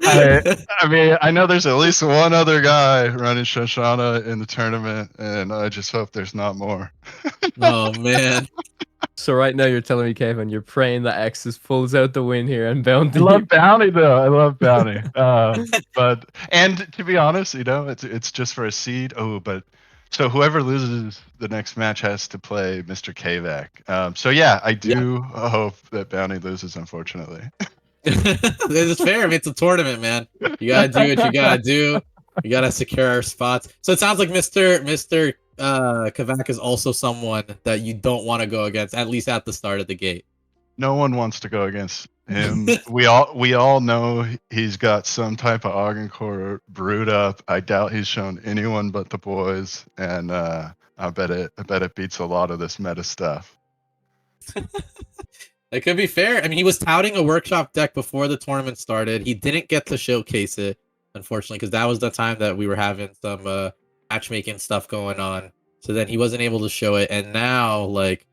I mean, I know there's at least one other guy running Shoshana in the tournament, and I just hope there's not more. Oh man. So right now you're telling me, Kevin, you're praying that Exus pulls out the win here and I Bounty. love Bounty though. I love Bounty. But and to be honest, it's just for a seed. Oh, but so whoever loses the next match has to play Mr. Kvac. So yeah, I do hope that Bounty loses, unfortunately. It's fair. I mean, it's a tournament, man. You gotta do what you gotta do. You gotta secure our spots. So it sounds like Mr. Kvac is also someone that you don't want to go against, at least at the start of the gate. No one wants to go against him. we all know he's got some type of Augencore brewed up. I doubt he's shown anyone but the boys, and I bet it beats a lot of this meta stuff. It could be fair. I mean, he was touting a workshop deck before the tournament started. He didn't get to showcase it, unfortunately, because that was the time that we were having some matchmaking stuff going on. So then he wasn't able to show it, and now like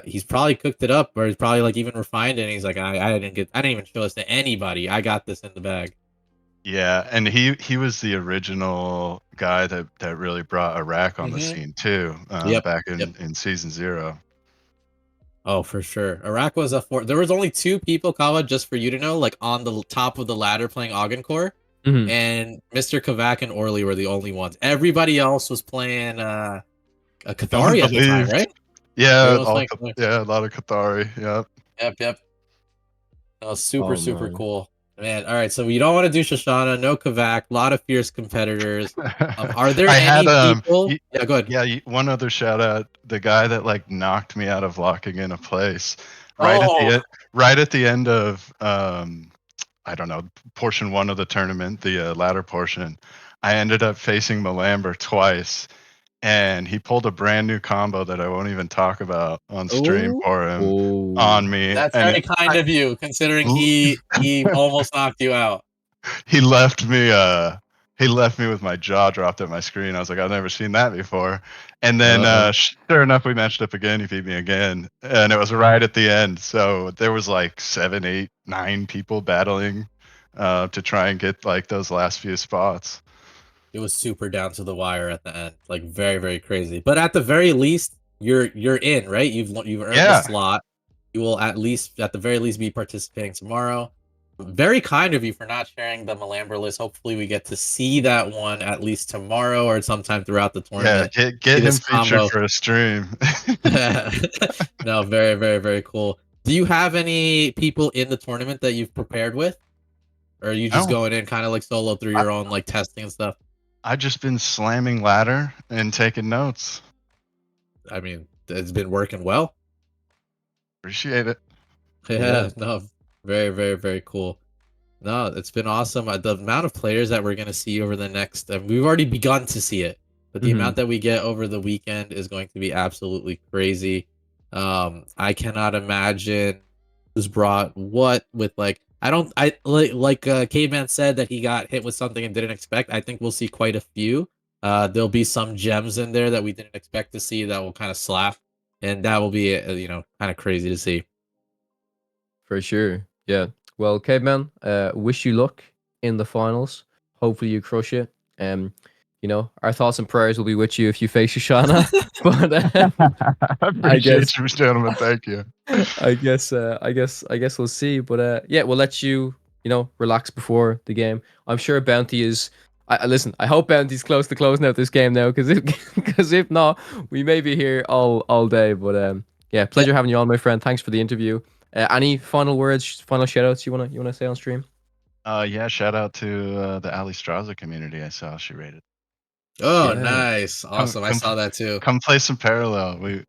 he's probably cooked it up, or he's probably like even refined it. And he's like, I didn't even show this to anybody. I got this in the bag. Yeah, and he was the original guy that really brought Iraq on the scene too, back in season 0. Oh, for sure. Iraq was a four. There was only 2 people, Kawa, just for you to know, like on the top of the ladder playing Augencore. And Mr. Kvac and Orly were the only ones. Everybody else was playing a Cathari at the time, right? Yeah, A lot of Cathari. Yep. Yep. That was super, Oh, super man. cool. Man, all right, so you don't want to do Shoshana, no Kvac, a lot of fierce competitors. Are there any people? Yeah, go ahead. Yeah, one other shout out, the guy that like knocked me out of locking in a place right at the end of I don't know, portion 1 of the tournament, the ladder portion. I ended up facing Malamber twice, and he pulled a brand new combo that I won't even talk about on stream for him on me. That's and very kind of you, considering he almost knocked you out. he left me with my jaw dropped at my screen. I was like, I've never seen that before. And then sure enough, we matched up again. He beat me again, and it was right at the end. So there was like 7, 8, 9 people battling to try and get like those last few spots. It was super down to the wire at the end, like very, very crazy. But at the very least, you're in, right? You've earned the slot. You will at the very least be participating tomorrow. Very kind of you for not sharing the Malamber list. Hopefully we get to see that one at least tomorrow or sometime throughout the tournament. Yeah, get him featured for a stream. No, very, very, very cool. Do you have any people in the tournament that you've prepared with? Or are you just going in kind of like solo through your own like testing and stuff? I've just been slamming ladder and taking notes. I mean, it's been working well. Appreciate it. Yeah, no, very, very, very cool. No, it's been awesome. The amount of players that we're going to see over the next, we've already begun to see it, but the amount that we get over the weekend is going to be absolutely crazy. I cannot imagine who's brought what with like, Caveman said that he got hit with something and didn't expect. I think we'll see quite a few. There'll be some gems in there that we didn't expect to see that will kind of slap, and that will be, kind of crazy to see. For sure. Yeah. Well, Caveman, wish you luck in the finals. Hopefully you crush it. Our thoughts and prayers will be with you if you face Shoshana. But I appreciate you, gentlemen. Thank you. I guess we'll see. But yeah, we'll let you, relax before the game. I'm sure Bounty is. Listen, I hope Bounty's close to closing out this game now, because if not, we may be here all day. But yeah, pleasure having you on, my friend. Thanks for the interview. Any final words, final shout outs you wanna say on stream? Yeah, shout out to the Ali Straza community. I saw she rated. Oh, Yeah. nice. Come, Awesome. I come, saw that too. come play some parallel. We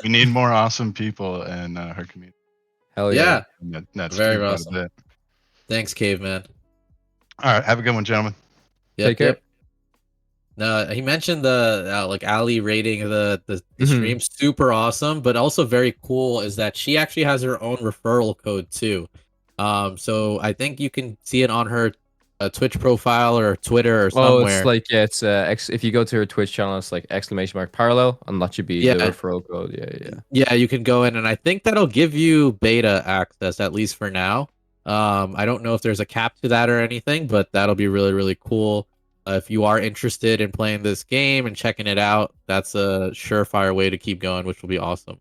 need more awesome people in her community. Hell yeah. Yeah. And that's Very been quite a awesome. bit. Thanks, Caveman. All right, have a good one, gentlemen. Take Yep, care. yep. No, he mentioned the like Ali rating the Mhm. stream super awesome, but also very cool is that she actually has her own referral code too. So I think you can see it on her Twitch profile or Twitter or Oh, it's somewhere. like it's if you go to her Twitch channel, it's like !parallel, and that should be the Yeah, referral code. Yeah. yeah, you can go in, and I think that'll give you beta access at least for now. I don't know if there's a cap to that or anything, but that'll be really, really cool. If you are interested in playing this game and checking it out, that's a surefire way to keep going, which will be awesome.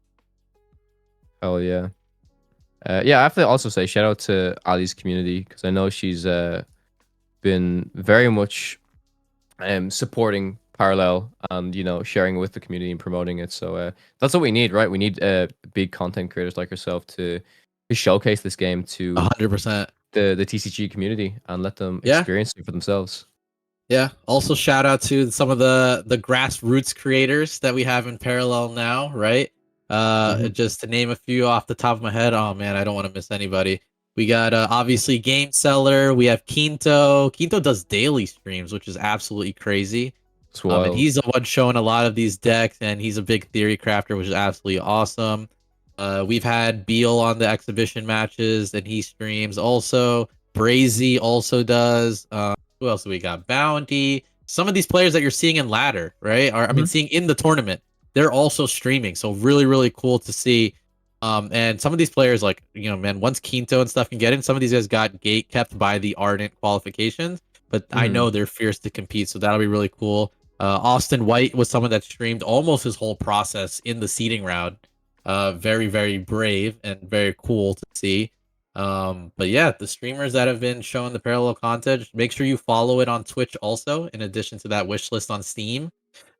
Hell yeah. Yeah, I have to also say shout out to Ali's community because I know she's been very much supporting Parallel and sharing it with the community and promoting it. So that's what we need, right? We need big content creators like yourself to showcase this game to 100%. the TCG community and let them Yeah. experience it for themselves. Yeah. Also, shout out to some of the grassroots creators that we have in parallel now, right? Just to name a few off the top of my head. Oh man, I don't want to miss anybody. We got obviously Game Seller. We have Quinto. Quinto does daily streams, which is absolutely crazy. It's And wild. he's the one showing a lot of these decks, and he's a big theory crafter, which is absolutely awesome. We've had Beal on the exhibition matches, and he streams also. Brazy also does. Who else do we got? Bounty. Some of these players that you're seeing in ladder, right? Are I mean, seeing in the tournament, they're also streaming. So really, really cool to see. And some of these players, like man, once Quinto and stuff can get in, some of these guys got gate kept by the Ardent qualifications, but I know they're fierce to compete, so that'll be really cool. Austin White was someone that streamed almost his whole process in the seeding round. Very, very brave and very cool to see. But yeah, the streamers that have been showing the parallel content, make sure you follow it on Twitch also, in addition to that wish list on Steam.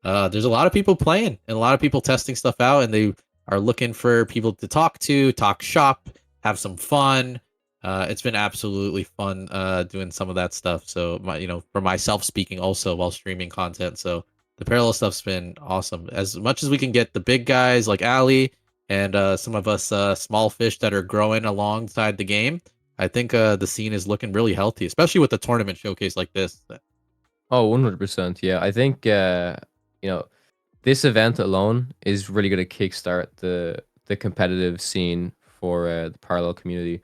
There's a lot of people playing and a lot of people testing stuff out, and they are looking for people to talk shop, have some fun. It's been absolutely fun doing some of that stuff. So for myself speaking also while streaming content. So the parallel stuff's been awesome. As much as we can get the big guys like Ali and some of us small fish that are growing alongside the game, I think the scene is looking really healthy, especially with the tournament showcase like this. Oh, 100%. Yeah, I think this event alone is really going to kickstart the competitive scene for the parallel community,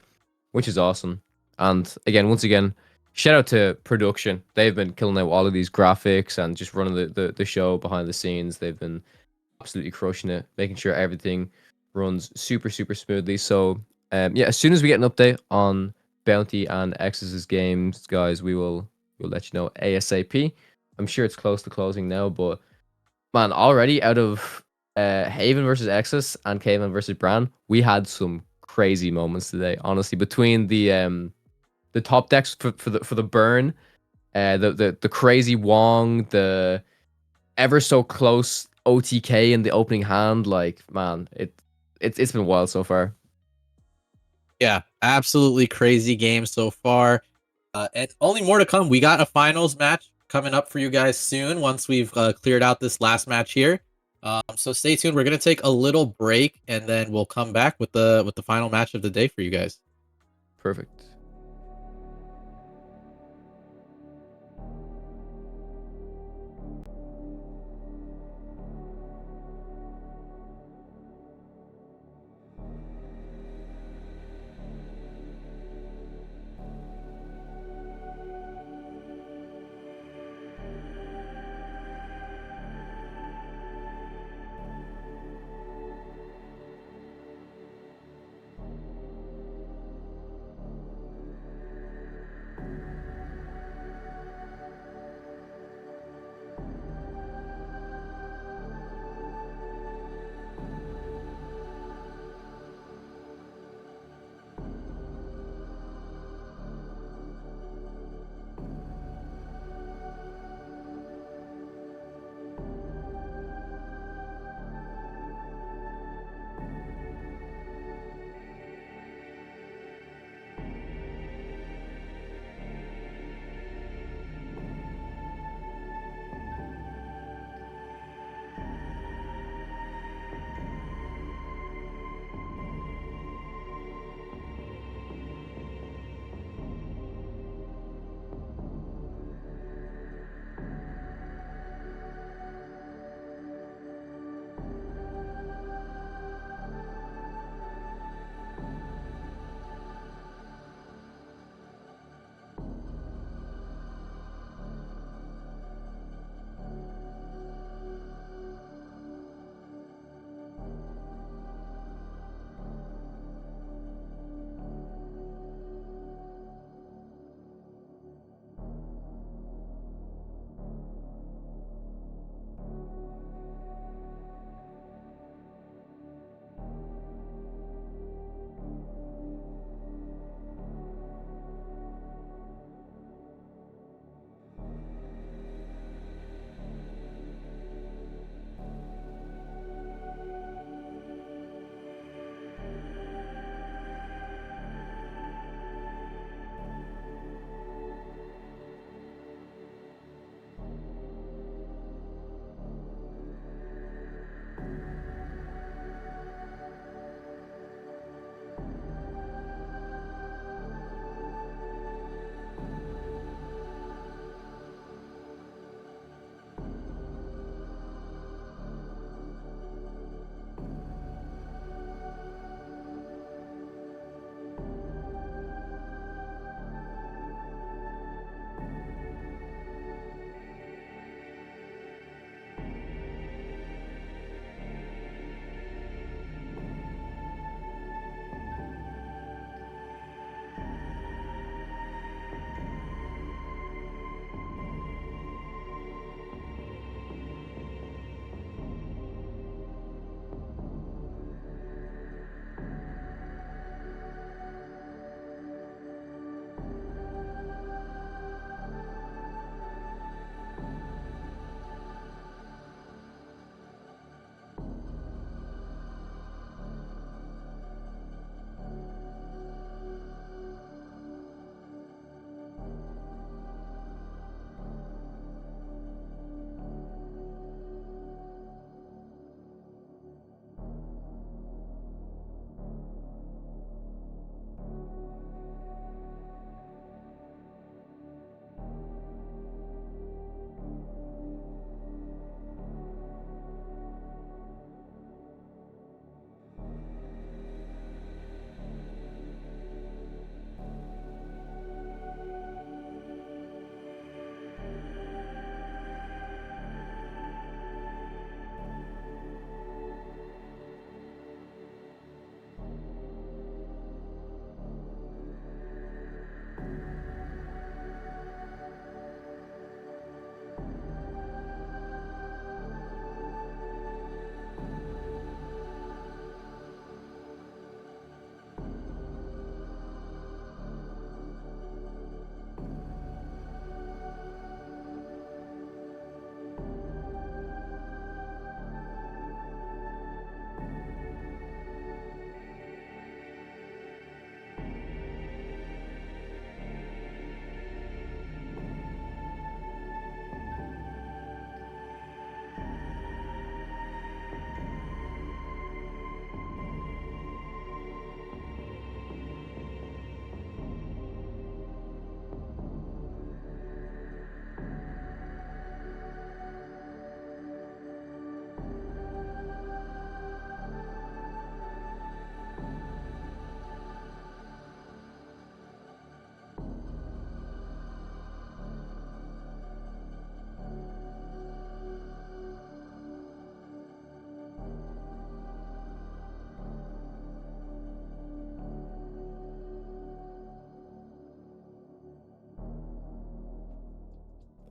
which is awesome. And once again, shout out to production. They've been killing out all of these graphics and just running the show behind the scenes. They've been absolutely crushing it, making sure everything runs super, super smoothly. So, yeah, as soon as we get an update on Bounty and X's games, guys, we'll let you know ASAP. I'm sure it's close to closing now, but man, already out of Haven versus Exus and Caveman versus Bran, we had some crazy moments today. Honestly, between the top decks for the burn, the crazy Wong, the ever so close OTK in the opening hand, like man, it's been wild so far. Yeah, absolutely crazy game so far. And only more to come. We got a finals match coming up for you guys soon once we've cleared out this last match here. So stay tuned. We're gonna take a little break and then we'll come back with the final match of the day for you guys. Perfect.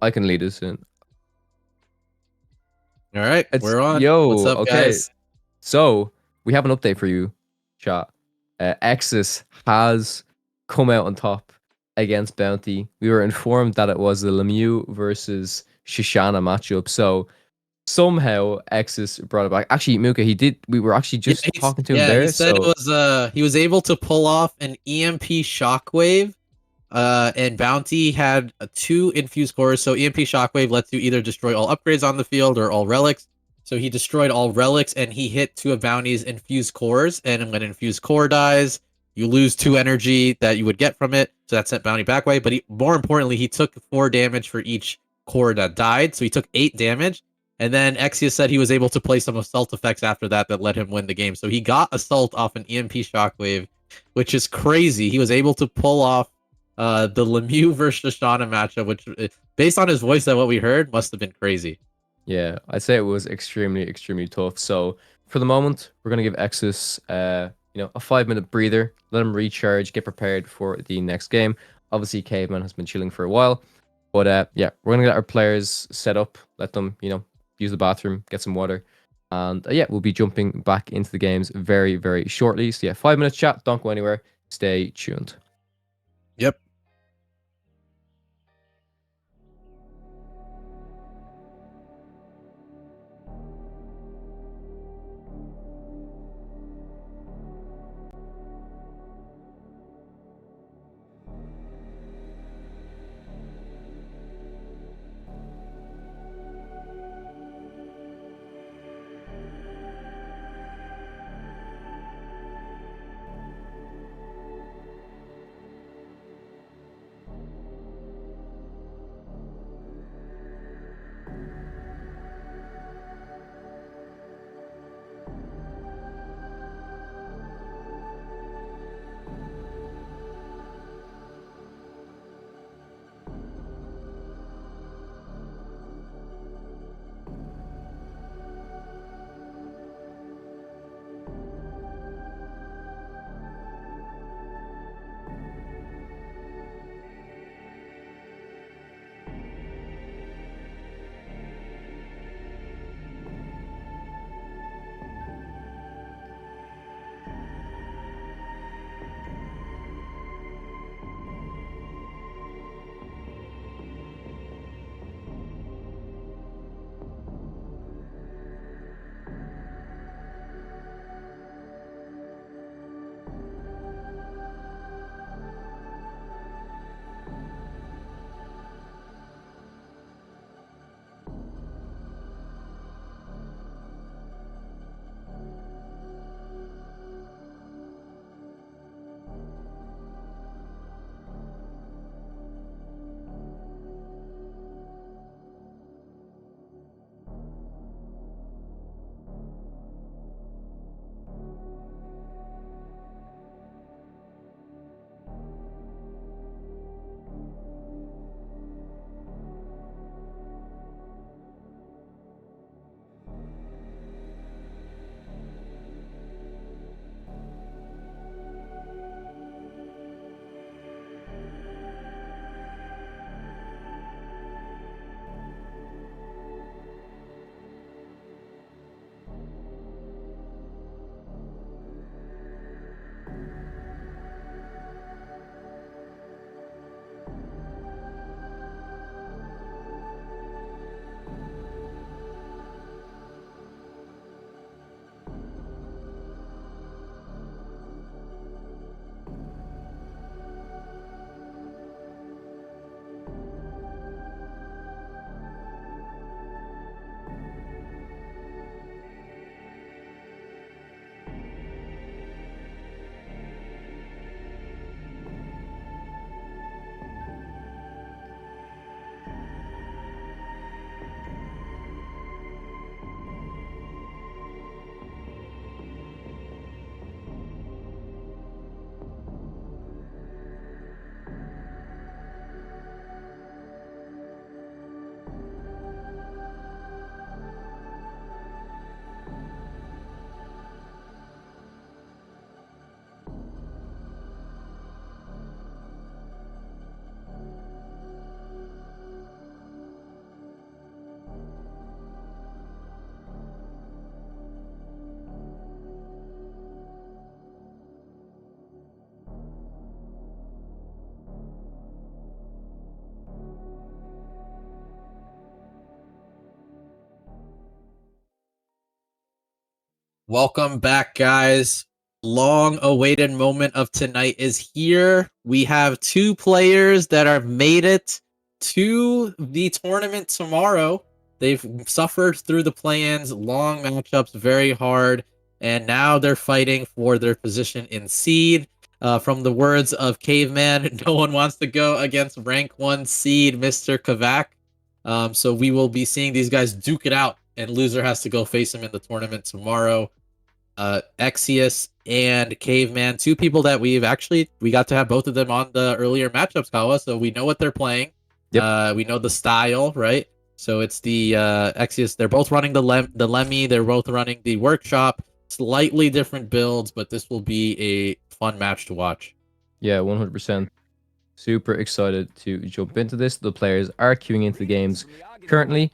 I can lead us in. All right, we're on. Yo, What's up, okay. guys? So we have an update for you, chat. Exus has come out on top against Bounty. We were informed that it was the Lemieux versus Shoshana matchup. So somehow Exus brought it back. Actually, Muka, he did. We were actually just talking to him there. He said so it was he was able to pull off an EMP shockwave. And Bounty had 2 infused cores. So EMP Shockwave lets you either destroy all upgrades on the field or all relics. So he destroyed all relics and he hit 2 of Bounty's infused cores. And when an infused core dies, you lose 2 energy that you would get from it. So that sent Bounty back away. But more importantly, he took 4 damage for each core that died. So he took 8 damage. And then Exius said he was able to play some assault effects after that let him win the game. So he got assault off an EMP Shockwave, which is crazy. He was able to pull off the Lemieux versus Shoshana matchup, which based on his voice and what we heard, must have been crazy. Yeah, I'd say it was extremely tough. So for the moment, we're gonna give Exus a 5-minute breather, let him recharge, get prepared for the next game. Obviously, Caveman has been chilling for a while, but yeah, we're gonna get our players set up, let them use the bathroom, get some water, and yeah, we'll be jumping back into the games very shortly. So yeah, 5 minutes chat. Don't go anywhere. Stay tuned. Yep. Welcome back, guys. Long-awaited moment of tonight is here. We have two players that have made it to the tournament tomorrow. They've suffered through the play-ins, long matchups, very hard, and now they're fighting for their position in seed. From the words of Caveman, no one wants to go against rank 1 seed Mr. Kavak. So we will be seeing these guys duke it out, and loser has to go face him in the tournament tomorrow. Exius and Caveman, two people that we got to have both of them on the earlier matchups, Kawa, so we know what they're playing. Yep. We know the style, right? So it's the Exius. They're both running the Lemmy. They're both running the Workshop. Slightly different builds, but this will be a fun match to watch. Yeah, 100%. Super excited to jump into this. The players are queuing into the games currently.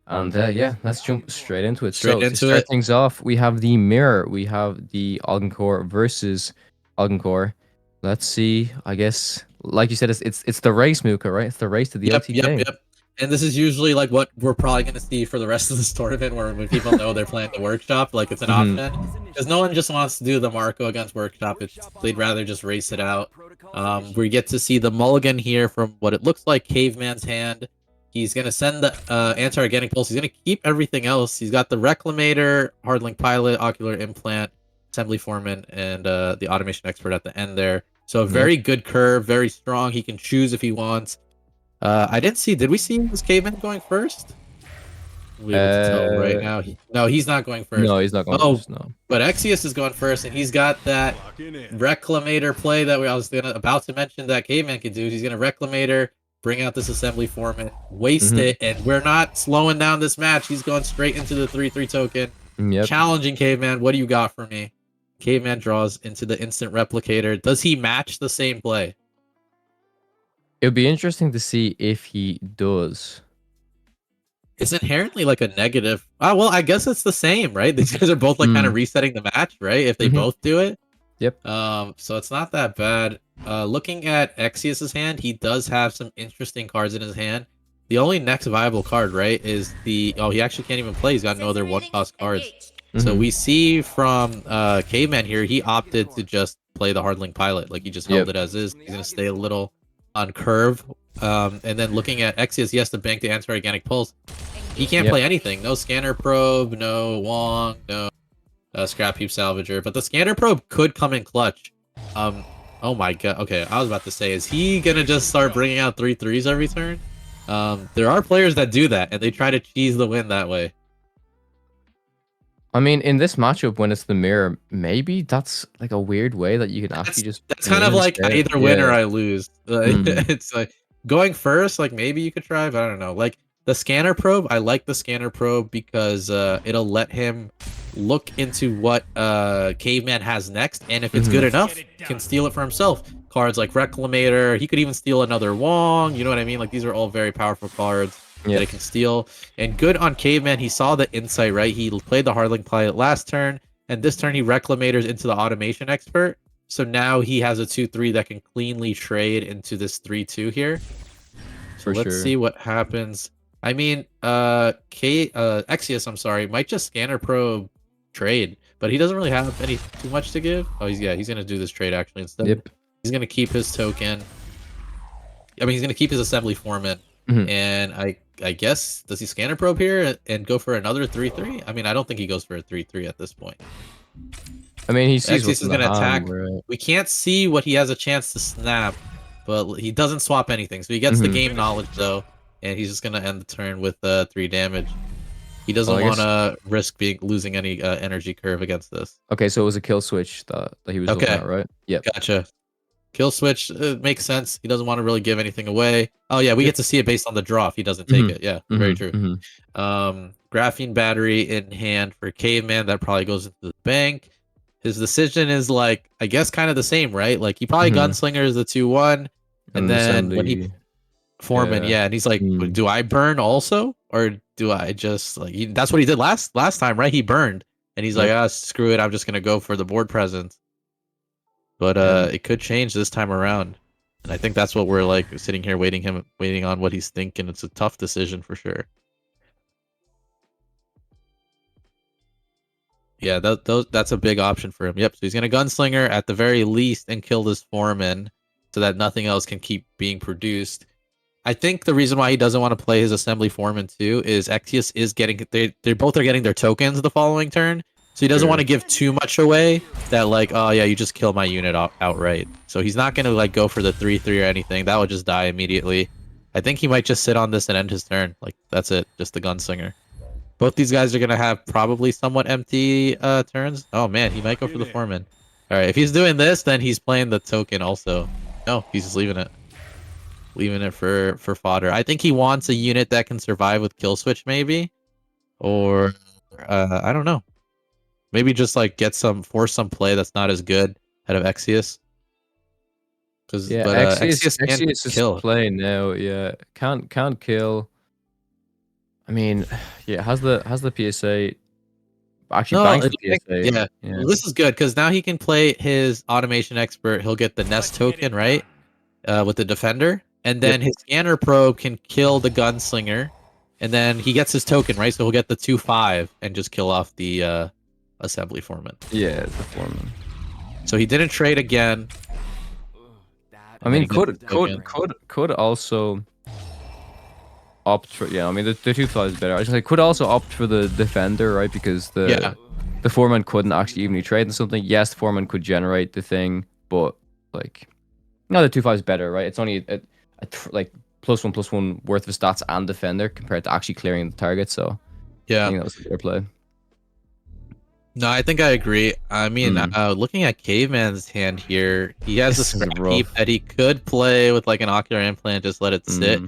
And yeah, let's jump straight into it. To start things off, we have the mirror. We have the Algencore versus Algencore. Let's see. I guess, like you said, it's the race, Muka, right? It's the race to the LTK. Yep. And this is usually like what we're probably going to see for the rest of this tournament, where when people know they're playing the Workshop, like it's an option. Because no one just wants to do the Marco against Workshop. They'd rather just race it out. We get to see the mulligan here from what it looks like Caveman's hand. He's going to send the anti-organic pulse. He's going to keep everything else. He's got the Reclamator, Hardlink Pilot, Ocular Implant, Assembly Foreman, and the Automation Expert at the end there. So a very good curve, very strong. He can choose if he wants. I didn't see. Did we see this Caveman going first? We able to tell right now. No, he's not going first. No, he's not going first. No. But Exius is going first, and he's got that Reclamator play that I was about to mention that Caveman could do. He's going to Reclamator, bring out this Assembly Foreman, waste it, and we're not slowing down this match. He's going straight into the 3/3 token. Challenging Caveman. What do you got for me? Caveman draws into the Instant Replicator. Does he match the same play? It would be interesting to see if he does. It's inherently like a negative. Oh, well, I guess it's the same, right? These guys are both like kind of resetting the match, right? If they both do it. Yep. So it's not that bad. Looking at Exius's hand, he does have some interesting cards in his hand. The only next viable card, right, is the... Oh, he actually can't even play. He's got no other one-cost cards. So we see from Caveman here, he opted to just play the Hardlink Pilot. Like, he just held it as is. He's going to stay a little on curve. And then looking at Exius, he has to bank the anti-organic pulse. He can't play anything. No Scanner Probe, no Wong, no Scrap Heap Salvager. But the Scanner Probe could come in clutch. Oh my god. Okay, I was about to say, is he gonna just start bringing out 3/3s every turn? There are players that do that, and they try to cheese the win that way. I mean, in this matchup, when it's the mirror, maybe that's like a weird way that you can actually just... That's kind of like I either win or I lose. It's like going first, like maybe you could try, but I don't know. Like the Scanner Probe, I like the Scanner Probe because it'll let him look into what Caveman has next, and if it's good enough, can steal it for himself. Cards like Reclamator, he could even steal another Wong, you know what I mean? Like these are all very powerful cards that it can steal. And good on Caveman, he saw the insight, right? He played the Hardlink Pilot last turn, and this turn he Reclamators into the Automation Expert. So now he has a 2/3 that can cleanly trade into this 3/2 here. So let's see what happens. I mean, Exius, I'm sorry, might just Scanner Probe trade, but he doesn't really have too much to give. Oh, he's gonna do this trade actually instead. He's gonna keep his token. I mean, he's gonna keep his Assembly Foreman, and I guess does he Scanner Probe here and go for another 3/3? I mean, I don't think he goes for a 3/3 at this point. I mean, he sees Exius is gonna attack. Right? We can't see what he has a chance to snap, but he doesn't swap anything, so he gets the game knowledge though. And he's just gonna end the turn with 3 damage. He doesn't want to risk losing any energy curve against this. Okay, so it was a kill switch that he was looking at, right? Yeah. Gotcha. Kill switch makes sense. He doesn't want to really give anything away. Oh yeah, we get to see it based on the draw if he doesn't take it. Yeah, very true. Graphene Battery in hand for Caveman. That probably goes into the bank. His decision is like, I guess, kind of the same, right? Like he probably Gunslingers the 2/1, and then when he Foreman, and he's like, do I burn also, or do I just like? That's what he did last time, right? He burned, and he's like, screw it, I'm just gonna go for the board presence. But it could change this time around, and I think that's what we're like sitting here waiting on what he's thinking. It's a tough decision for sure. Yeah, that's a big option for him. Yep, so he's gonna gunslinger at the very least and kill this foreman so that nothing else can keep being produced. I think the reason why he doesn't want to play his assembly foreman too is Exius is getting they both are getting their tokens the following turn. So he doesn't want to give too much away that like, oh yeah, you just kill my unit outright. So he's not gonna like go for the 3/3 or anything. That would just die immediately. I think he might just sit on this and end his turn. Like that's it, just the gunslinger. Both these guys are gonna have probably somewhat empty turns. Oh man, he might go for the foreman. All right, if he's doing this, then he's playing the token also. No, he's just leaving it. Leaving it for fodder. I think he wants a unit that can survive with kill switch maybe, or I don't know. Maybe just like force some play that's not as good out of Exius. Yeah, Exius Exius is kill. playing now. Yeah, can't kill. I mean, yeah, has the PSA actually banks the PSA? Yeah. Well, this is good because now he can play his automation expert. He'll get the nest token right, with the defender, and then his scanner probe can kill the gunslinger, and then he gets his token right, so he'll get the 2/5 and just kill off the assembly foreman. Yeah, the foreman. So he didn't trade again. I mean, could also opt for, yeah. I mean, the 2/5 is better. I just like could also opt for the defender, right? Because the foreman couldn't actually evenly trade in something. Yes, the foreman could generate the thing, but like, no, the 2/5 is better, right? It's only like +1/+1 worth of stats and defender compared to actually clearing the target. So yeah, I think that was a better play. No, I think I agree. I mean, looking at Caveman's hand here, he has a scrap heap that he could play with like an ocular implant, just let it sit.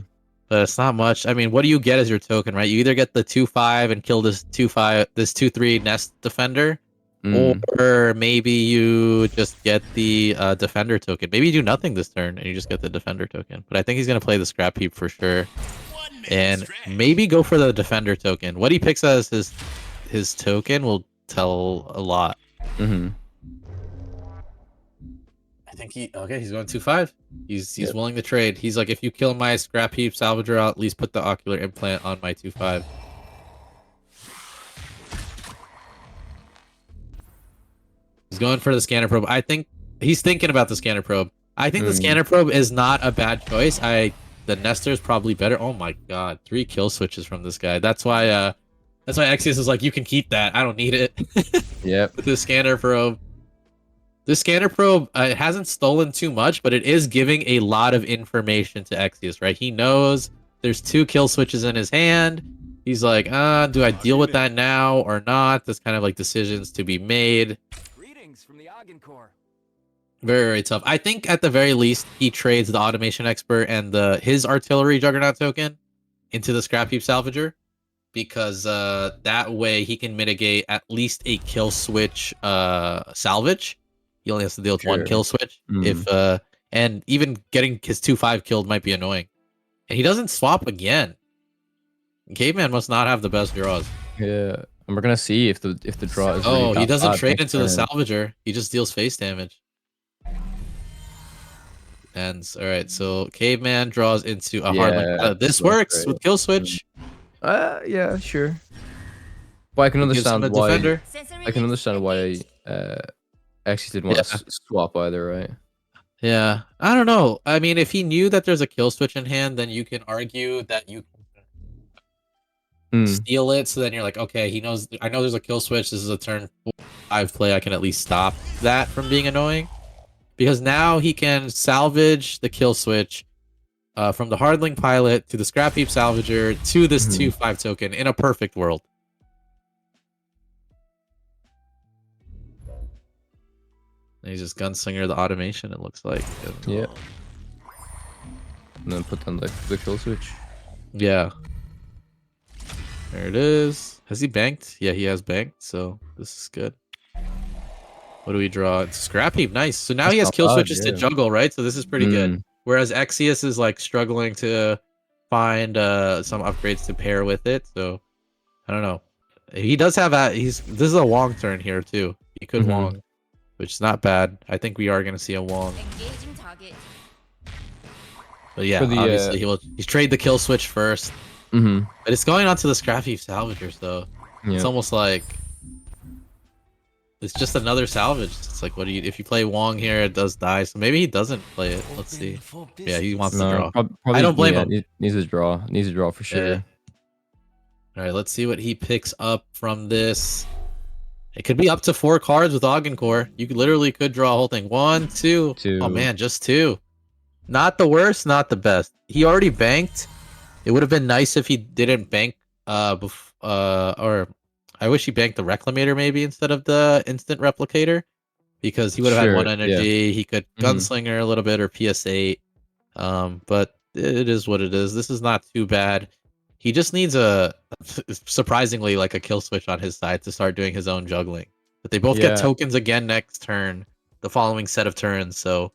But it's not much. I mean, what do you get as your token, right? You either get the 2/5 and kill this 2/3 nest defender, or maybe you just get the defender token. Maybe you do nothing this turn and you just get the defender token. But I think he's gonna play the scrap heap for sure, and maybe go for the defender token. What he picks as his token will tell a lot. I think he's going 2/5. He's willing to trade. He's like, if you kill my scrap heap salvager, I'll at least put the ocular implant on my 2/5. He's going for the scanner probe. I think he's thinking about the scanner probe. I think the scanner probe is not a bad choice. The Nestor is probably better. Oh my god, 3 kill switches from this guy. That's why Exius is like, you can keep that. I don't need it. Yep. With the scanner probe. The scanner probe, it hasn't stolen too much, but it is giving a lot of information to Exius, right? He knows there's 2 kill switches in his hand. He's like, do I deal with that now or not? There's kind of like decisions to be made. Greetings from the Argon Core. Very, very tough. I think at the very least, he trades the automation expert and his artillery juggernaut token into the scrap heap salvager, because that way he can mitigate at least a kill switch salvage. He only has to deal with 1 kill switch. And even getting his 2/5 killed might be annoying. And he doesn't swap again. Caveman must not have the best draws. Yeah, and we're gonna see if the draw is. Oh, he doesn't trade into the salvager. He just deals face damage. And all right, so Caveman draws into a hard. This works with kill switch. Yeah, sure. But I can understand why. Defender. I can understand why. Actually didn't want to swap either, right? Yeah, I don't know. I mean, if he knew that there's a kill switch in hand, then you can argue that you can steal it. So then you're like, okay, he knows. I know there's a kill switch. This is a turn 5 play. I can at least stop that from being annoying, because now he can salvage the kill switch from the hardling pilot to the scrap heap salvager to this 2/5 token in a perfect world. And he's just gunslinger the automation, it looks like. Yeah. And then put on the kill switch. Yeah. There it is. Has he banked? Yeah, he has banked, so this is good. What do we draw? It's scrap heap, nice. So now he has kill switches to juggle, right? So this is pretty good. Whereas Exius is like struggling to find some upgrades to pair with it. So I don't know. He does have this is a Wong turn here too. He could Wong, which is not bad. I think we are gonna see a Wong. Engaging target. But yeah, obviously he's trade the kill switch first. But it's going on to the scrap heap salvagers though. It's almost like it's just another salvage. It's like, what do you? If you play Wong here, it does die. So maybe he doesn't play it. Let's see. Yeah, he wants to draw. Probably, I don't blame him. Needs to draw. Needs to draw for sure. Yeah. All right, let's see what he picks up from this. It could be up to 4 cards with Core. You literally could draw a whole thing. 1, 2. Oh man, just 2. Not the worst, not the best. He already banked. It would have been nice if he didn't bank. Or I wish he banked the Reclamator maybe instead of the instant replicator, because he would have had 1 energy. Yeah. He could Gunslinger a little bit or PS8. But it is what it is. This is not too bad. He just needs surprisingly like a kill switch on his side to start doing his own juggling. But they both get tokens again next turn, the following set of turns. So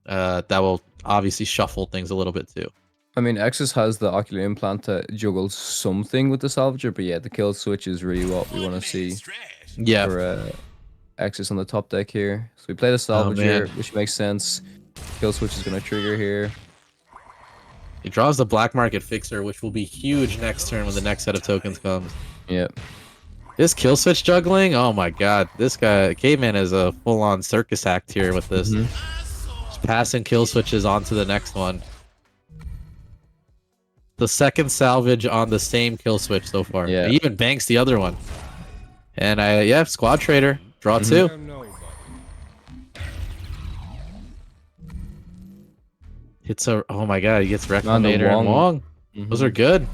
that will obviously shuffle things a little bit too. I mean, Exus has the ocular implant to juggle something with the Salvager, but yeah, the kill switch is really what we want to see. Yeah. For Exus on the top deck here. So we play the Salvager, which makes sense. Kill switch is going to trigger here. He draws the Black Market Fixer, which will be huge next turn when the next set of tokens comes. Yep. This kill switch juggling, oh my god. This guy, Caveman, is a full-on circus act here with this. Just passing kill switches onto the next one. The second salvage on the same kill switch so far. Yeah. He even banks the other one. And Squad Trader. Draw 2. It's a, oh my god, he gets Reclamator and Wong. Those are good.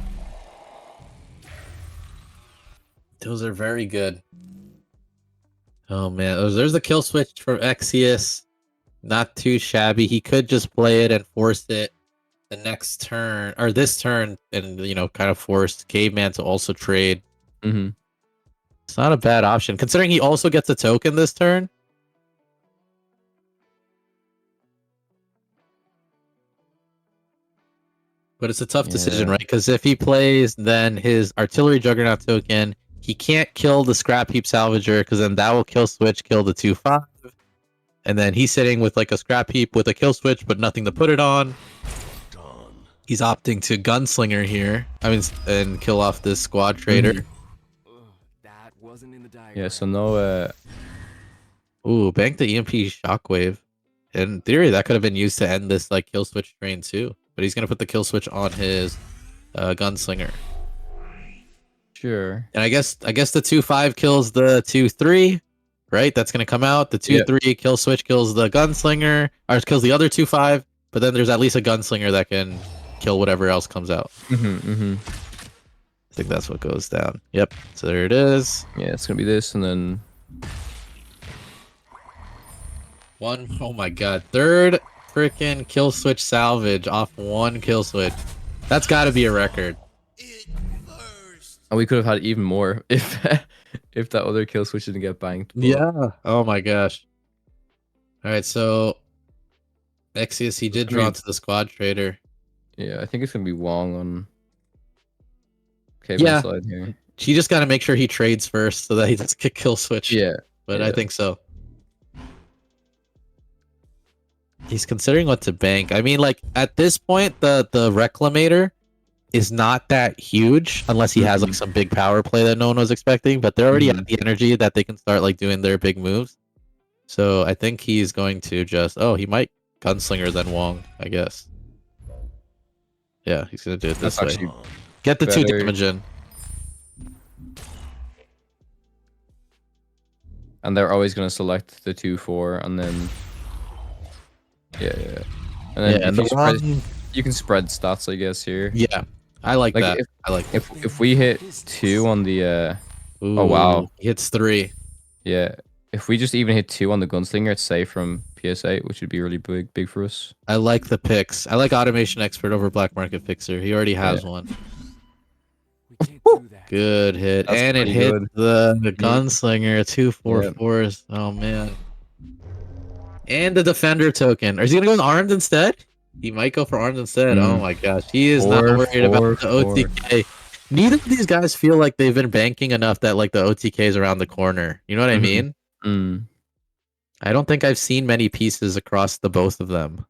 Those are very good. Oh man, there's the kill switch for Exius. Not too shabby. He could just play it and force it the next turn, or this turn, and kind of force Caveman to also trade. It's not a bad option, considering he also gets a token this turn. But it's a tough decision, right? Because if he plays, then his Artillery Juggernaut token, he can't kill the Scrap Heap Salvager, because then that will kill switch, kill the 2/5. And then he's sitting with like a Scrap Heap with a kill switch, but nothing to put it on. He's opting to Gunslinger here. I mean, and kill off this Squad Trader. That wasn't in the diagram. Yeah, so no... Ooh, bank the EMP Shockwave. In theory, that could have been used to end this like kill switch train too. But he's going to put the kill switch on his Gunslinger. Sure. And I guess the 2/5 kills the 2/3, right? That's going to come out. The 2/3 kill switch kills the Gunslinger, or kills the other 2/5. But then there's at least a Gunslinger that can kill whatever else comes out. I think that's what goes down. Yep. So there it is. Yeah, it's going to be this, and then... Oh my god. Third freaking kill switch salvage off 1 kill switch. That's got to be a record. And we could have had even more if that other kill switch didn't get banked. But... Yeah. Oh my gosh. All right, so Exius, he did draw into the Squad Trader. Yeah, I think it's gonna be Wong on Caveman side here. He just got to make sure he trades first so that he doesn't get kill switch. Yeah, but I think so. He's considering what to bank. I mean, like at this point, the Reclamator is not that huge unless he has like some big power play that no one was expecting. But they're already at the energy that they can start like doing their big moves. So I think he's going to just he might Gunslinger then Wong, I guess. Yeah, he's gonna do it this way. Get the 2 damage in. And they're always gonna select the 2/4 and then. Yeah. And then you can spread stats, I guess, here. Yeah, I like that. If we hit 2 on the oh wow, he hits 3. Yeah, if we just even hit 2 on the Gunslinger, it's safe from PS8, which would be really big for us. I like the picks. I like Automation Expert over Black Market Fixer. He already has one. Good hit. That's and it hit the Gunslinger 2/4. Oh man. And the Defender token. Is he gonna go with Armed instead? He might go for Armed instead. Oh my gosh. He is not worried about the OTK. Neither of these guys feel like they've been banking enough that like the OTK is around the corner. You know what I mean? I don't think I've seen many pieces across the both of them.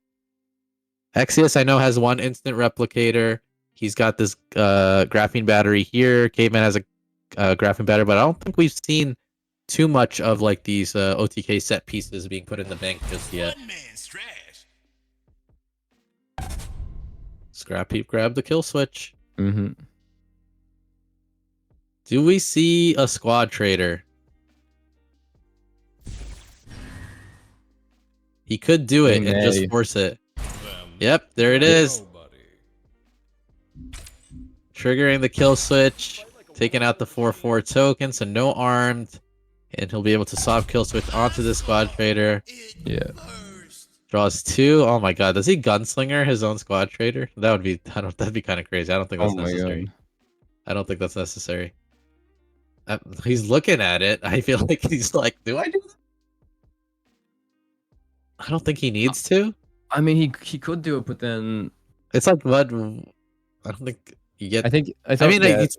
Exius, I know, has 1 instant replicator. He's got this graphene battery here. Caveman has a graphene battery, but I don't think we've seen too much of like these OTK set pieces being put in the bank just yet. One man's trash. Scrap Heap grab the kill switch. Mm-hmm. Do we see a squad trader? He could do it and just force it. Yep, there it is. Triggering the kill switch, taking out the 4/4 token, so no armed, and he'll be able to soft kill switch onto the squad trader. Yeah. Draws 2. Oh my god, does he gunslinger his own squad trader? That would be that'd be kind of crazy. I don't think that's necessary. God. I don't think that's necessary. He's looking at it. I feel like he's like, do I do that? I don't think he needs to. I mean, he could do it, but then it's like what? I don't think you get. I mean, like,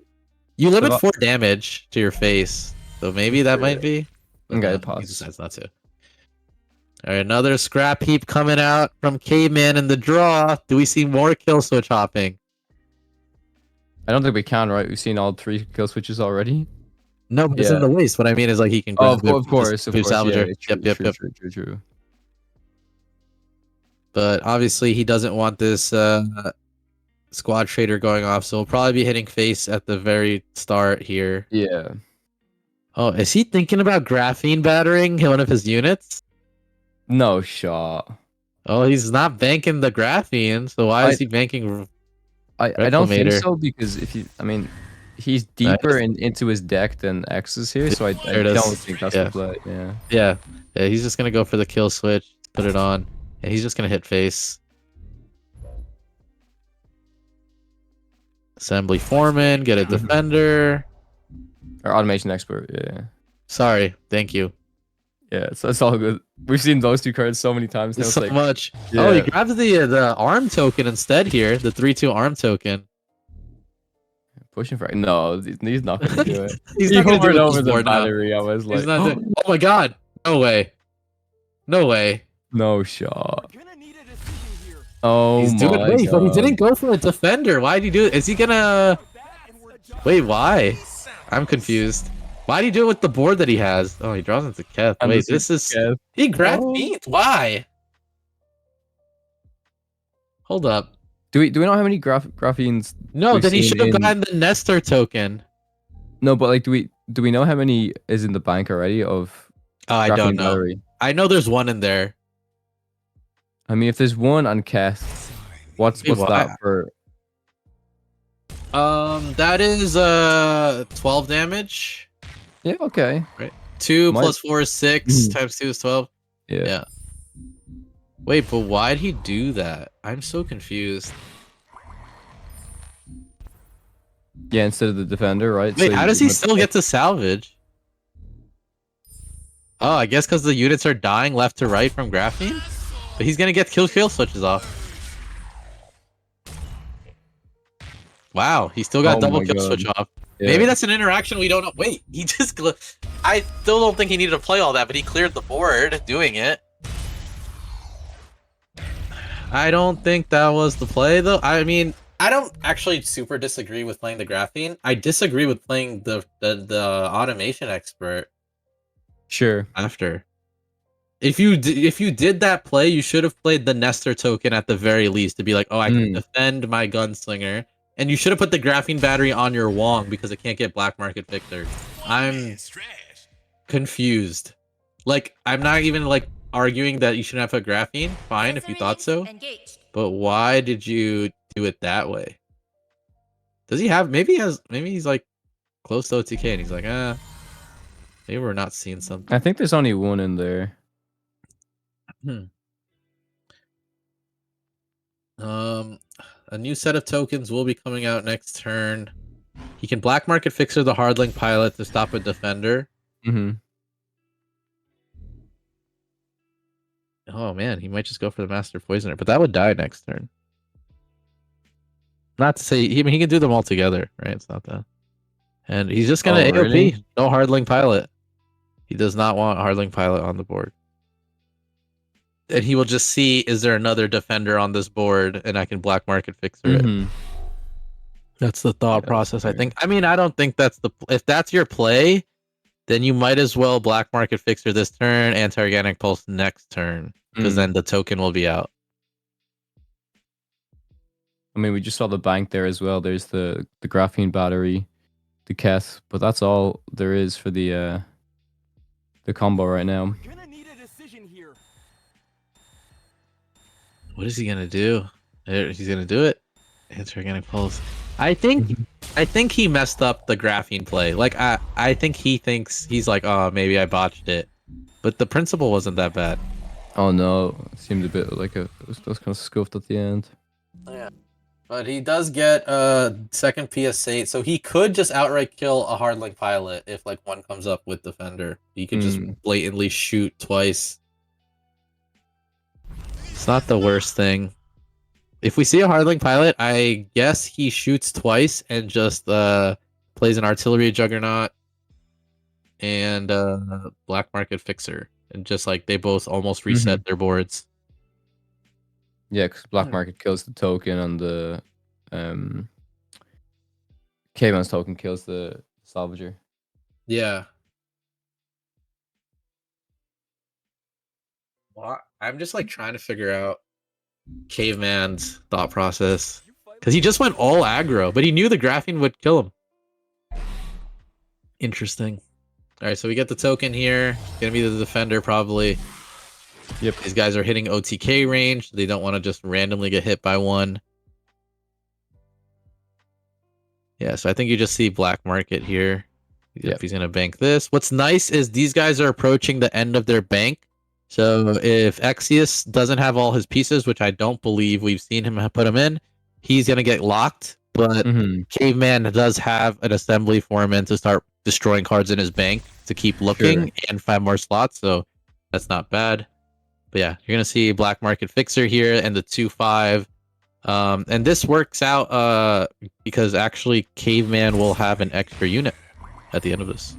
you limit 4 damage to your face, so maybe that might be. Okay, he decides not to. All right, another scrap heap coming out from Caveman in the draw. Do we see more kill switch hopping? I don't think we can, right? We've seen all 3 kill switches already. No, but it's in the waste. What I mean is like he can. Of course. Salvager. Yeah, true. But obviously he doesn't want this squad trader going off, so he'll probably be hitting face at the very start here. Yeah. Oh, is he thinking about graphene battering one of his units? No shot. Oh, he's not banking the graphene, so why is he banking? I don't think so, because he's deeper into his deck than X is here, so I don't think that's the play. Yeah, he's just gonna go for the kill switch, put it on, and he's just gonna hit face. Assembly foreman, get a defender. Or automation expert, yeah. Sorry, thank you. Yeah, it's all good. We've seen those 2 cards so many times now. So much. Yeah. Oh, he grabs the arm token instead here, the 3/2 arm token. Pushing for No, he's not gonna do it. He's not gonna do it over the battery. I was like, oh my god, no way, no way, no shot. Oh he's doing my god. But he didn't go for a defender. Why did he do it? Is he gonna wait? Why? I'm confused. Why did he do it with the board that he has? Oh, he draws into Keth. Wait, this is Keth. He grabbed me. Why? Hold up. Do we know how many graphenes? No, then he should have gotten the Nestor token. No, but like, do we know how many is in the bank already of? I don't know. Battery? I know there's one in there. I mean, if there's one on Keth, what's that for? That is 12 damage. Yeah, okay. Right. 2 plus 4 is 6 times 2 is 12. Yeah. Wait, but why'd he do that? I'm so confused. Yeah, instead of the defender, right? Wait, so how does he still get to salvage? Oh, I guess because the units are dying left to right from graphene? But he's gonna get kill switches off. Wow, he still got double kill switch off. Yeah. Maybe that's an interaction we don't know. Wait, he just... I still don't think he needed to play all that, but he cleared the board doing it. I don't think that was the play, though. I mean, I don't actually super disagree with playing the graphene. I disagree with playing the automation expert. Sure. After. If you did that play, you should have played the Nestor token at the very least to be like, oh, I can defend my gunslinger. And you should have put the graphene battery on your Wong because it can't get black market Victor. I'm confused. Like, I'm not even like arguing that you shouldn't have put graphene. Fine if you thought so. But why did you do it that way? Does he have maybe he's like close to OTK and he's like, maybe we're not seeing something. I think there's only one in there. A new set of tokens will be coming out next turn. He can black market fixer the hardlink pilot to stop a defender. Oh man, he might just go for the master poisoner, but that would die next turn. Not to say he can do them all together, right? It's not that. And he's just gonna AOP. Really? No hardlink pilot. He does not want hardlink pilot on the board. And he will just see, is there another defender on this board and I can black market fixer it. That's the thought process, I think. I mean, I don't think that's if that's your play, then you might as well Black Market Fixer this turn, Anti-Organic Pulse next turn, because then the token will be out. I mean, we just saw the bank there as well. There's the graphene battery, the Keth, but that's all there is for the combo right now. Gonna need a decision here. What is he gonna do? He's gonna do it. Anti-Organic Pulse. I think he messed up the graphene play. Like I think he thinks he's like, oh, maybe I botched it, but the principle wasn't that bad. Oh no, it seemed a bit like it was kind of scuffed at the end. Yeah, but he does get a second PS8, so he could just outright kill a hardlink pilot if like one comes up with Defender. He could just blatantly shoot twice. It's not the worst thing. If we see a hardlink pilot, I guess he shoots twice and just plays an artillery juggernaut and Black Market Fixer, and just like they both almost reset their boards. Yeah, because Black Market kills the token and the Caveman's token kills the Salvager. Yeah. Well, I'm just like trying to figure out Caveman's thought process, because he just went all aggro, but he knew the graphene would kill him. Interesting. All right, so we get the token here. Gonna be the Defender probably. Yep. These guys are hitting OTK range. They don't want to just randomly get hit by one. Yeah, so I think you just see Black Market here. Yep, he's gonna bank this. What's nice is these guys are approaching the end of their bank. So if Exius doesn't have all his pieces, which I don't believe we've seen him put him in, he's gonna get locked. But Caveman does have an assembly foreman to start destroying cards in his bank to keep looking and 5 more slots. So that's not bad. But yeah, you're gonna see Black Market Fixer here and the 2/5. And this works out because actually Caveman will have an extra unit at the end of this.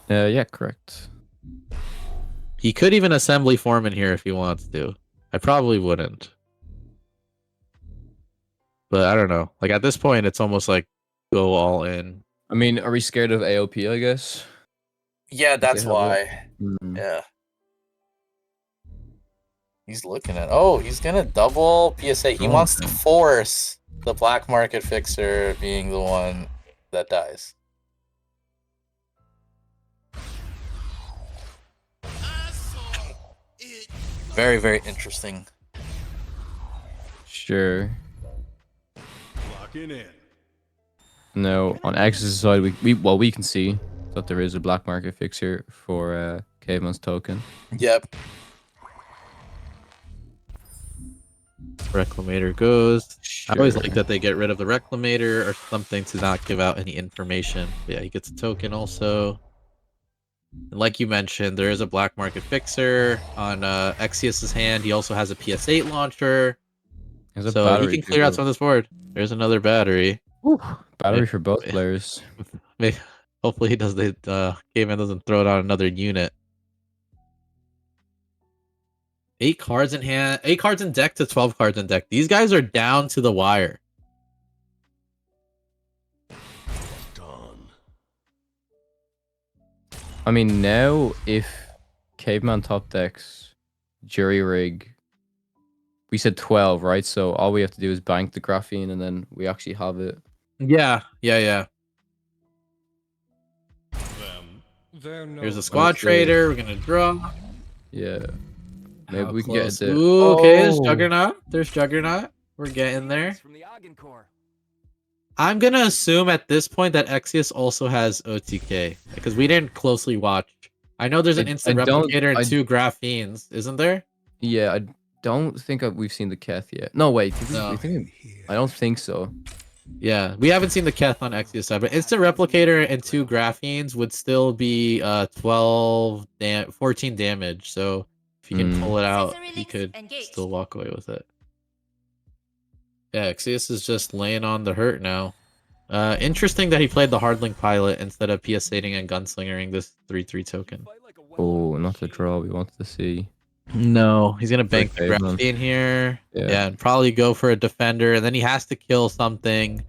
Yeah, correct. He could even assembly foreman here if he wants to. I probably wouldn't. But I don't know. Like at this point, it's almost like go all in. I mean, are we scared of AOP, I guess? Yeah, that's why. Yeah. He's looking at... Oh, he's going to double PSA. He wants to force the Black Market Fixer being the one that dies. Very, very interesting. Sure. Locking in. No, on X's side, we can see that there is a Black Market Fixer for Caveman's token. Yep. Reclamator goes. Sure. I always like that they get rid of the Reclamator or something to not give out any information. But yeah, he gets a token also. And like you mentioned, there is a Black Market Fixer on Exius's hand. He also has a PS8 launcher. So he can clear out some of this board. There's another battery. Woo. Battery for both players. Hopefully he does the Caveman doesn't throw down another unit. 8 cards in hand, 8 cards in deck to 12 cards in deck. These guys are down to the wire. I mean, now if Caveman top decks jury rig, we said 12, right? So all we have to do is bank the graphene and then we actually have it. Yeah. No Here's a squad trader. We're gonna draw. Yeah. Maybe we can get it. Ooh, okay, there's Juggernaut. There's Juggernaut. We're getting there. From the Ardent core. I'm gonna assume at this point that Exius also has OTK because we didn't closely watch. I know there's an instant replicator and 2 graphenes, isn't there? Yeah, I don't think we've seen the Keth yet. No, wait. No. I don't think so. Yeah, we haven't seen the Keth on Exius side, but instant replicator and 2 graphenes would still be 14 damage. So if you can pull it out, he could still walk away with it. Yeah, Exius is just laying on the hurt now. Interesting that he played the Hardlink Pilot instead of PSAting and Gunslingering this 3/3 token. Oh, not the draw we wanted to see. No, he's gonna bank the graphene here. Yeah, and probably go for a Defender, and then he has to kill something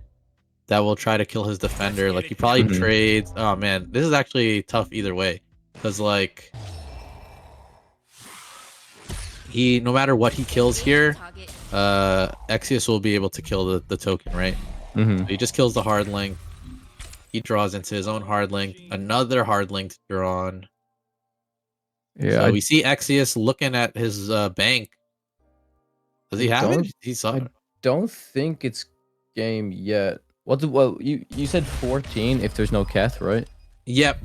that will try to kill his defender. Like he probably trades. Oh man, this is actually tough either way, because like he, no matter what he kills here, Exius will be able to kill the token, right? So he just kills the hard link. He draws into his own hard link, another hard link drawn. Yeah, so we see Exius looking at his bank. Does he have it? He's I don't think it's game yet. Well, you said 14 if there's no Keth, right? Yep.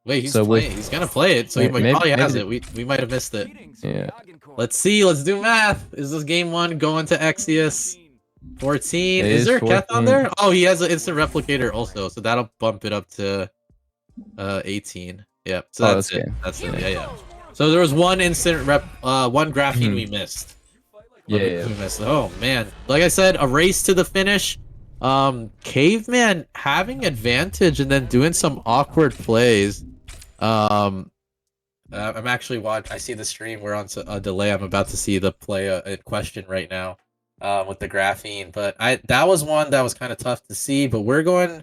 Wait, he's playing. He's gonna play it, so he probably has it. We might have missed it. Yeah. Let's see. Let's do math. Is this game 1 going to Exius? 14. Is there a Keth on there? Oh, he has an instant replicator also, so that'll bump it up to 18. Yep. So that's it. That's it. Yeah. So there was one instant one graphene we missed. Yeah. We missed. Oh man. Like I said, a race to the finish. Caveman having advantage and then doing some awkward plays. I'm actually I see the stream. We're on a delay. I'm about to see the play in question right now. With the graphene, but that was one that was kind of tough to see. But we're gonna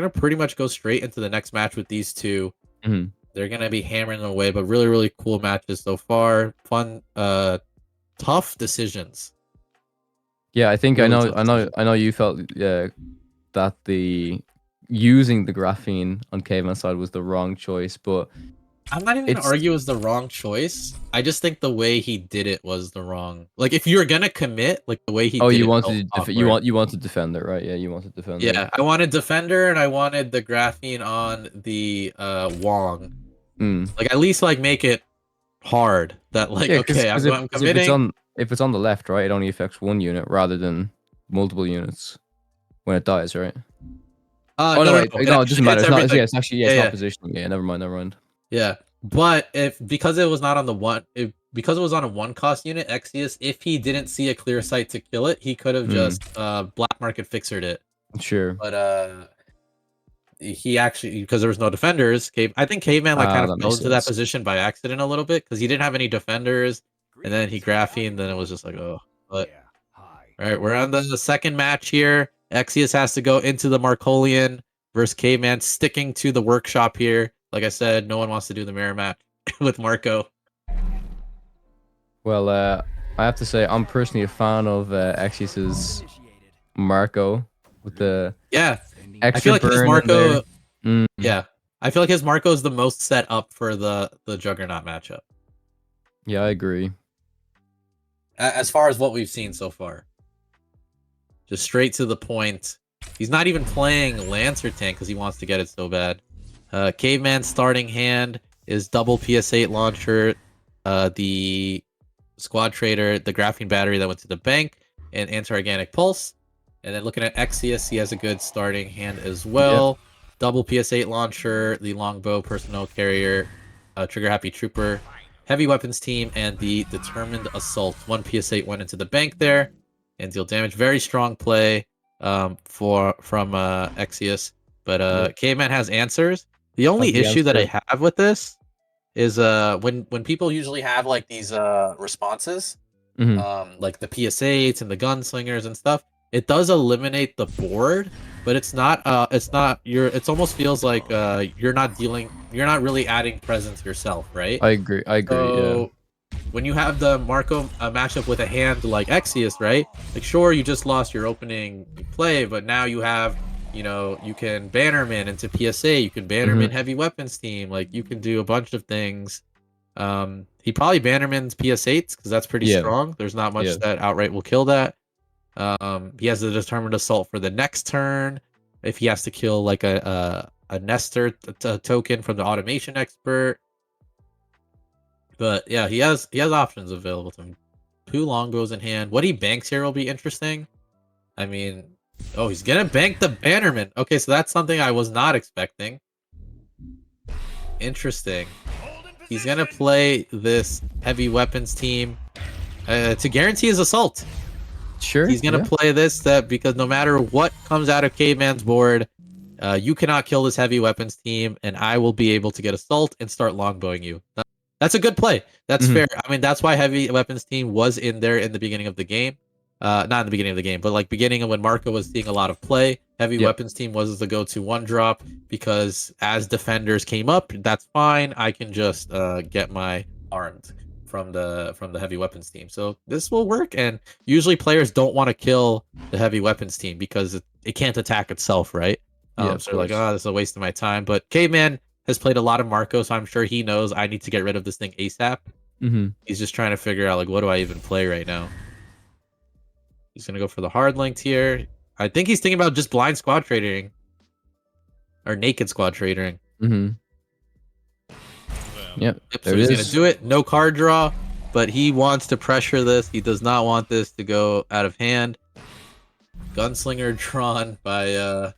pretty much go straight into the next match with these two. They're gonna be hammering away, but really cool matches so far. Fun, tough decisions. Yeah, I think I know you felt that the using the graphene on Caveman's side was the wrong choice, but I'm not even gonna argue it was the wrong choice. I just think the way he did it was the wrong. Like if you're gonna commit, like the way he. You wanted defender, right? Yeah, you wanted defender. Yeah, I wanted defender and I wanted the graphene on the Wong. Like at least like make it hard. That like I'm committing. If it's on the left, right, it only affects one unit rather than multiple units when it dies, right? No, it doesn't matter. It's not positioning. Yeah, never mind. Yeah, but because it was not on the because it was on a 1-cost unit, Exius, if he didn't see a clear sight to kill it, he could have just black market fixered it. Sure. But he actually, because there was no defenders, I think Caveman like kind of fell into that position by accident a little bit because he didn't have any defenders, and then he graphene, then it was just like But all right, we're on the second match here. Exius has to go into the Marcolian versus Caveman, sticking to the workshop here. Like I said, no one wants to do the mirror match with Marco. Well, I have to say, I'm personally a fan of Exius's Marco with the extra I feel like his Marco. Mm. Yeah, I feel like his Marco is the most set up for the Juggernaut matchup. Yeah, I agree. As far as what we've seen so far, just straight to the point. He's not even playing Lancer Tank because he wants to get it so bad. Caveman's starting hand is double PS8 launcher, the Squad Trader, the Graphene Battery that went to the bank, and Anti-Organic Pulse. And then looking at Exius, he has a good starting hand as well. Yep. Double PS8 launcher, the Longbow Personnel Carrier, Trigger Happy Trooper, Heavy Weapons Team, and the Determined Assault. 1 PS8 went into the bank there and deal damage. Very strong play from Exius. But Caveman has answers. The only issue that I have with this is when people usually have like these responses, like the PS8s and the gunslingers and stuff, it does eliminate the board, but it's almost feels like you're not really adding presence yourself, right? I agree. So, when you have the Marco matchup with a hand like Exius, right? Like sure, you just lost your opening play, but now you have, you can Bannerman into PSA, you can Bannerman Heavy Weapons Team, like you can do a bunch of things. He probably Bannerman's PS8s because that's pretty strong. There's not much that outright will kill that. He has the Determined Assault for the next turn. If he has to kill like a Nestor token from the Automation Expert. But yeah, he has options available to him. 2 longbows in hand. What he banks here will be interesting. I mean, he's gonna bank the Bannerman. Okay, so that's something I was not expecting. Interesting. He's gonna play this Heavy Weapons Team to guarantee his assault. Sure. He's gonna play this because no matter what comes out of Caveman's board, you cannot kill this Heavy Weapons Team, and I will be able to get assault and start longbowing you. That's a good play. That's fair. I mean, that's why Heavy Weapons Team was in there in the beginning of the game. not in the beginning of the game, but like beginning of when Marco was seeing a lot of play, heavy weapons team was the go-to one drop because as defenders came up, that's fine. I can just get my armed from the heavy weapons team. So this will work, and usually players don't want to kill the heavy weapons team because it can't attack itself, right? Yeah, So they're like, oh, this is a waste of my time. But Caveman has played a lot of Marco, so I'm sure he knows I need to get rid of this thing ASAP. He's just trying to figure out like, what do I even play right now? He's gonna go for the hard linked here. I think he's thinking about just blind squad trading or naked squad trading. Yep. So he's gonna do it. No card draw, but he wants to pressure this. He does not want this to go out of hand. Gunslinger drawn by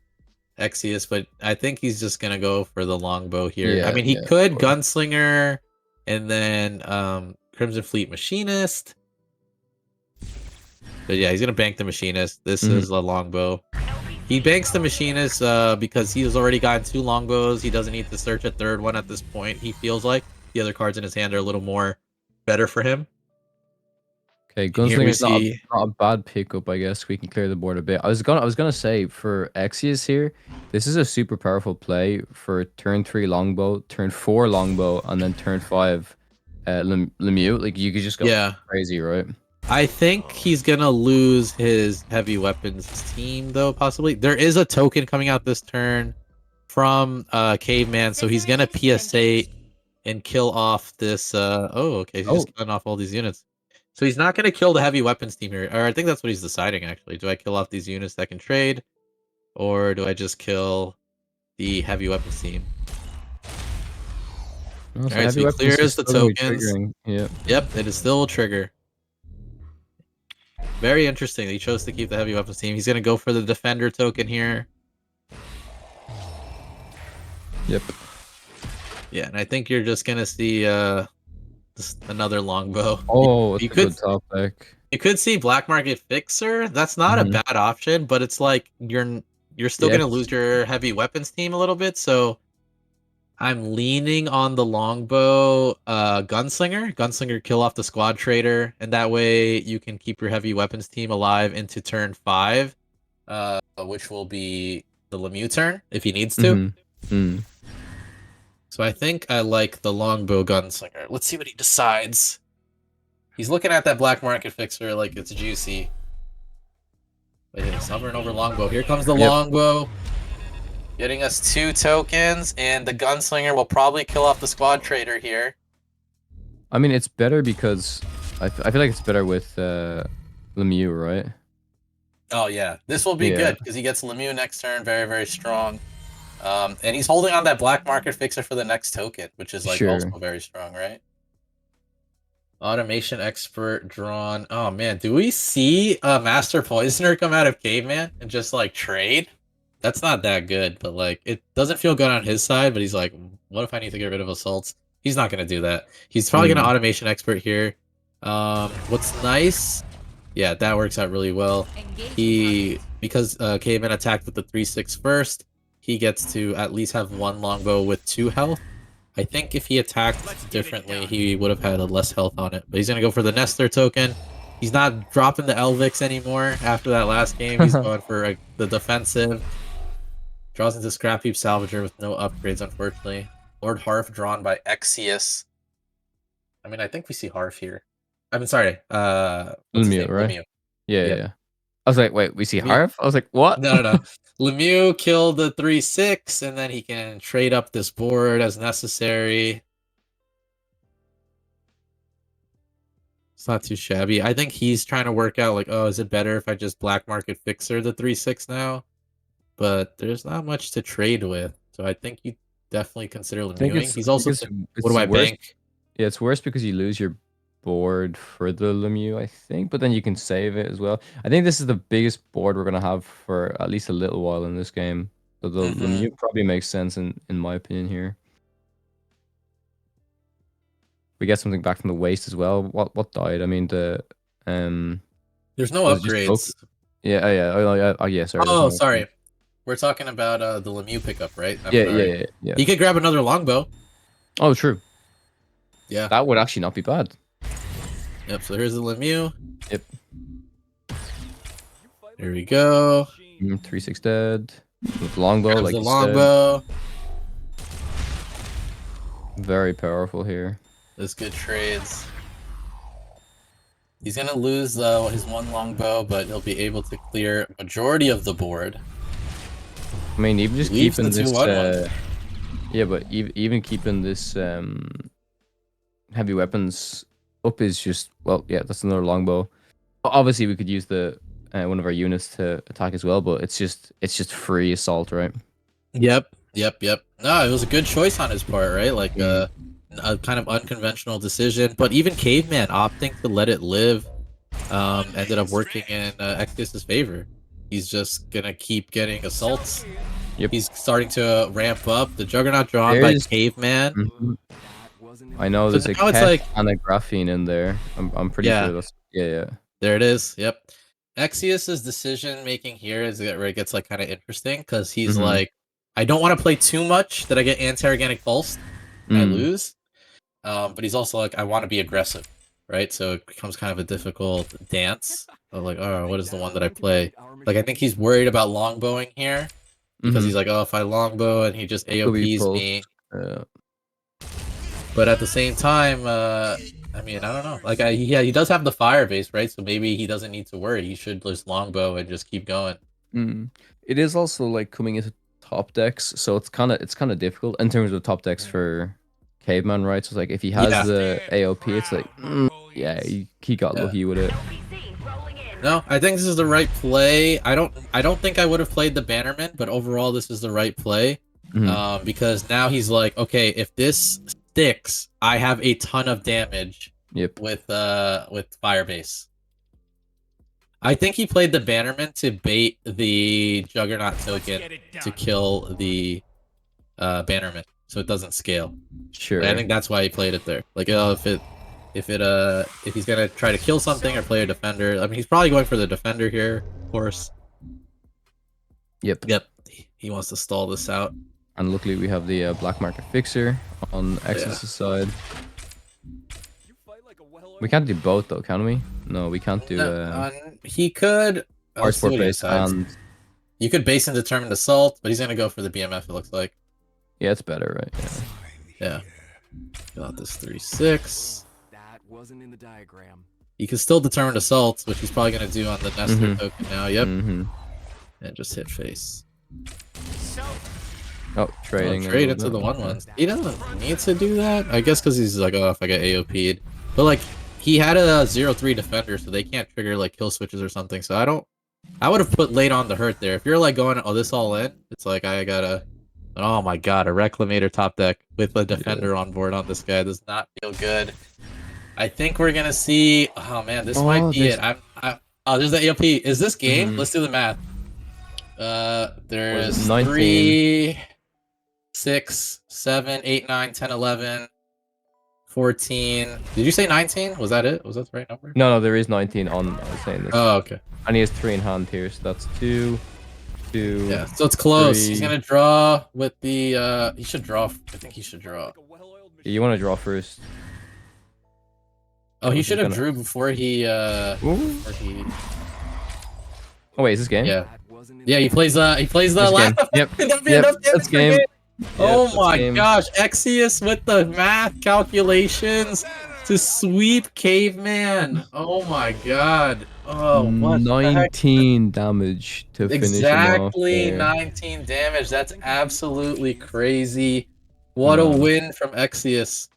Exius, but I think he's just gonna go for the longbow here. Yeah, I mean, he could Gunslinger and then Crimson Fleet Machinist. But yeah, he's gonna bank the Machinist. This is the longbow. He banks the Machinist because he's already gotten 2 longbows. He doesn't need to search a third one at this point. He feels like the other cards in his hand are a little more better for him. Okay, Gunslinger's not a bad pickup, I guess. We can clear the board a bit. I was gonna say for Exius here, this is a super powerful play for turn 3 longbow, turn 4 longbow, and then turn 5 Lemieux. Like you could just go crazy, right? I think he's gonna lose his heavy weapons team though, possibly. There is a token coming out this turn from Caveman, so he's gonna PSA and kill off this he's just killing off all these units. So he's not gonna kill the heavy weapons team here. Or I think that's what he's deciding actually. Do I kill off these units that can trade? Or do I just kill the heavy weapons team? Oh, so Alright, so he clears the tokens. Yep, it is still a trigger. Very interesting. He chose to keep the heavy weapons team. He's going to go for the defender token here. Yep. Yeah, and I think you're just going to see just another longbow. Oh, you could top deck. You could see Black Market Fixer. That's not a bad option, but it's like you're still going to lose your heavy weapons team a little bit, so I'm leaning on the longbow gunslinger. Gunslinger kill off the squad trader, and that way you can keep your heavy weapons team alive into turn 5, which will be the Lemieux turn if he needs to. So I think I like the longbow gunslinger. Let's see what he decides. He's looking at that Black Market Fixer like it's juicy. Wait, he's hovering over longbow. Here comes the longbow. Getting us 2 tokens, and the gunslinger will probably kill off the squad trader here. I mean, it's better because I feel like it's better with Lemieux, right? Oh yeah, this will be good because he gets Lemieux next turn, very very strong. And he's holding on that Black Market Fixer for the next token, which is like also very strong, right? Automation Expert drawn. Oh man, do we see a Master Poisoner come out of Caveman and just like trade? That's not that good, but like it doesn't feel good on his side. But he's like, what if I need to get rid of assaults? He's not gonna do that. He's probably gonna Automation Expert here. What's nice? Yeah, that works out really well. Because Caveman attacked with the 3/6 first, he gets to at least have 1 longbow with 2 health. I think if he attacked differently, he would have had a less health on it. But he's gonna go for the Nestor token. He's not dropping the Elvix anymore after that last game. He's going for the defensive. Draws into Scrap Heap Salvager with no upgrades, unfortunately. Lord Harf drawn by Exius. I mean, I think we see Harf here. I mean, sorry. Lemieux, right? Lemieux. Yeah. I was like, wait, we see Harf? I was like, what? No. Lemieux killed the 3/6, and then he can trade up this board as necessary. It's not too shabby. I think he's trying to work out, like, oh, is it better if I just Black Market Fixer the 3/6 now? But there's not much to trade with, so I think you definitely consider Lemieux. He's also what do I bank? Yeah, it's worse because you lose your board for the Lemieux, I think, but then you can save it as well. I think this is the biggest board we're gonna have for at least a little while in this game. So the Lemieux probably makes sense in my opinion here. We get something back from the waste as well. What died? I mean the There's no upgrades. Yeah, sorry. Oh, sorry. We're talking about the Lemieux pickup, right? Yeah. He could grab another longbow. Oh, true. Yeah. That would actually not be bad. Yep, so here's the Lemieux. Yep. Here we go. 3-6 dead. With longbow, Grabs like the you longbow. said. Very powerful here. Those good trades. He's gonna lose his one longbow, but he'll be able to clear majority of the board. I mean, even just Leaves keeping the this. 2/1. Yeah, but even keeping this heavy weapons up is just, well, yeah, that's another longbow. Obviously, we could use the one of our units to attack as well, but it's just free assault, right? Yep. No, it was a good choice on his part, right? Like a kind of unconventional decision, but even Caveman opting to let it live ended up working in Exodus's favor. He's just gonna keep getting assaults. Yep. He's starting to ramp up. The Juggernaut drawn by Caveman. Mhm. I know So there's a now it's Keth like and a Graphene in there. I'm pretty Yeah. sure that's yeah. There it is. Yep. Exodus's decision making here is where it gets like kind of interesting because he's Mhm. like, I don't want to play too much that I get anti-organic pulsed and I lose. But he's also like, I want to be aggressive, right? So it becomes kind of a difficult dance of like, oh, what is the one that I play? Like, I think he's worried about longbowing here because he's like, oh, if I longbow and he just AOPs me. But at the same time, I mean, I don't know. Like, he does have the fire base, right? So maybe he doesn't need to worry. He should just longbow and just keep going. It is also like coming into top decks, so it's kind of difficult in terms of top decks for Caveman, right? So it's like if he has the AOP, it's like yeah, he got lucky with it. No, I think this is the right play. I don't think I would have played the Bannerman, but overall this is the right play. Because now he's like, okay, if this sticks, I have a ton of damage. Yep. With Firebase. I think he played the Bannerman to bait the Juggernaut token to kill the Bannerman, so it doesn't scale. Sure. Like, I think that's why he played it there. Like, oh, if he's gonna try to kill something or play a defender, I mean, he's probably going for the defender here, of course. Yep. He wants to stall this out. And luckily we have the black market fixer on Exodus' side. We can't do both though, can we? No, we can't do. He could. Sport base and you could base and determined assault, but he's gonna go for the BMF. It looks like. Yeah, it's better, right? Yeah. Got this 3/6. That wasn't in the diagram. He can still determine assault, which he's probably gonna do on the Nestor token now. Yep. And just hit face. Oh, trading. Trade into the 1/1s. He doesn't need to do that. I guess because he's like, oh, if I get AOP'd. But like, he had a 0/3 defender, so they can't trigger like kill switches or something. So I would have put late on the hurt there. If you're like going, oh, this all in, it's like I gotta. Oh my god, a Reclamator top deck with a defender on board on this guy does not feel good. I think we're gonna see. Oh man, this might be it. Oh, there's the AOP. Is this game? Let's do the math. There's 3, 6, 7, 8, 9, 10, 11, 14. Did you say 19? Was that it? Was that the right number? No, there is 19 on. I was saying this. Oh, okay. And he has 3 in hand here, so that's 2. Yeah, so it's close. 3. He's gonna draw with the. He should draw. I think he should draw. You want to draw first? Oh, he should have drew before he. Before he... Oh wait, is this game? Yeah. Yeah, he plays the last. Yep. That's game. Oh my gosh, Exodus with the math calculations to sweep Caveman. Oh my god. Oh, what 19 damage to finish him off. Exactly 19 damage. That's absolutely crazy. What a win from Exodus.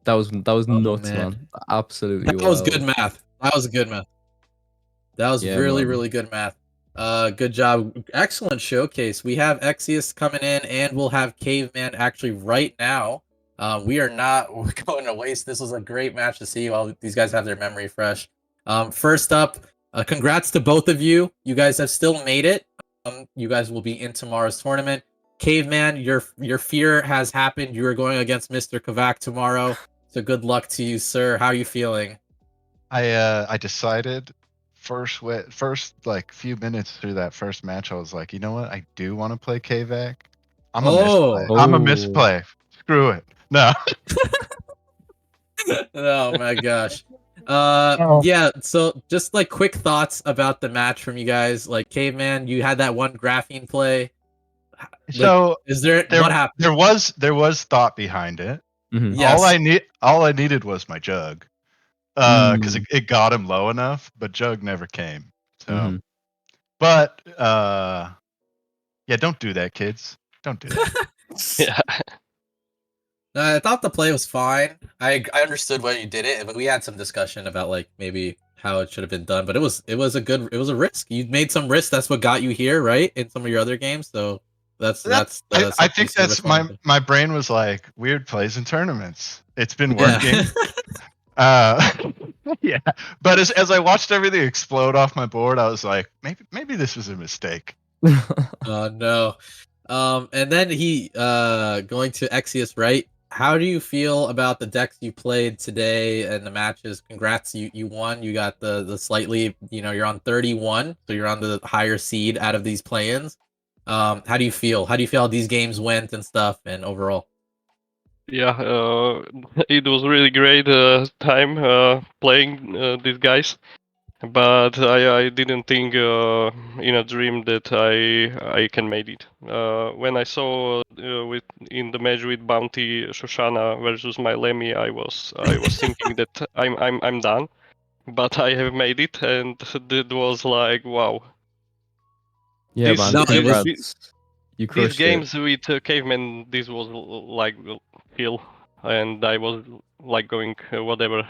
That was nuts, man. Absolutely. That was good math. That was good math. That was really good math. Good job. Excellent showcase. We have Exodus coming in, and we'll have Caveman actually right now. We're going to waste. This was a great match to see while these guys have their memory fresh. First up, congrats to both of you. You guys have still made it. You guys will be in tomorrow's tournament. Caveman, your fear has happened. You are going against Mr. Kavak tomorrow. So good luck to you, sir. How are you feeling? I decided first like few minutes through that first match, I was like, you know what? I do want to play Kavak. I'm a misplay. Screw it. No. Oh my gosh. Yeah, so just like quick thoughts about the match from you guys. Like Caveman, you had that one graphene play. Like, So is there what happened? there was thought behind it. Mhm. Yes. All I needed was my jug. Because it got him low enough, but jug never came. So Mhm. but yeah, don't do that, kids. Don't do that. Yeah. I thought the play was fine. I understood why you did it, but we had some discussion about like maybe how it should have been done. But it was a risk. You made some risk. That's what got you here, right? In some of your other games. So that's I something think to that's respond to. my brain was like weird plays in tournaments. It's been Yeah. working. Yeah. But as I watched everything explode off my board, I was like, maybe this was a mistake. Oh no. And then he going to Exius, right? How do you feel about the decks you played today and the matches? Congrats, you won. You got the slightly, you're on 31, so you're on the higher seed out of these play-ins. How do you feel? How do you feel how these games went and stuff and overall? Yeah, it was really great time playing these guys, but I didn't think in a dream that I can make it. When I saw with in the match with Bounty Shoshana versus my Lemmy, I was thinking that I'm done, but I have made it, and it was like wow. Yeah, This man. No, it was Congrats. You these crushed it. games with Caveman, this was like kill, and I was like going whatever.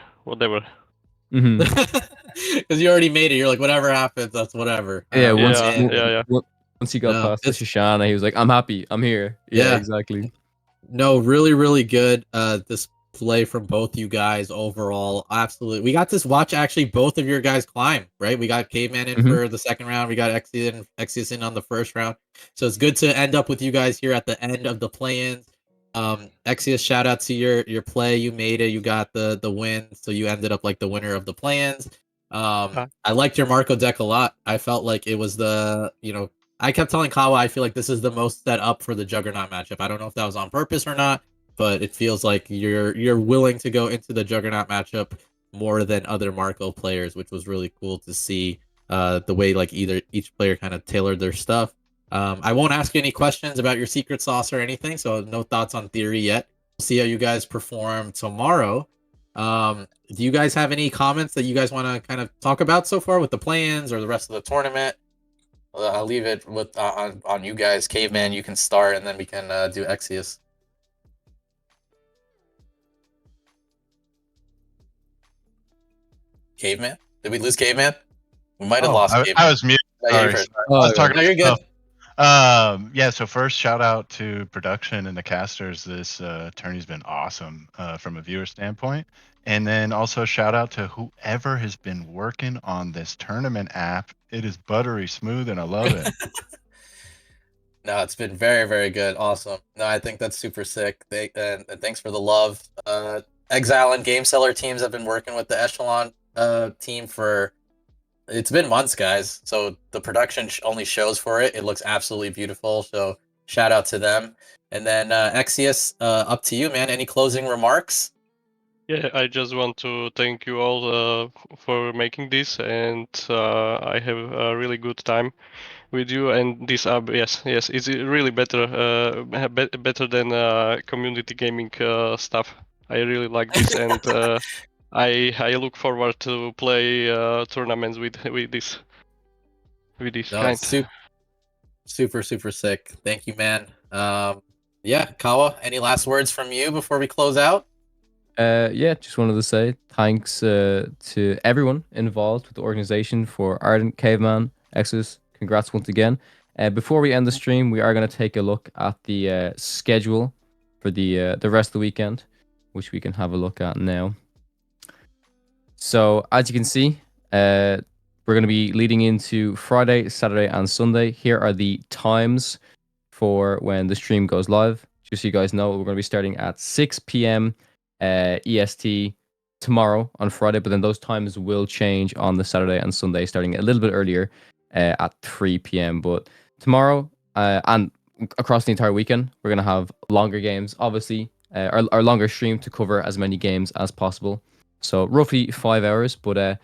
Mhm. because you already made it. You're like, whatever happens, that's whatever. Yeah, We're once Yeah, in. yeah, yeah. once he got No, past the Shoshana, he was like, "I'm happy. I'm here." Yeah, Yeah. exactly. No, really, really good display from both you guys overall. Absolutely. We got to watch actually both of your guys climb, right? We got Caveman in Mhm. for the second round. We got Exius in on the first round. So it's good to end up with you guys here at the end of the play-ins. Exius, shout out to your play. You made it. You got the win. So you ended up like the winner of the play-ins. I liked your Marco deck a lot. I felt like it was I kept telling Kawa I feel like this is the most set up for the Juggernaut matchup. I don't know if that was on purpose or not, but it feels like you're willing to go into the Juggernaut matchup more than other Marco players, which was really cool to see. The way like each player kind of tailored their stuff. I won't ask you any questions about your secret sauce or anything, so no thoughts on theory yet. We'll see how you guys perform tomorrow. Do you guys have any comments that you guys want to kind of talk about so far with the plans or the rest of the tournament? I'll leave it with on you guys. Caveman, you can start, and then we can do Exius. Caveman? Did we lose Caveman? We might have lost Caveman. I was muted. No, yeah, Sorry. I was talking no, you're good. Yeah, so first shout out to production and the casters. This tourney's been awesome from a viewer standpoint. And then also shout out to whoever has been working on this tournament app. It is buttery smooth and I love it. No, it's been very, very good. Awesome. No, I think that's super sick. And thanks for the love. Exile and Game Seller teams have been working with the Echelon team for it's been months, guys. So the production only shows for it. It looks absolutely beautiful. So shout out to them. And then Exius, up to you, man. Any closing remarks? Yeah, I just want to thank you all for making this, and I have a really good time with you. And this app, yes, it's really better, better than community gaming stuff. I really like this, and I look forward to play tournaments with this No, kind. super, super sick. Thank you, man. Yeah, Kawa, any last words from you before we close out? Yeah, just wanted to say thanks to everyone involved with the organization for Ardent, Caveman, Exodus. Congrats once again. Before we end the stream, we are going to take a look at the schedule for the rest of the weekend, which we can have a look at now. So as you can see, we're going to be leading into Friday, Saturday, and Sunday. Here are the times for when the stream goes live. Just so you guys know, we're going to be starting at 6 p.m. EST tomorrow on Friday, but then those times will change on the Saturday and Sunday, starting a little bit earlier at 3 p.m. But tomorrow and across the entire weekend, we're going to have longer games, obviously, our longer stream to cover as many games as possible. So roughly 5 hours. But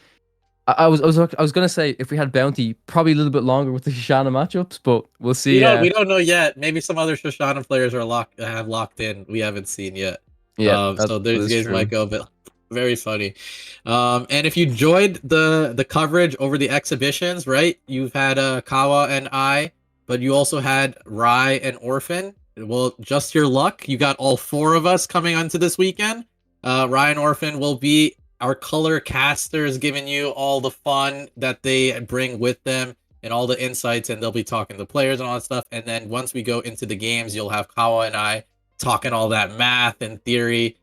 I was gonna say if we had bounty, probably a little bit longer with the Shoshana matchups, but we'll see. We don't know yet. Maybe some other Shoshana players are locked in. We haven't seen yet. Yeah, So those games true. might go, but very funny. And if you enjoyed the coverage over the exhibitions, right? You've had Kawa and I, but you also had Rai and Orphan. Well, just your luck. You got all 4 of us coming onto this weekend. Rai and Orphan will be our color casters, giving you all the fun that they bring with them and all the insights, and they'll be talking to players and all that stuff. And then once we go into the games, you'll have Kawa and I talking all that math and theory.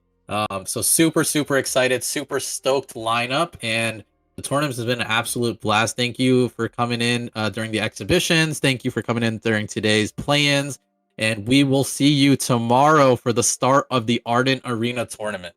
So super, super excited, super stoked lineup, and the tournament has been an absolute blast. Thank you for coming in during the exhibitions. Thank you for coming in during today's play-ins, and we will see you tomorrow for the start of the Ardent Arena tournament.